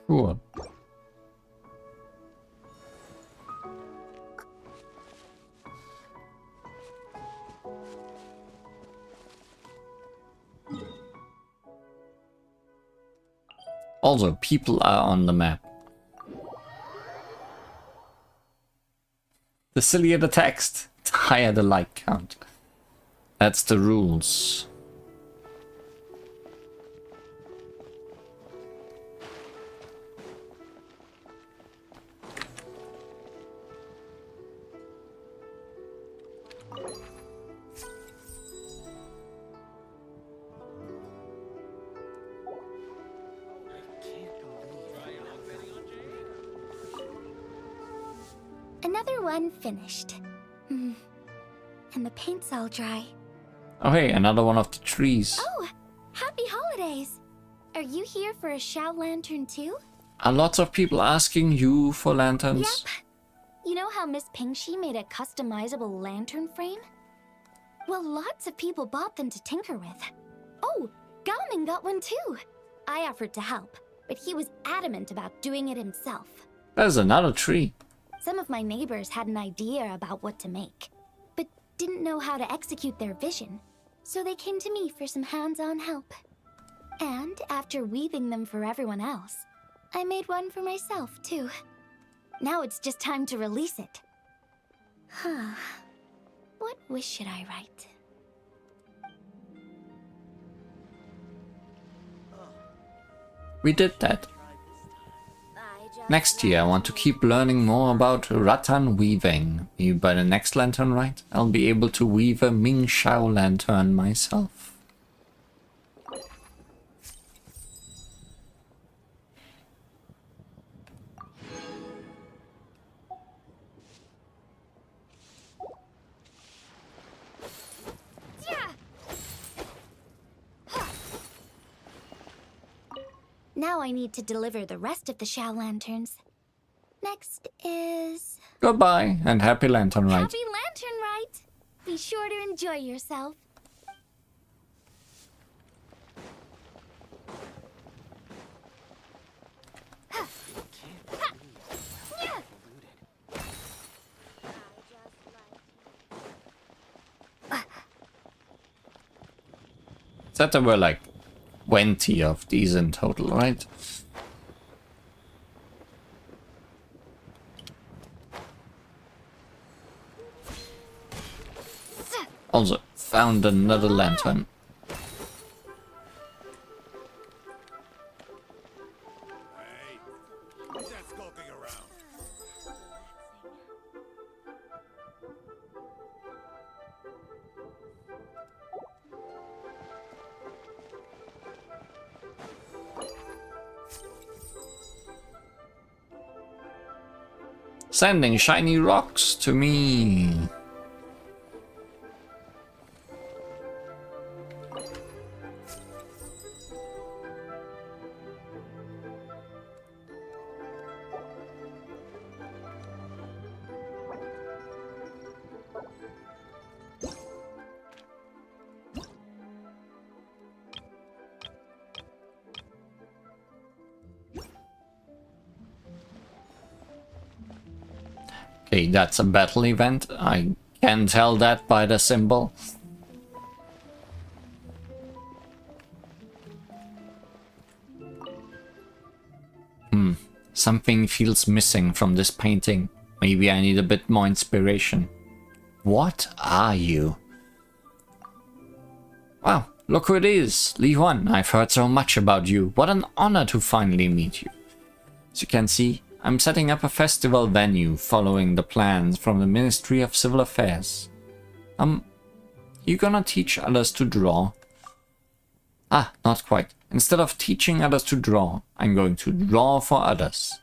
Sure. Also, people are on the map. The sillier the text, the higher the like count. That's the rules. Another one finished. And the paint's all dry. Oh hey, another one of the trees. Oh, happy holidays! Are you here for a Shao Lantern too? Are lots of people asking you for lanterns? Yep. You know how Miss Pingshi made a customizable lantern frame? Well, lots of people bought them to tinker with. Oh, Gaoming got one too. I offered to help, but he was adamant about doing it himself. There's another tree. Some of my neighbors had an idea about what to make, but didn't know how to execute their vision, so they came to me for some hands-on help. And after weaving them for everyone else, I made one for myself too. Now it's just time to release it. Huh. What wish should I write? We did that. Next year I want to keep learning more about rattan weaving. Maybe by the next lantern rite, I'll be able to weave a Ming Shao lantern myself. Now I need to deliver the rest of the Shao Lanterns. Next is... Goodbye, and happy Lanternlight. Happy Lanternlight! Be sure to enjoy yourself. Said there were like 20 of these in total, right? Also, found another lantern. Sending shiny rocks to me. Okay, that's a battle event. I can tell that by the symbol. Something feels missing from this painting. Maybe I need a bit more inspiration. What are you? Wow, look who it is! Li Huan, I've heard so much about you. What an honor to finally meet you. As you can see, I'm setting up a festival venue following the plans from the Ministry of Civil Affairs. You gonna teach others to draw? Ah, not quite. Instead of teaching others to draw, I'm going to draw for others.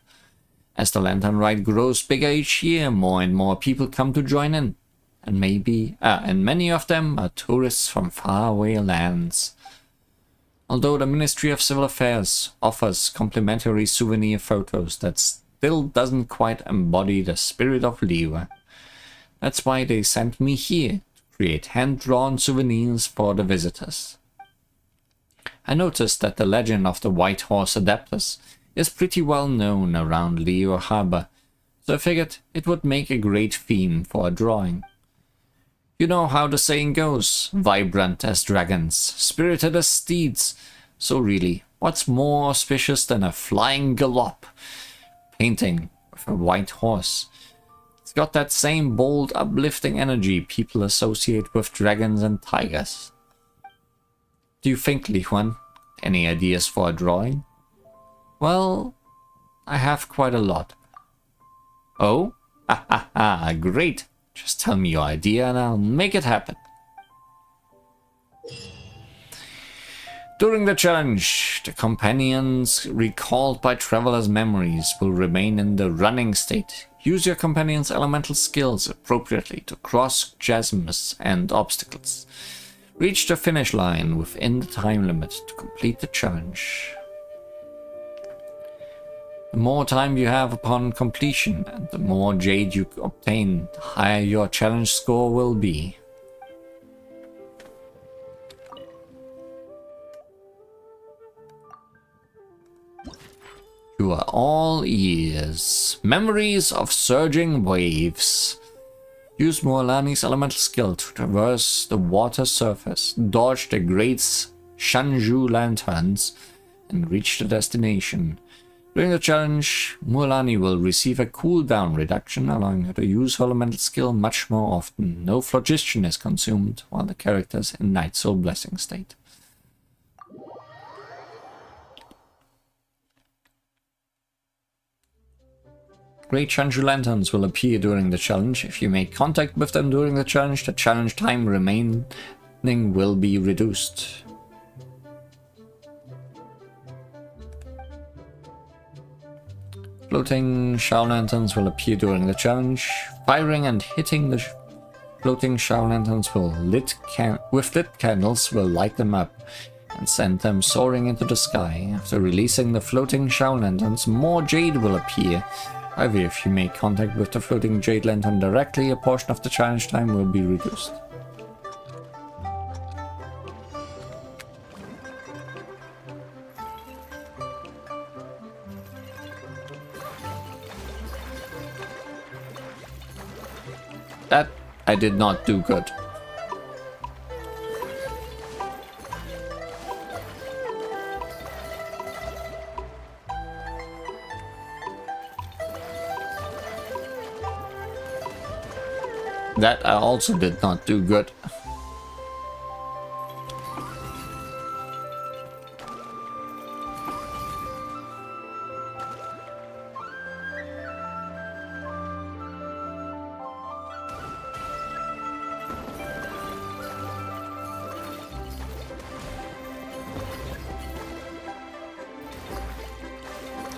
As the Lantern Rite grows bigger each year, more and more people come to join in. And many of them are tourists from faraway lands. Although the Ministry of Civil Affairs offers complimentary souvenir photos, that still doesn't quite embody the spirit of Liyue. That's why they sent me here, to create hand-drawn souvenirs for the visitors. I noticed that the legend of the White Horse Adeptus is pretty well known around Liyue Harbor, so I figured it would make a great theme for a drawing. You know how the saying goes, vibrant as dragons, spirited as steeds. So really, what's more auspicious than a flying gallop painting with a white horse? It's got that same bold, uplifting energy people associate with dragons and tigers. Do you think, Li Huan, any ideas for a drawing? Well, I have quite a lot. Oh? Great! Just tell me your idea and I'll make it happen. During the challenge, the companions recalled by travelers' memories will remain in the running state. Use your companions' elemental skills appropriately to cross chasms and obstacles. Reach the finish line within the time limit to complete the challenge. The more time you have upon completion and the more jade you obtain, the higher your challenge score will be. You are all ears. Memories of surging waves. Use Mualani's elemental skill to traverse the water surface, dodge the great Shanju lanterns, and reach the destination. During the challenge, Mualani will receive a cooldown reduction, allowing her to use her elemental skill much more often. No phlogiston is consumed while the character is in Night Soul Blessing state. Great Shanju lanterns will appear during the challenge. If you make contact with them during the challenge time remaining will be reduced. Floating Shao lanterns will appear during the challenge. Firing and hitting the floating Shao lanterns with lit candles will light them up. and send them soaring into the sky. After releasing the floating shell lanterns, more jade will appear. However, if you make contact with the floating jade lantern directly, a portion of the challenge time will be reduced. That I did not do good. That I also did not do good.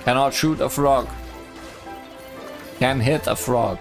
Cannot shoot a frog. Can hit a frog.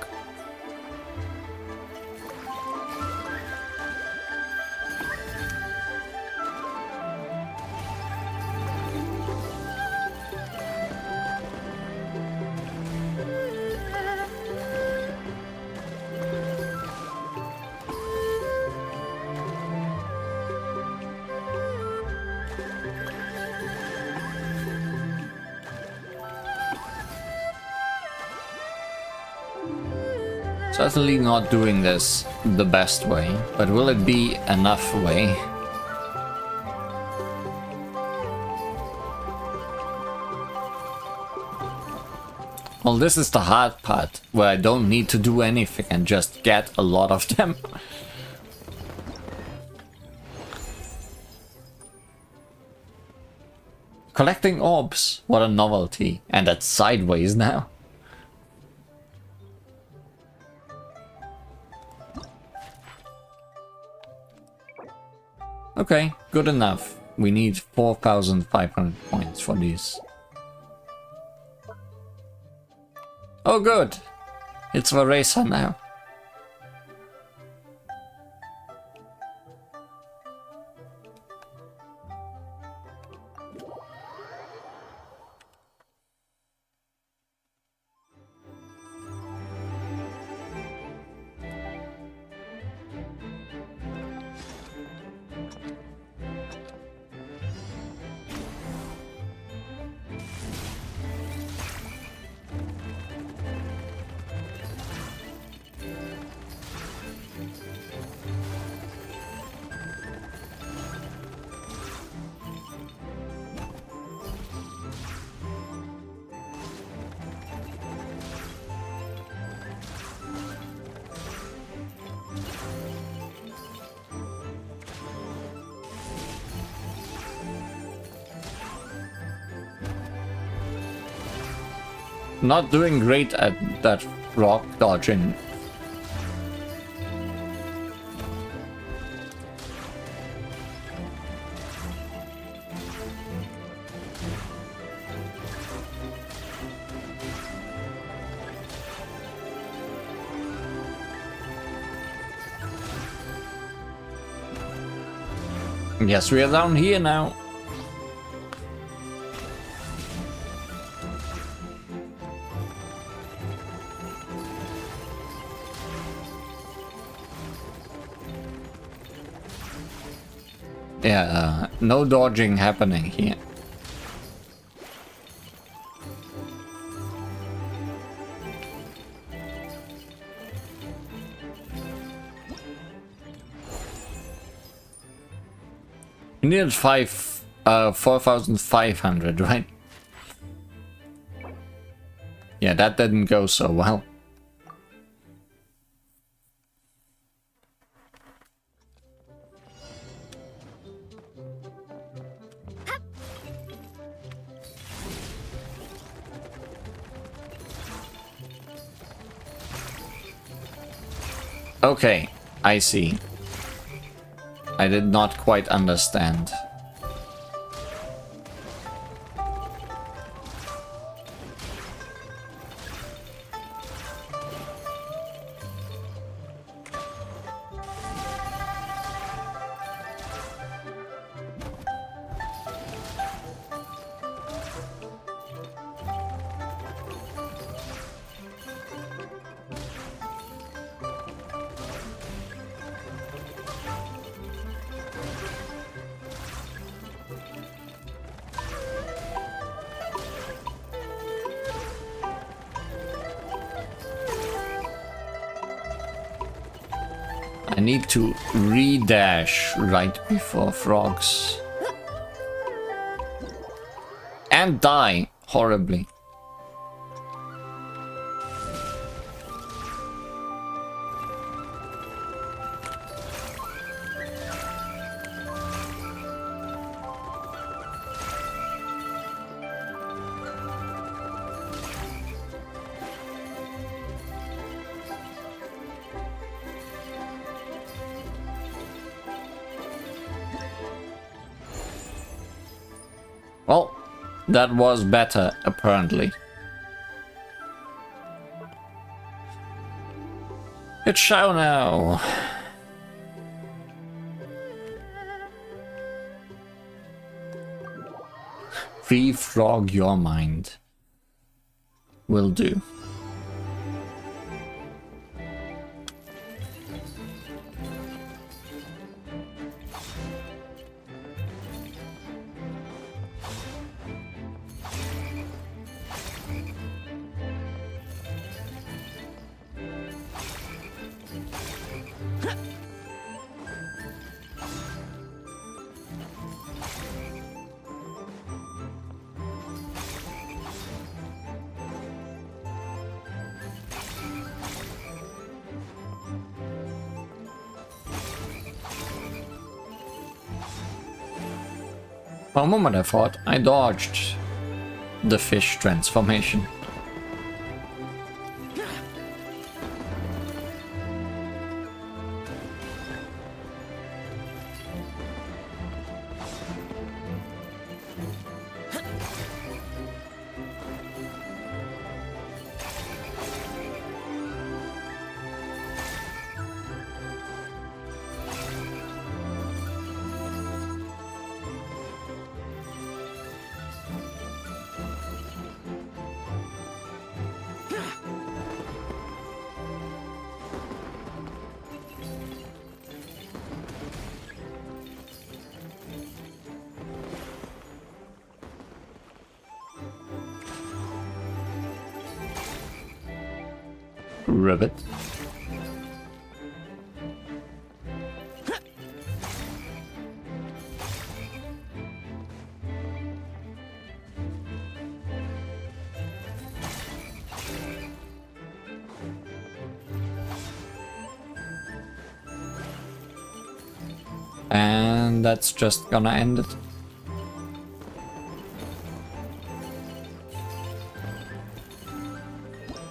Certainly not doing this the best way, but will it be enough way? Well, this is the hard part, where I don't need to do anything and just get a lot of them. Collecting orbs, what a novelty, and that's sideways now. Okay, good enough. We need 4,500 points for these. Oh good! It's the racer now. Not doing great at that rock dodging. Yes, we are down here now. Yeah, no dodging happening here. We needed 4,500, right? Yeah, that didn't go so well. Okay, I see. I did not quite understand. I need to re-dash right before frogs. And die horribly. Well, that was better, apparently. It shall now. Free-frog your mind. Will do. For a moment I thought I dodged the fish transformation. Ribbit. And that's just gonna end it.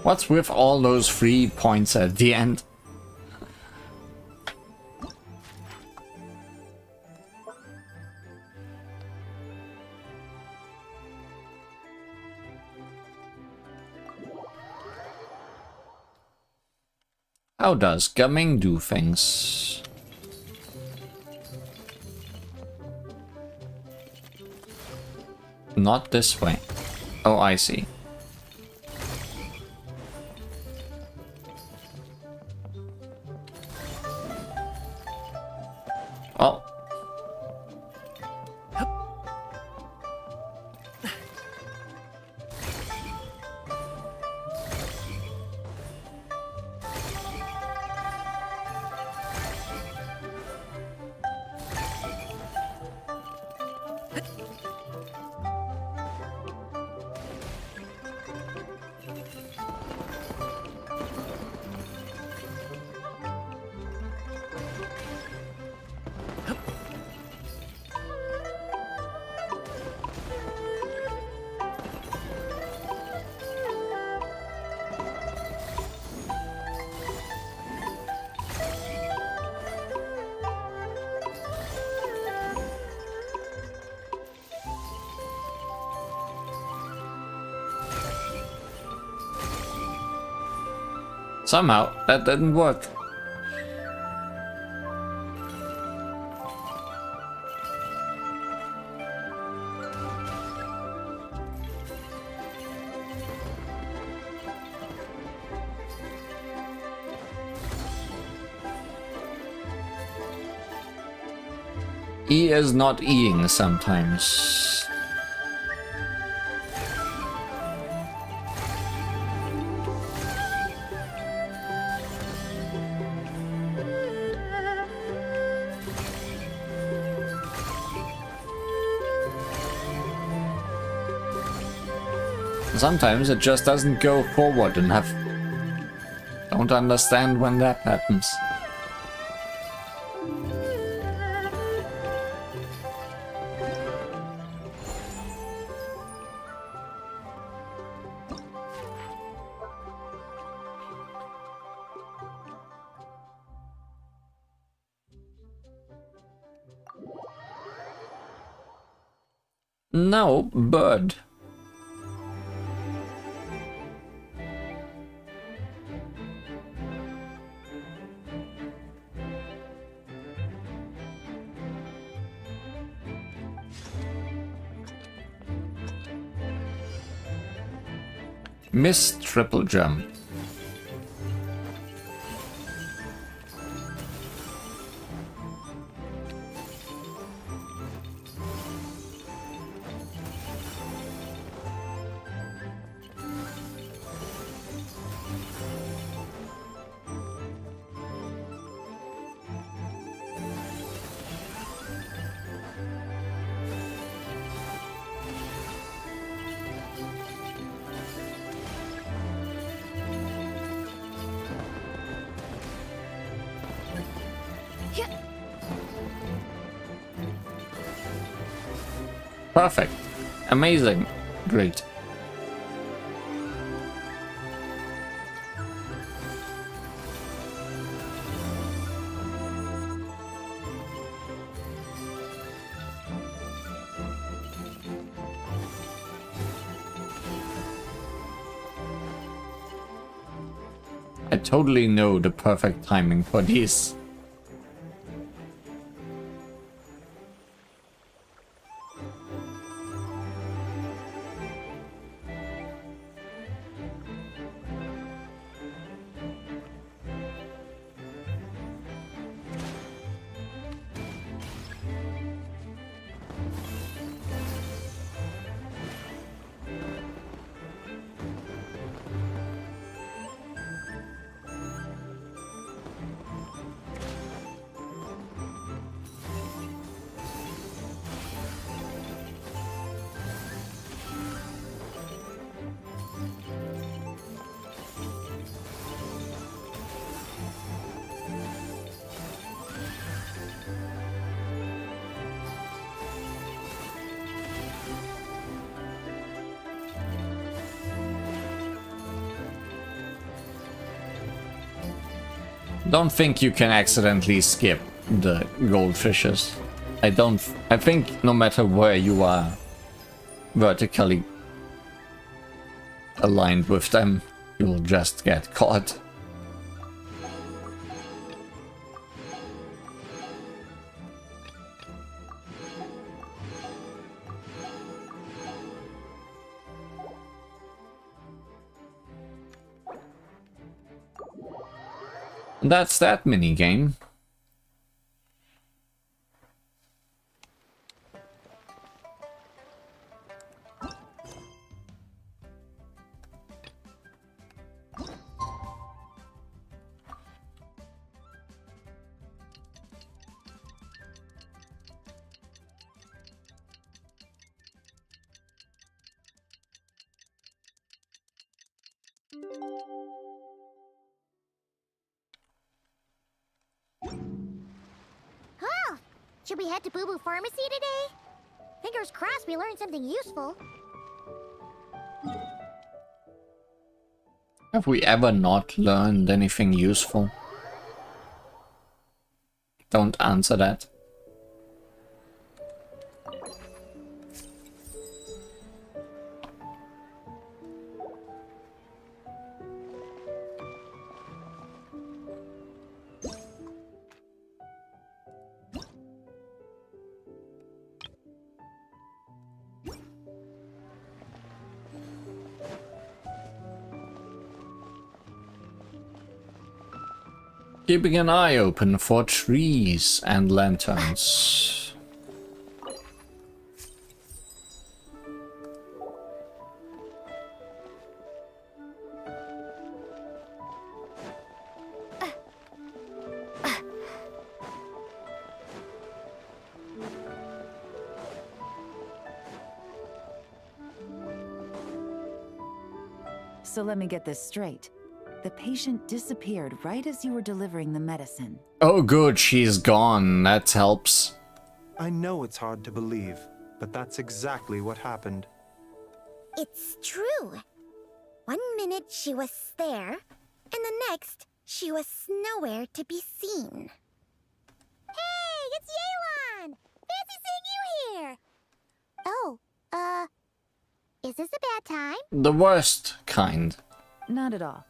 What's with all those 3 points at the end? How does gumming do things? Not this way. Oh, I see. Oh. Somehow, that didn't work. E is not E-ing sometimes. Sometimes it just doesn't go forward enough. Don't understand when that happens. No, bird. Miss triple jump. Perfect. Amazing. Great. I totally know the perfect timing for these. Don't think you can accidentally skip the goldfishes. I think no matter where you are vertically aligned with them, you'll just get caught. That's that mini game. Oh, should we head to Boo Boo Pharmacy today? Fingers crossed we learned something useful. Have we ever not learned anything useful? Don't answer that. Keeping an eye open for trees and lanterns. So let me get this straight. The patient disappeared right as you were delivering the medicine. Oh good, she's gone. That helps. I know it's hard to believe, but that's exactly what happened. It's true. 1 minute she was there, and the next she was nowhere to be seen. Hey, it's Yelan! Fancy seeing you here! Oh, is this a bad time? The worst kind. Not at all.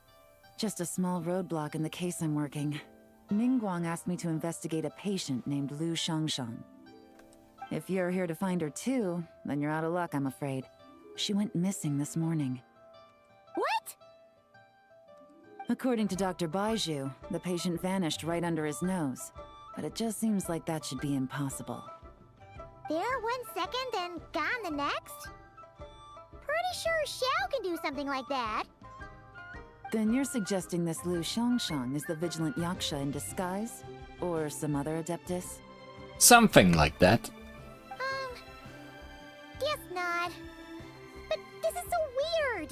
Just a small roadblock in the case I'm working. Ningguang asked me to investigate a patient named Lu Shangshang. If you're here to find her too, then you're out of luck, I'm afraid. She went missing this morning. What? According to Dr. Baiju, the patient vanished right under his nose. But it just seems like that should be impossible. There 1 second and gone the next? Pretty sure Xiao can do something like that. Then you're suggesting this Lu Shangshang is the vigilant Yaksha in disguise? Or some other adeptus? Something like that. Guess not. But this is so weird.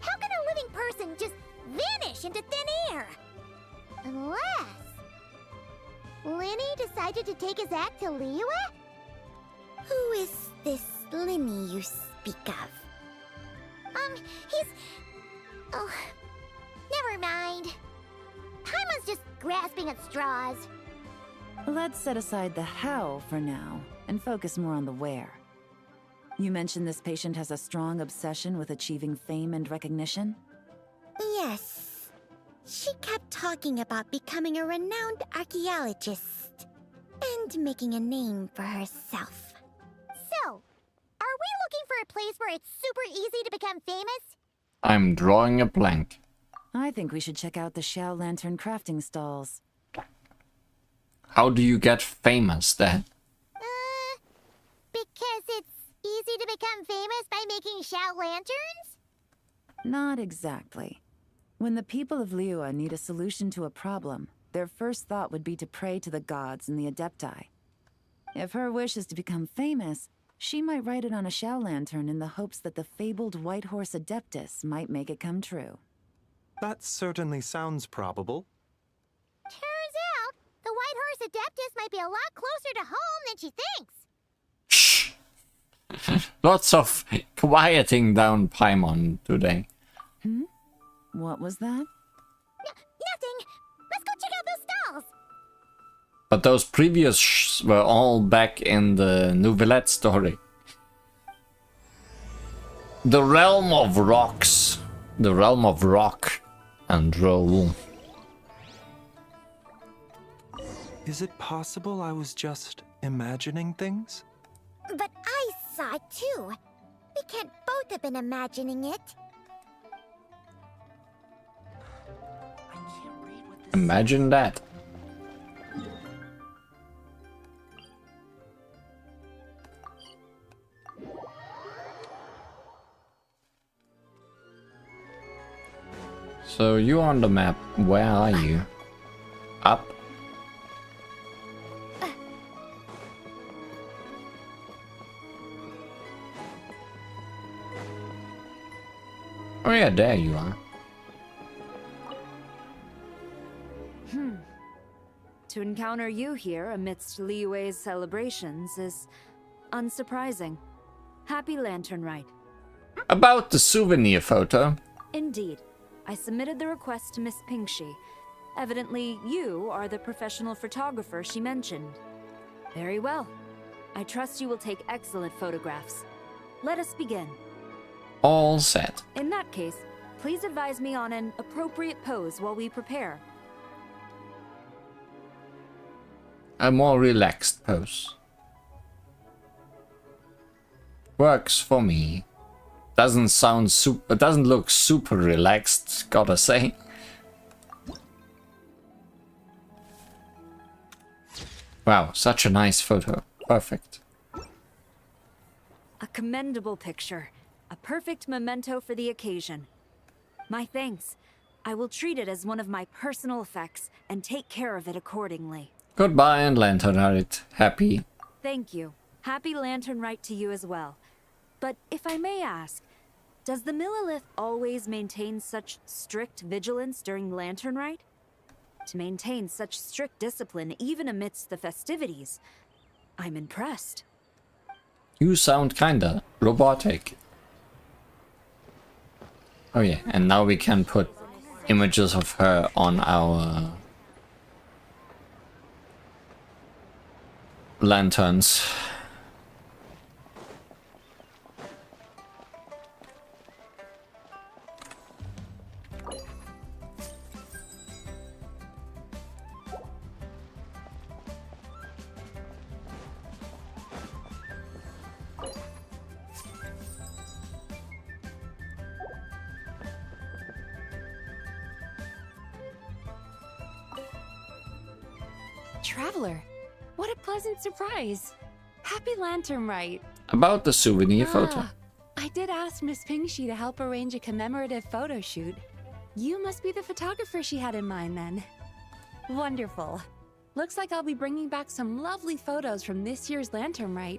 How can a living person just vanish into thin air? Unless Linny decided to take his act to Liyue? Who is this Linny you speak of? He's... Oh, never mind. Paimon's just grasping at straws. Let's set aside the how for now, and focus more on the where. You mentioned this patient has a strong obsession with achieving fame and recognition? Yes. She kept talking about becoming a renowned archaeologist and making a name for herself. So, are we looking for a place where it's super easy to become famous? I'm drawing a blank. I think we should check out the Xiao Lantern crafting stalls. How do you get famous then? Because it's easy to become famous by making Xiao lanterns? Not exactly. When the people of Liyue need a solution to a problem, their first thought would be to pray to the gods and the Adepti. If her wish is to become famous, she might write it on a Xiao lantern in the hopes that the fabled White Horse Adeptus might make it come true. That certainly sounds probable. Turns out, the White Horse Adeptus might be a lot closer to home than she thinks. Lots of quieting down Paimon today. What was that? Nothing. Let's go check out those stalls. But those previous were all back in the Nouvellette story. The Realm of Rocks. The Realm of Rock and Roll. Is it possible I was just imagining things? But I saw it too. We can't both have been imagining it. Imagine that. So you on the map, where are you? Up? Oh yeah, there you are. To encounter you here amidst Liyue's celebrations is unsurprising. Happy Lanternlit. About the souvenir photo. Indeed. I submitted the request to Miss Pingxi. Evidently, you are the professional photographer she mentioned. Very well. I trust you will take excellent photographs. Let us begin. All set. In that case, please advise me on an appropriate pose while we prepare. A more relaxed pose. Works for me. Doesn't sound super. Doesn't look super relaxed, gotta say. Wow, such a nice photo. Perfect. A commendable picture. A perfect memento for the occasion. My thanks. I will treat it as one of my personal effects and take care of it accordingly. Goodbye and Lanternlit. Happy. Thank you. Happy Lanternlit to you as well. But if I may ask, Does the Millilith always maintain such strict vigilance during Lanternlit? To maintain such strict discipline even amidst the festivities, I'm impressed. You sound kinda robotic. Oh yeah, and now we can put images of her on our lanterns. Traveler, what a pleasant surprise. Happy Lanternlit. About the souvenir photo. I did ask Miss Pingshi to help arrange a commemorative photo shoot. You must be the photographer she had in mind then. Wonderful. Looks like I'll be bringing back some lovely photos from this year's Lanternlit.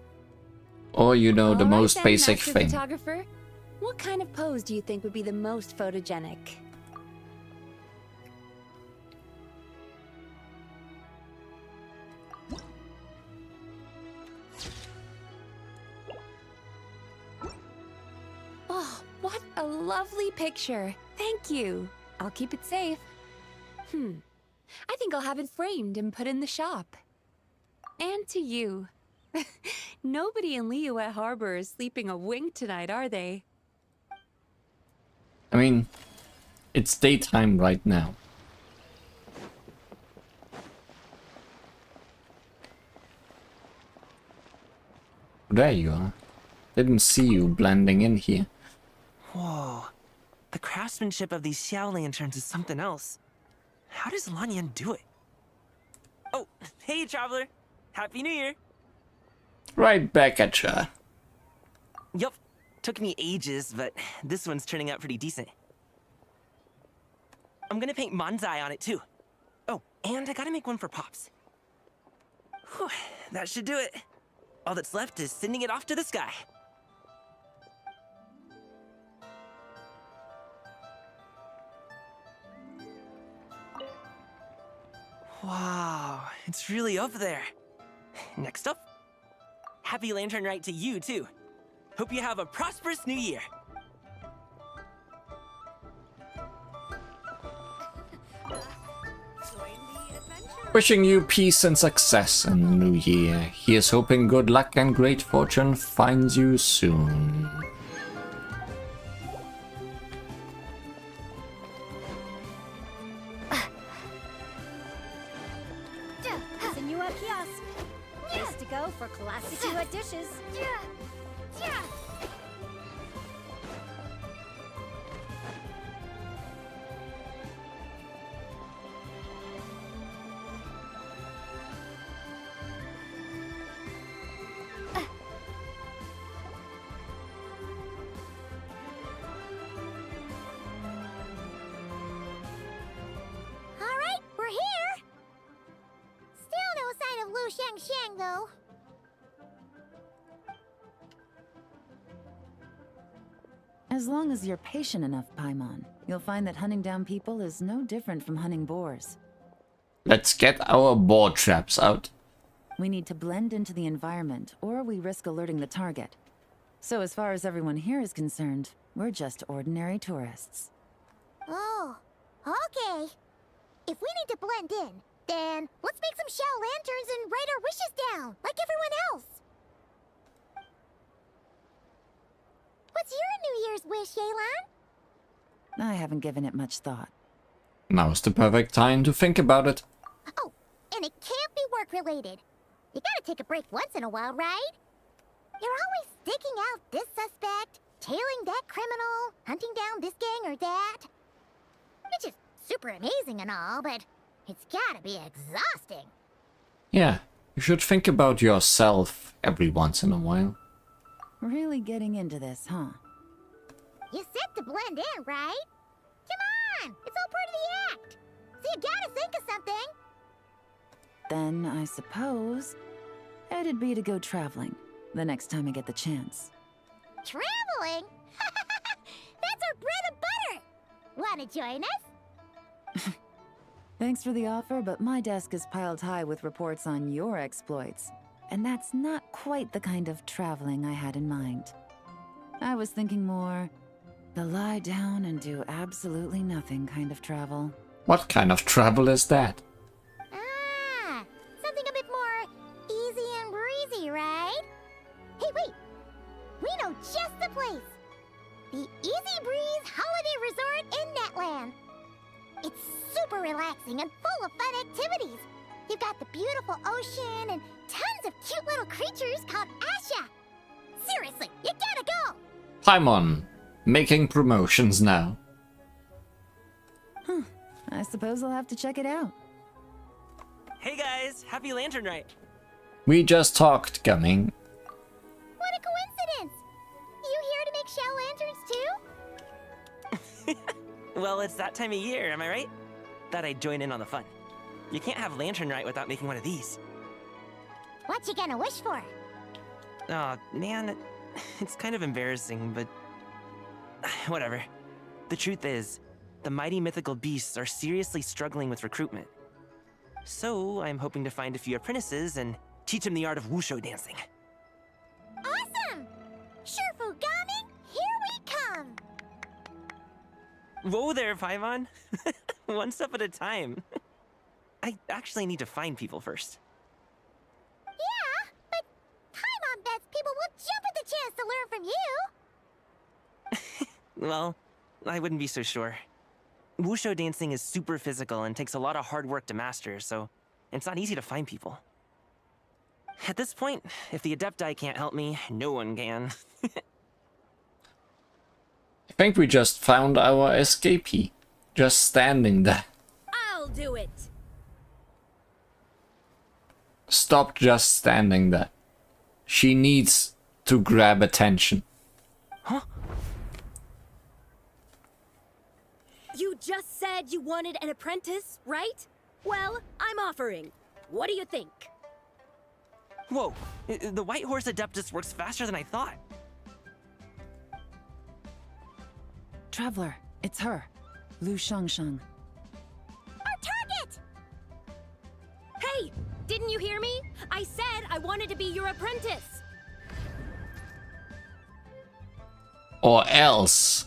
Or you know, the All right most then, basic Master thing. Photographer, what kind of pose do you think would be the most photogenic? Oh, what a lovely picture. Thank you. I'll keep it safe. I think I'll have it framed and put in the shop. And to you. Nobody in Liyue Harbor is sleeping a wink tonight, are they? I mean, it's daytime right now. There you are. Didn't see you blending in here. Whoa. The craftsmanship of these Xiao lanterns is something else. How does Lanyan do it? Oh, hey, Traveler. Happy New Year. Right back at ya. Yup. Took me ages, but this one's turning out pretty decent. I'm gonna paint Manzai on it, too. Oh, and I gotta make one for Pops. Whew, that should do it. All that's left is sending it off to the sky. Wow, it's really up there. Next up, happy Lanternlit to you, too. Hope you have a prosperous new year. Wishing you peace and success in the new year. Here's hoping good luck and great fortune finds you soon. Senua kiosk. Place to go for classic Senua dishes. All right, we're here. Still no sign of Lu Shang, though. As long as you're patient enough, Paimon, you'll find that hunting down people is no different from hunting boars. Let's get our boar traps out. We need to blend into the environment, or we risk alerting the target. So as far as everyone here is concerned, we're just ordinary tourists. Oh, okay. If we need to blend in, then let's make some Xiao lanterns and write our wishes down, like everyone else. What's your New Year's wish, Yelan? I haven't given it much thought. Now's the perfect time to think about it. Oh, and it can't be work-related. You gotta take a break once in a while, right? You're always sticking out this suspect, tailing that criminal, hunting down this gang or that. Which is super amazing and all, but it's gotta be exhausting. Yeah, you should think about yourself every once in a while. Really getting into this, huh? You said to blend in, right? Come on, it's all part of the act. So you gotta think of something. Then I suppose it'd be to go traveling the next time I get the chance. Traveling? Wanna join us? Thanks for the offer, but my desk is piled high with reports on your exploits. And that's not quite the kind of traveling I had in mind. I was thinking more the lie down and do absolutely nothing kind of travel. What kind of travel is that? Ah, something a bit more easy and breezy, right? Hey, wait! We know just the place! The Easy Breeze Holiday Resort in Netland. It's super relaxing and full of fun activities. You've got the beautiful ocean and tons of cute little creatures called Asha. Seriously, you gotta go! Paimon, making promotions now. I suppose I'll have to check it out. Hey guys, happy Lanternlit. We just talked, Gumming. What a coincidence! You here to make shell lanterns too? Well, it's that time of year, am I right? Thought I'd join in on the fun. You can't have Lanternlit without making one of these. What you gonna wish for? Aw, man, it's kind of embarrassing, but whatever. The truth is, the mighty mythical beasts are seriously struggling with recruitment. So, I'm hoping to find a few apprentices and teach them the art of wushu dancing. Awesome! Shurfugami, here we come! Whoa there, Paimon. One step at a time. I actually need to find people first. Yeah, but Paimon bets people will jump at the chance to learn from you! Well, I wouldn't be so sure. Wushu dancing is super physical and takes a lot of hard work to master, so it's not easy to find people. At this point, if the Adepti can't help me, no one can. I think we just found our escapee. Just standing there. I'll do it. Stop just standing there. She needs to grab attention. Huh? You just said you wanted an apprentice, right? Well, I'm offering. What do you think? Whoa, the White Horse Adeptus works faster than I thought. Traveler, it's her. Lu Shangsheng. Our target! Hey, didn't you hear me? I said I wanted to be your apprentice. Or else.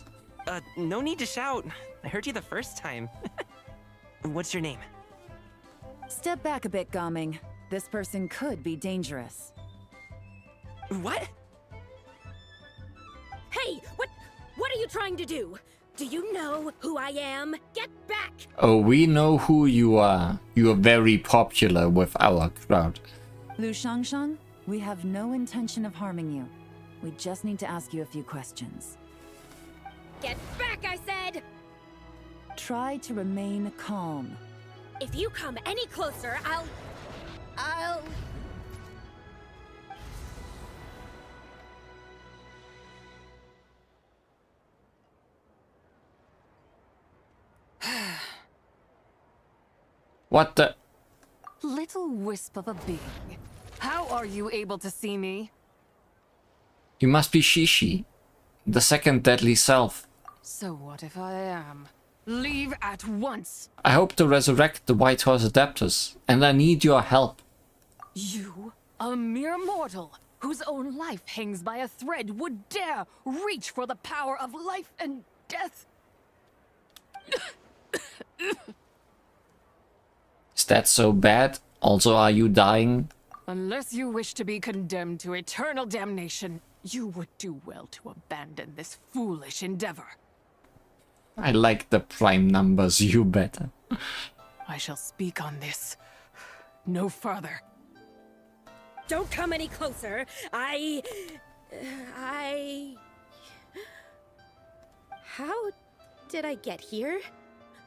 No need to shout. I heard you the first time. What's your name? Step back a bit, Gaming. This person could be dangerous. What? Hey, what are you trying to do? Do you know who I am? Get back! Oh, we know who you are. You are very popular with our crowd. Lu Shangsheng, we have no intention of harming you. We just need to ask you a few questions. Get back, I said! Try to remain calm. If you come any closer, I'll... What the? Little wisp of a being. How are you able to see me? You must be Shishi, the second deadly self. So what if I am? Leave at once! I hope to resurrect the White Horse Adeptus, and I need your help. You, a mere mortal, whose own life hangs by a thread, would dare reach for the power of life and death? Is that so bad? Also, are you dying? Unless you wish to be condemned to eternal damnation, you would do well to abandon this foolish endeavor. I like the prime numbers, you better. I shall speak on this. No further. Don't come any closer. I... How did I get here?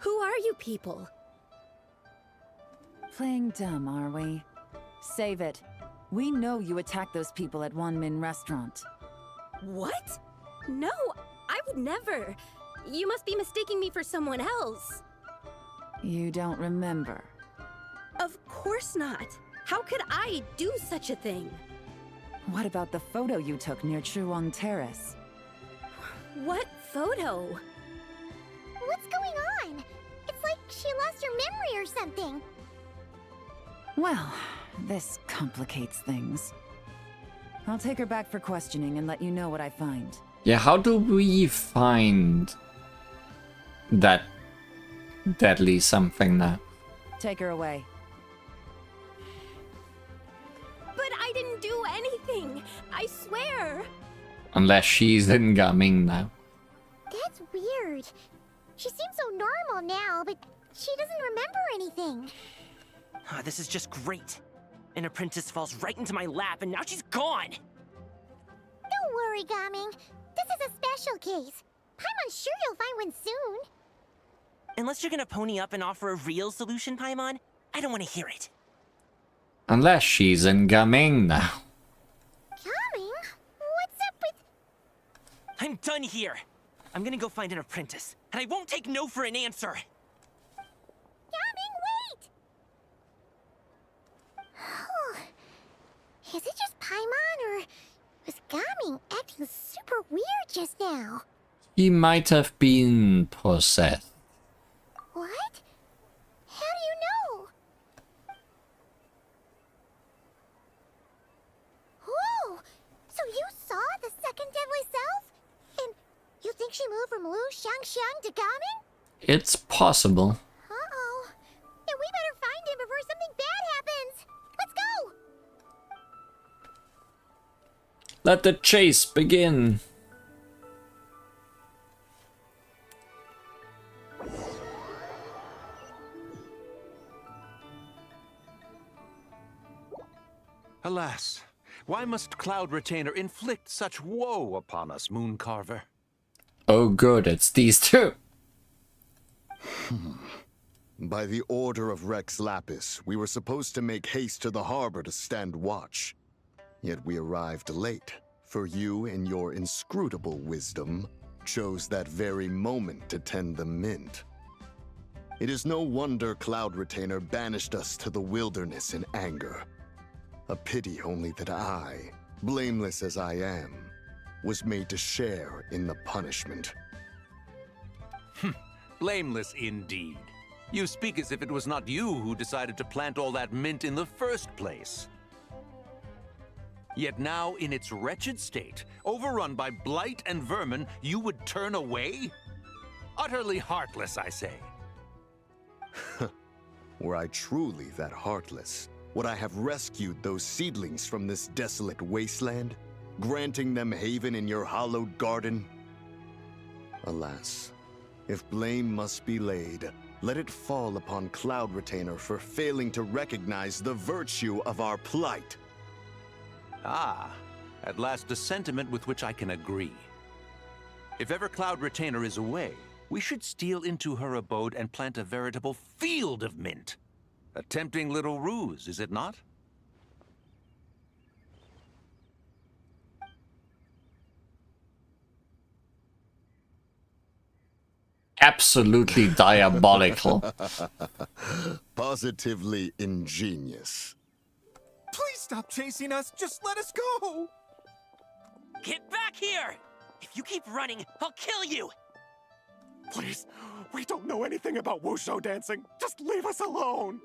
Who are you people? Playing dumb, are we? Save it. We know you attacked those people at Wanmin Restaurant. What? No, I would never. You must be mistaking me for someone else. You don't remember? Of course not. How could I do such a thing? What about the photo you took near Chuang Terrace? What photo? What's going she lost her memory or something. Well, this complicates things. I'll take her back for questioning and let you know what I find. Yeah, how do we find that deadly something now? Take her away. But I didn't do anything. I swear. Unless she's in Gaming now. That's weird. She seems so normal now, but she doesn't remember anything. This is just great. An apprentice falls right into my lap, and now she's gone! Don't worry, Gaming. This is a special case. Paimon's sure you'll find one soon. Unless you're gonna pony up and offer a real solution, Paimon, I don't want to hear it. Unless she's in Gaming now. Gaming? What's up with... I'm done here. I'm gonna go find an apprentice, and I won't take no for an answer. Gaming, wait! Is it just Paimon, or was Gaming acting super weird just now? He might have been possessed. What? How do you know? Whoa! So you saw the second deadly self? And you think she moved from Lu Xiangxiang to Gaming? It's possible. Uh-oh. Then we better find him before something bad happens. Let's go! Let the chase begin. Alas, why must Cloud Retainer inflict such woe upon us, Mooncarver? Oh good, it's these two. By the order of Rex Lapis, we were supposed to make haste to the harbor to stand watch. Yet we arrived late, for you, in your inscrutable wisdom, chose that very moment to tend the mint. It is no wonder Cloud Retainer banished us to the wilderness in anger. A pity only that I, blameless as I am, was made to share in the punishment. Blameless indeed. You speak as if it was not you who decided to plant all that mint in the first place. Yet now, in its wretched state, overrun by blight and vermin, you would turn away? Utterly heartless, I say. Were I truly that heartless, would I have rescued those seedlings from this desolate wasteland, granting them haven in your hallowed garden? Alas, if blame must be laid, let it fall upon Cloud Retainer for failing to recognize the virtue of our plight. Ah, at last a sentiment with which I can agree. If ever Cloud Retainer is away, we should steal into her abode and plant a veritable field of mint. A tempting little ruse, is it not? Absolutely diabolical. Positively ingenious. Please stop chasing us. Just let us go. Get back here! If you keep running, I'll kill you! Please, we don't know anything about wushu dancing. Just leave us alone.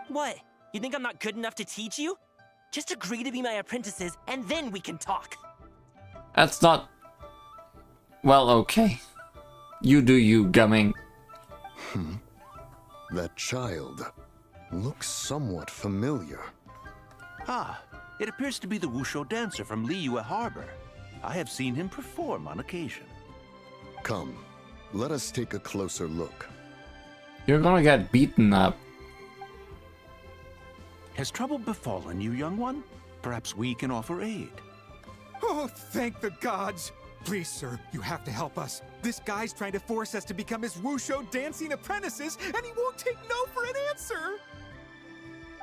What? You think I'm not good enough to teach you? Just agree to be my apprentices, and then we can talk. That's not... Well, okay. You do you, Gumming. That child looks somewhat familiar. Ah, it appears to be the wushu dancer from Liyue Harbor. I have seen him perform on occasion. Come, let us take a closer look. You're gonna get beaten up. Has trouble befallen you, young one? Perhaps we can offer aid. Oh, thank the gods. Please, sir, you have to help us. This guy's trying to force us to become his wushu dancing apprentices, and he won't take no for an answer.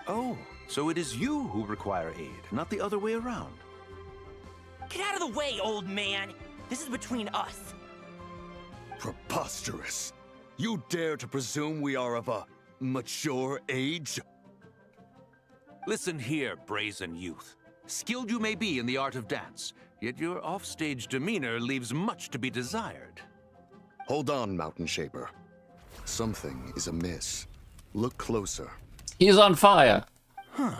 Oh, so it is you who require aid, not the other way around. Get out of the way, old man! This is between us. Preposterous. You dare to presume we are of a mature age? Listen here, brazen youth. Skilled you may be in the art of dance, yet your offstage demeanor leaves much to be desired. Hold on, Mountain Shaper. Something is amiss. Look closer. He's on fire. Huh.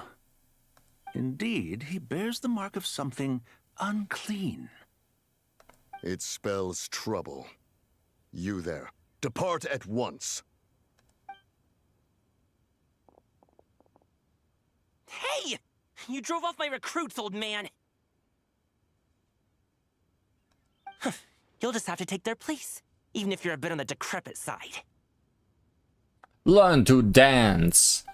Indeed, he bears the mark of something unclean. It spells trouble. You there. Depart at once. Hey! You drove off my recruits, old man! You'll just have to take their place, even if you're a bit on the decrepit side. Learn to dance.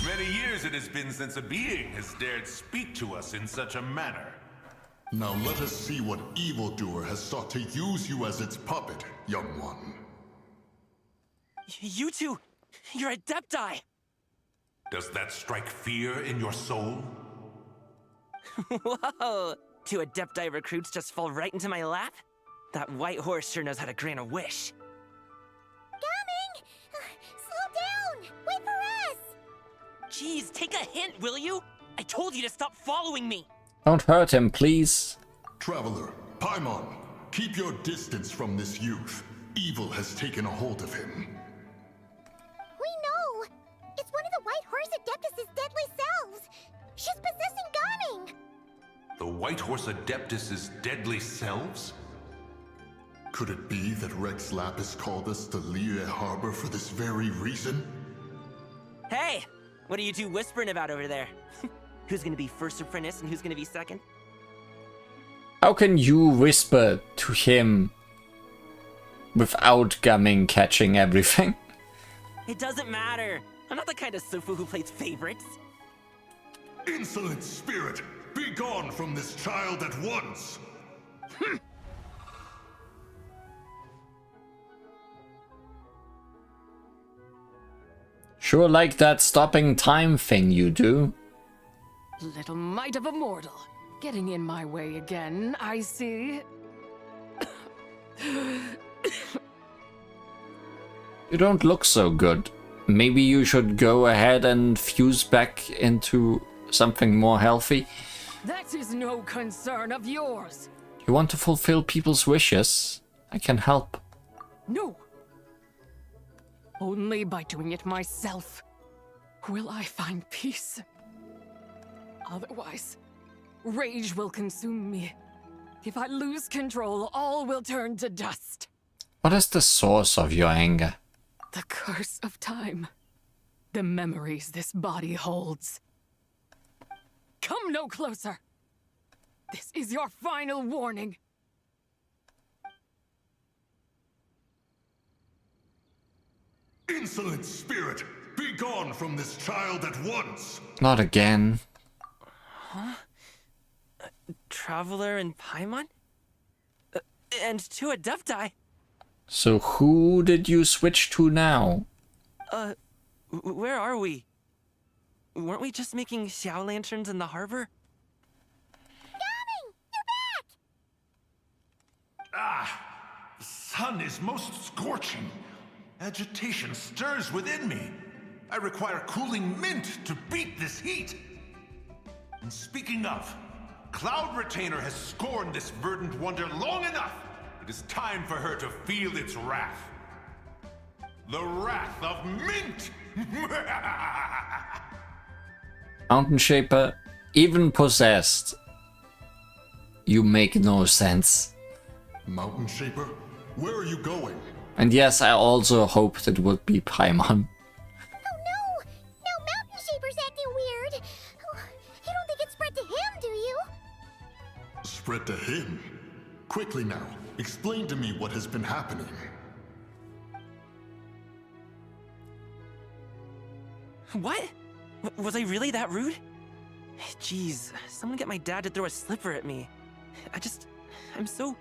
Many years it has been since a being has dared speak to us in such a manner. Now let us see what evildoer has sought to use you as its puppet, young one. You two, you're Adepti! Does that strike fear in your soul? Whoa! 2 Adepti recruits just fall right into my lap? That white horse sure knows how to grant a wish. Coming! Slow down! Wait for us! Jeez, take a hint, will you? I told you to stop following me! Don't hurt him, please. Traveler, Paimon, keep your distance from this youth. Evil has taken a hold of him. We know! It's one of the White Horse Adeptus' deadly selves! She's possessing Gaming! The White Horse Adeptus' deadly selves? Could it be that Rex Lapis called us to Liyue Harbor for this very reason? Hey! What are you two whispering about over there? Who's gonna be first apprentice and who's gonna be second? How can you whisper to him without Gaming catching everything? It doesn't matter. I'm not the kind of Sufu who plays favorites. Insolent spirit! Be gone from this child at once! Sure like that stopping time thing you do. Little mite of a mortal. Getting in my way again, I see. You don't look so good. Maybe you should go ahead and fuse back into something more healthy. That is no concern of yours. You want to fulfill people's wishes? I can help. No. Only by doing it myself will I find peace. Otherwise, rage will consume me. If I lose control, all will turn to dust. What is the source of your anger? The curse of time. The memories this body holds. Come no closer. This is your final warning. Insolent spirit! Be gone from this child at once! Not again. Huh? Traveler and Paimon? And 2 Adepti? So who did you switch to now? Where are we? Weren't we just making Xiao lanterns in the harbor? Gaming! You're back! Ah! The sun is most scorching. Agitation stirs within me. I require cooling mint to beat this heat. And speaking of, Cloud Retainer has scorned this verdant wonder long enough. It is time for her to feel its wrath. The wrath of mint! Mountain Shaper, even possessed. You make no sense. Mountain Shaper, where are you going? And yes, I also hoped it would be Paimon. Oh no! Now Mountain Shaper's acting weird! Oh, you don't think it spread to him, do you? Spread to him? Quickly now, explain to me what has been happening. What? Was I really that rude? Jeez, someone get my dad to throw a slipper at me. I'm so...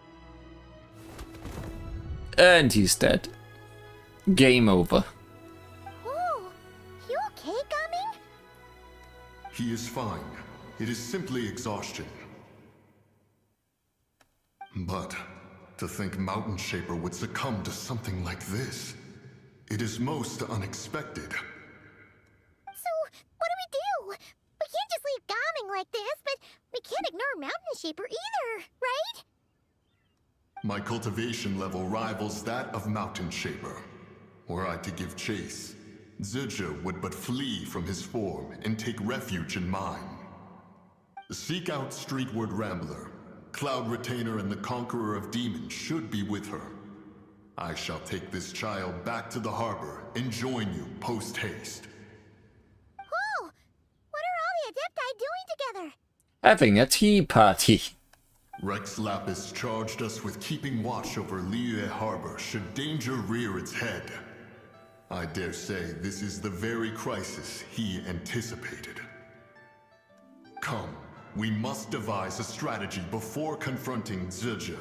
And he's dead. Game over. Oh, you okay, Gaming? He is fine. It is simply exhaustion. But to think Mountain Shaper would succumb to something like this, it is most unexpected. So, what do? We can't just leave Gaming like this, but we can't ignore Mountain Shaper either, right? My cultivation level rivals that of Mountain Shaper. Were I to give chase, Zizha would but flee from his form and take refuge in mine. Seek out Streetward Rambler. Cloud Retainer and the Conqueror of Demons should be with her. I shall take this child back to the harbor and join you post-haste. Whoa! What are all the Adepti doing together? Having a tea party. Rex Lapis charged us with keeping watch over Liyue Harbor should danger rear its head. I dare say this is the very crisis he anticipated. Come, we must devise a strategy before confronting Zizha.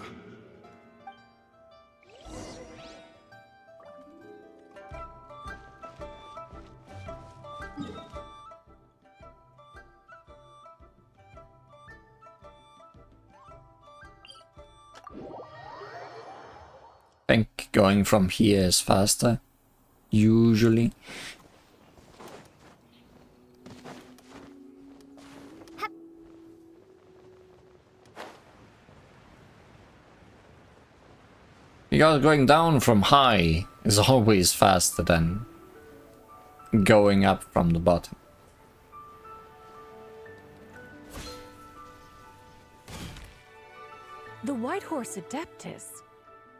I think going from here is faster, usually. Because going down from high is always faster than going up from the bottom. The White Horse Adeptus?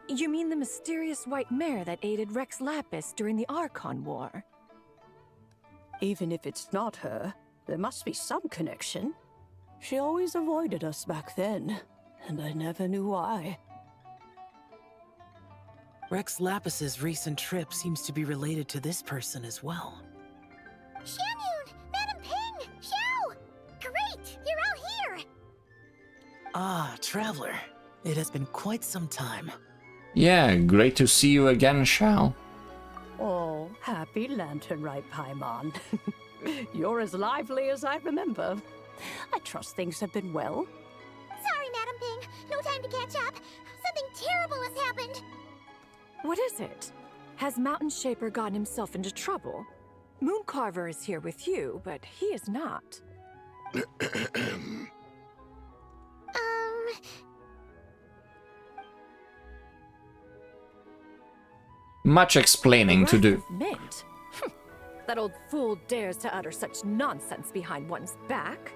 You mean the mysterious white mare that aided Rex Lapis during the Archon War? Even if it's not her, there must be some connection. She always avoided us back then, and I never knew why. Rex Lapis's recent trip seems to be related to this person as well. Shanyun! Madam Ping! Xiao! Great! You're out here! Ah, Traveler. It has been quite some time. Yeah, great to see you again, Xiao. Oh, happy Lanternlit Paimon. You're as lively as I remember. I trust things have been well. Sorry, Madam Ping. No time to catch up. Something terrible has happened. What is it? Has Mountain Shaper gotten himself into trouble? Mooncarver is here with you, but he is not. Much explaining to do. Mint? That old fool dares to utter such nonsense behind one's back.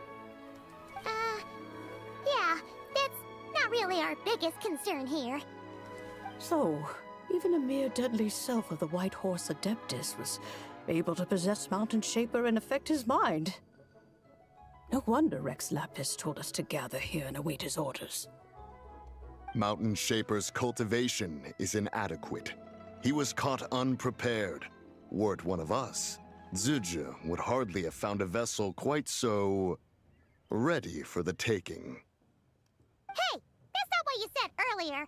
Yeah, that's not really our biggest concern here. So, even a mere deadly self of the White Horse Adeptus was able to possess Mountain Shaper and affect his mind. No wonder Rex Lapis told us to gather here and await his orders. Mountain Shaper's cultivation is inadequate. He was caught unprepared. Were it one of us, Zizha would hardly have found a vessel quite so ready for the taking. Hey, that's not what you said earlier.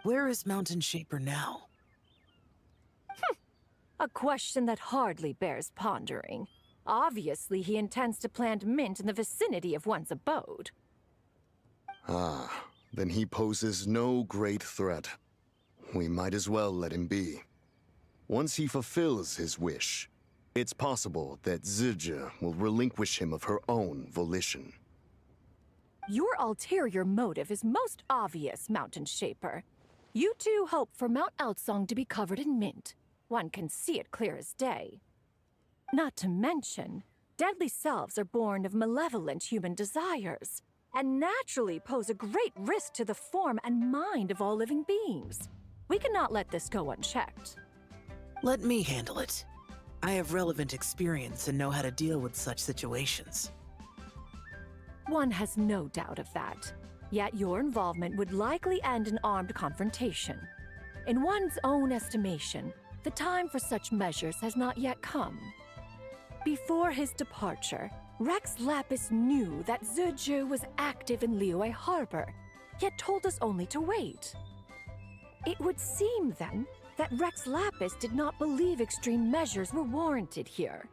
Where is Mountain Shaper now? A question that hardly bears pondering. Obviously, he intends to plant mint in the vicinity of one's abode. Ah, then he poses no great threat. We might as well let him be. Once he fulfills his wish, it's possible that Zizha will relinquish him of her own volition. Your ulterior motive is most obvious, Mountain Shaper. You two hope for Mount Eltsong to be covered in mint. One can see it clear as day. Not to mention, deadly selves are born of malevolent human desires, and naturally pose a great risk to the form and mind of all living beings. We cannot let this go unchecked. Let me handle it. I have relevant experience and know how to deal with such situations. One has no doubt of that. Yet your involvement would likely end in armed confrontation. In one's own estimation, the time for such measures has not yet come. Before his departure, Rex Lapis knew that Zizha was active in Liyue Harbor, yet told us only to wait. It would seem, then, that Rex Lapis did not believe extreme measures were warranted here.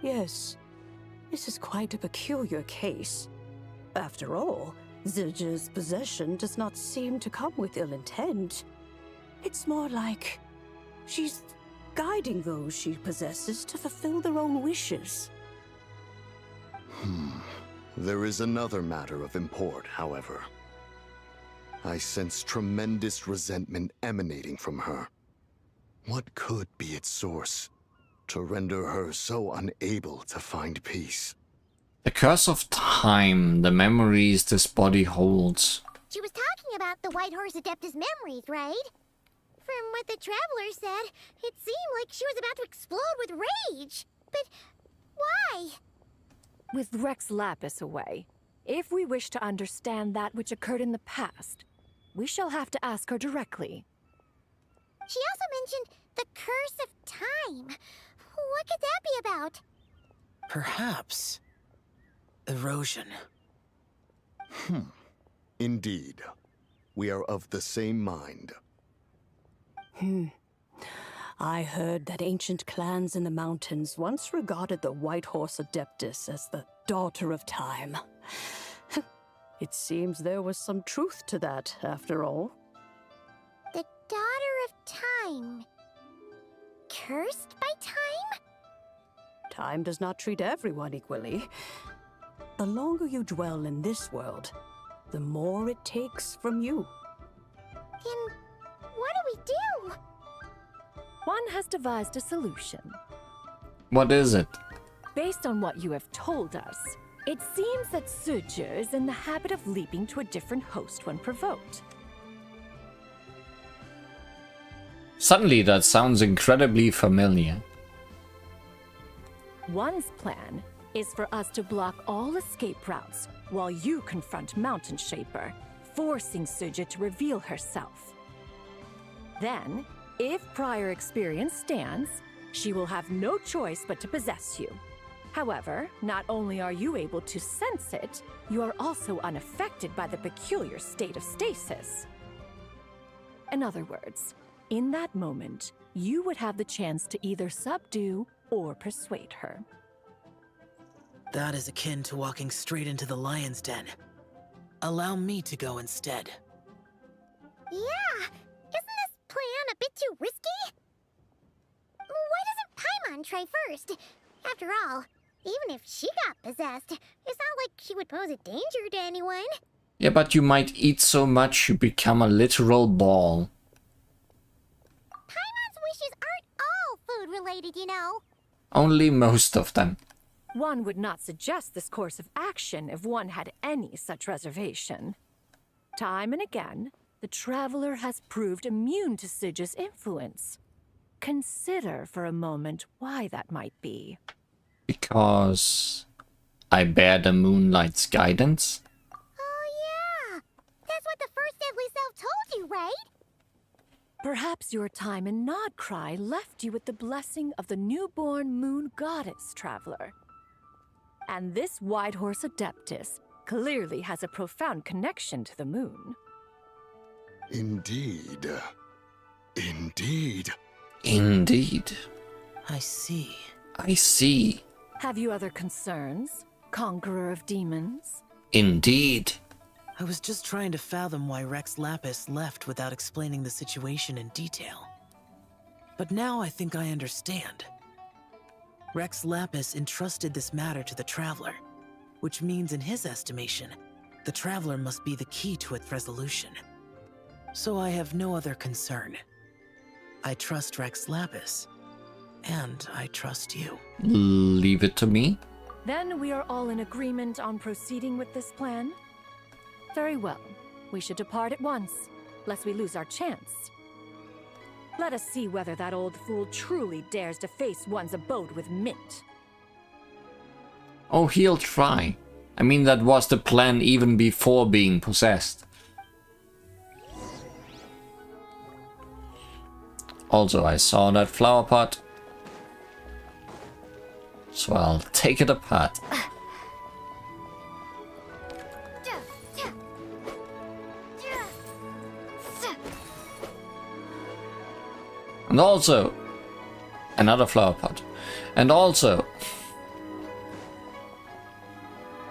Yes, this is quite a peculiar case. After all, Zizha's possession does not seem to come with ill intent. It's more like she's guiding those she possesses to fulfill their own wishes. There is another matter of import, however. I sense tremendous resentment emanating from her. What could be its source to render her so unable to find peace? The curse of time, the memories this body holds. She was talking about the White Horse Adeptus memories, right? From what the Traveler said, it seemed like she was about to explode with rage. But why? With Rex Lapis away, if we wish to understand that which occurred in the past, we shall have to ask her directly. She also mentioned the curse of time. What could that be about? Perhaps erosion. Indeed. We are of the same mind. I heard that ancient clans in the mountains once regarded the White Horse Adeptus as the daughter of time. It seems there was some truth to that, after all. The daughter of time. Cursed by time? Time does not treat everyone equally. The longer you dwell in this world, the more it takes from you. Then what do we do? One has devised a solution. What is it? Based on what you have told us, it seems that Sujir is in the habit of leaping to a different host when provoked. Suddenly that sounds incredibly familiar. One's plan is for us to block all escape routes while you confront Mountain Shaper, forcing Sujir to reveal herself. Then, if prior experience stands, she will have no choice but to possess you. However, not only are you able to sense it, you are also unaffected by the peculiar state of stasis. In other words, in that moment, you would have the chance to either subdue or persuade her. That is akin to walking straight into the lion's den. Allow me to go instead. Yeah! Isn't this plan a bit too risky? Why doesn't Paimon try first? After all, even if she got possessed, it's not like she would pose a danger to anyone. Yeah, but you might eat so much you become a literal ball. Paimon's wishes aren't all food-related, you know. Only most of them. One would not suggest this course of action if one had any such reservation. Time and again, the Traveler has proved immune to Sujir's influence. Consider for a moment why that might be. Because I bear the moonlight's guidance? Oh yeah! That's what the first Deadly Self told you, right? Perhaps your time in Nodcry left you with the blessing of the newborn moon goddess, Traveler. And this White Horse Adeptus clearly has a profound connection to the moon. Indeed. Indeed. Indeed. I see. I see. Have you other concerns, Conqueror of Demons? Indeed. I was just trying to fathom why Rex Lapis left without explaining the situation in detail. But now I think I understand. Rex Lapis entrusted this matter to the Traveler, which means in his estimation, the Traveler must be the key to its resolution. So I have no other concern. I trust Rex Lapis, and I trust you. Leave it to me. Then we are all in agreement on proceeding with this plan? Very well. We should depart at once, lest we lose our chance. Let us see whether that old fool truly dares to face one's abode with Mint. Oh, he'll try. I mean, that was the plan even before being possessed. Also, I saw that flower pot, so I'll take it apart. And also, another flower pot. And also,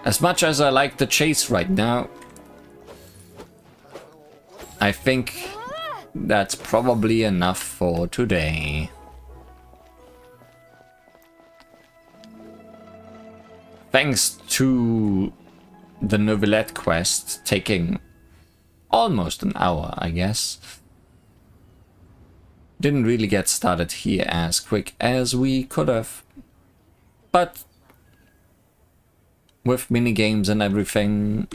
as much as I like the chase right now, I think that's probably enough for today. Thanks to the Novelette quest taking almost an hour, I guess. Didn't really get started here as quick as we could have. But with minigames and everything,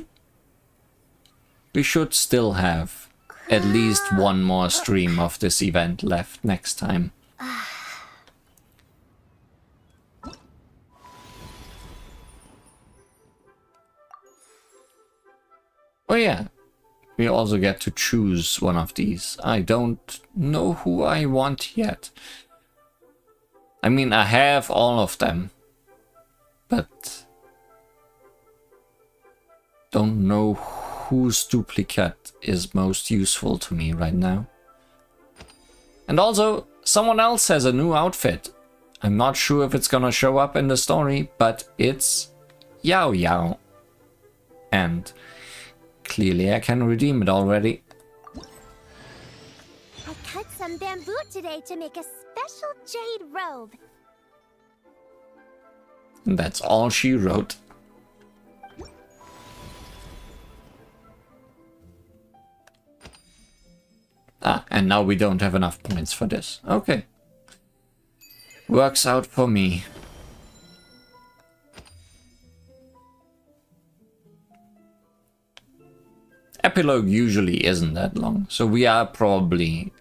we should still have at least one more stream of this event left next time. Oh yeah, we also get to choose one of these. I don't know who I want yet. I mean, I have all of them, but don't know whose duplicate is most useful to me right now. And also, someone else has a new outfit. I'm not sure if it's gonna show up in the story, but it's Yao Yao. And clearly I can redeem it already. I cut some bamboo today to make a special jade robe. And that's all she wrote. Ah, and now we don't have enough points for this. Okay. Works out for me. Epilogue usually isn't that long, so we are probably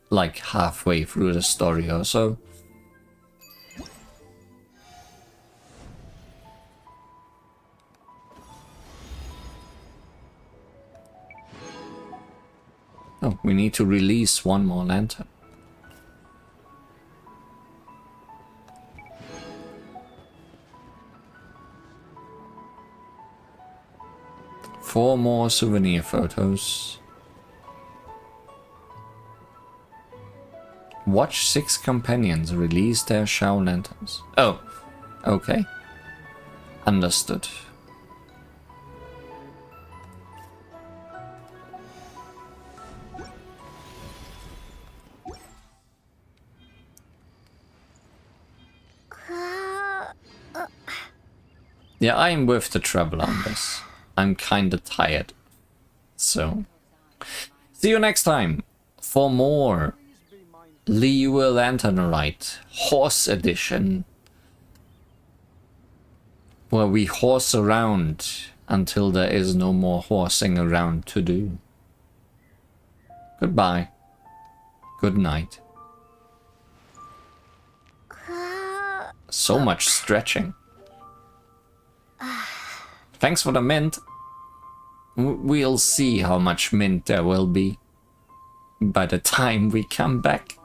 like halfway through the story or so. Oh, we need to release one more lantern. Four more souvenir photos. Watch 6 companions release their Shao lanterns. Oh, okay. Understood. Yeah, I'm with the travel on this. I'm kinda tired. So, see you next time for more Liyue Lanternlit Horse Edition, where we horse around until there is no more horsing around to do. Goodbye. Good night. So much stretching. Thanks for the mint. We'll see how much mint there will be by the time we come back.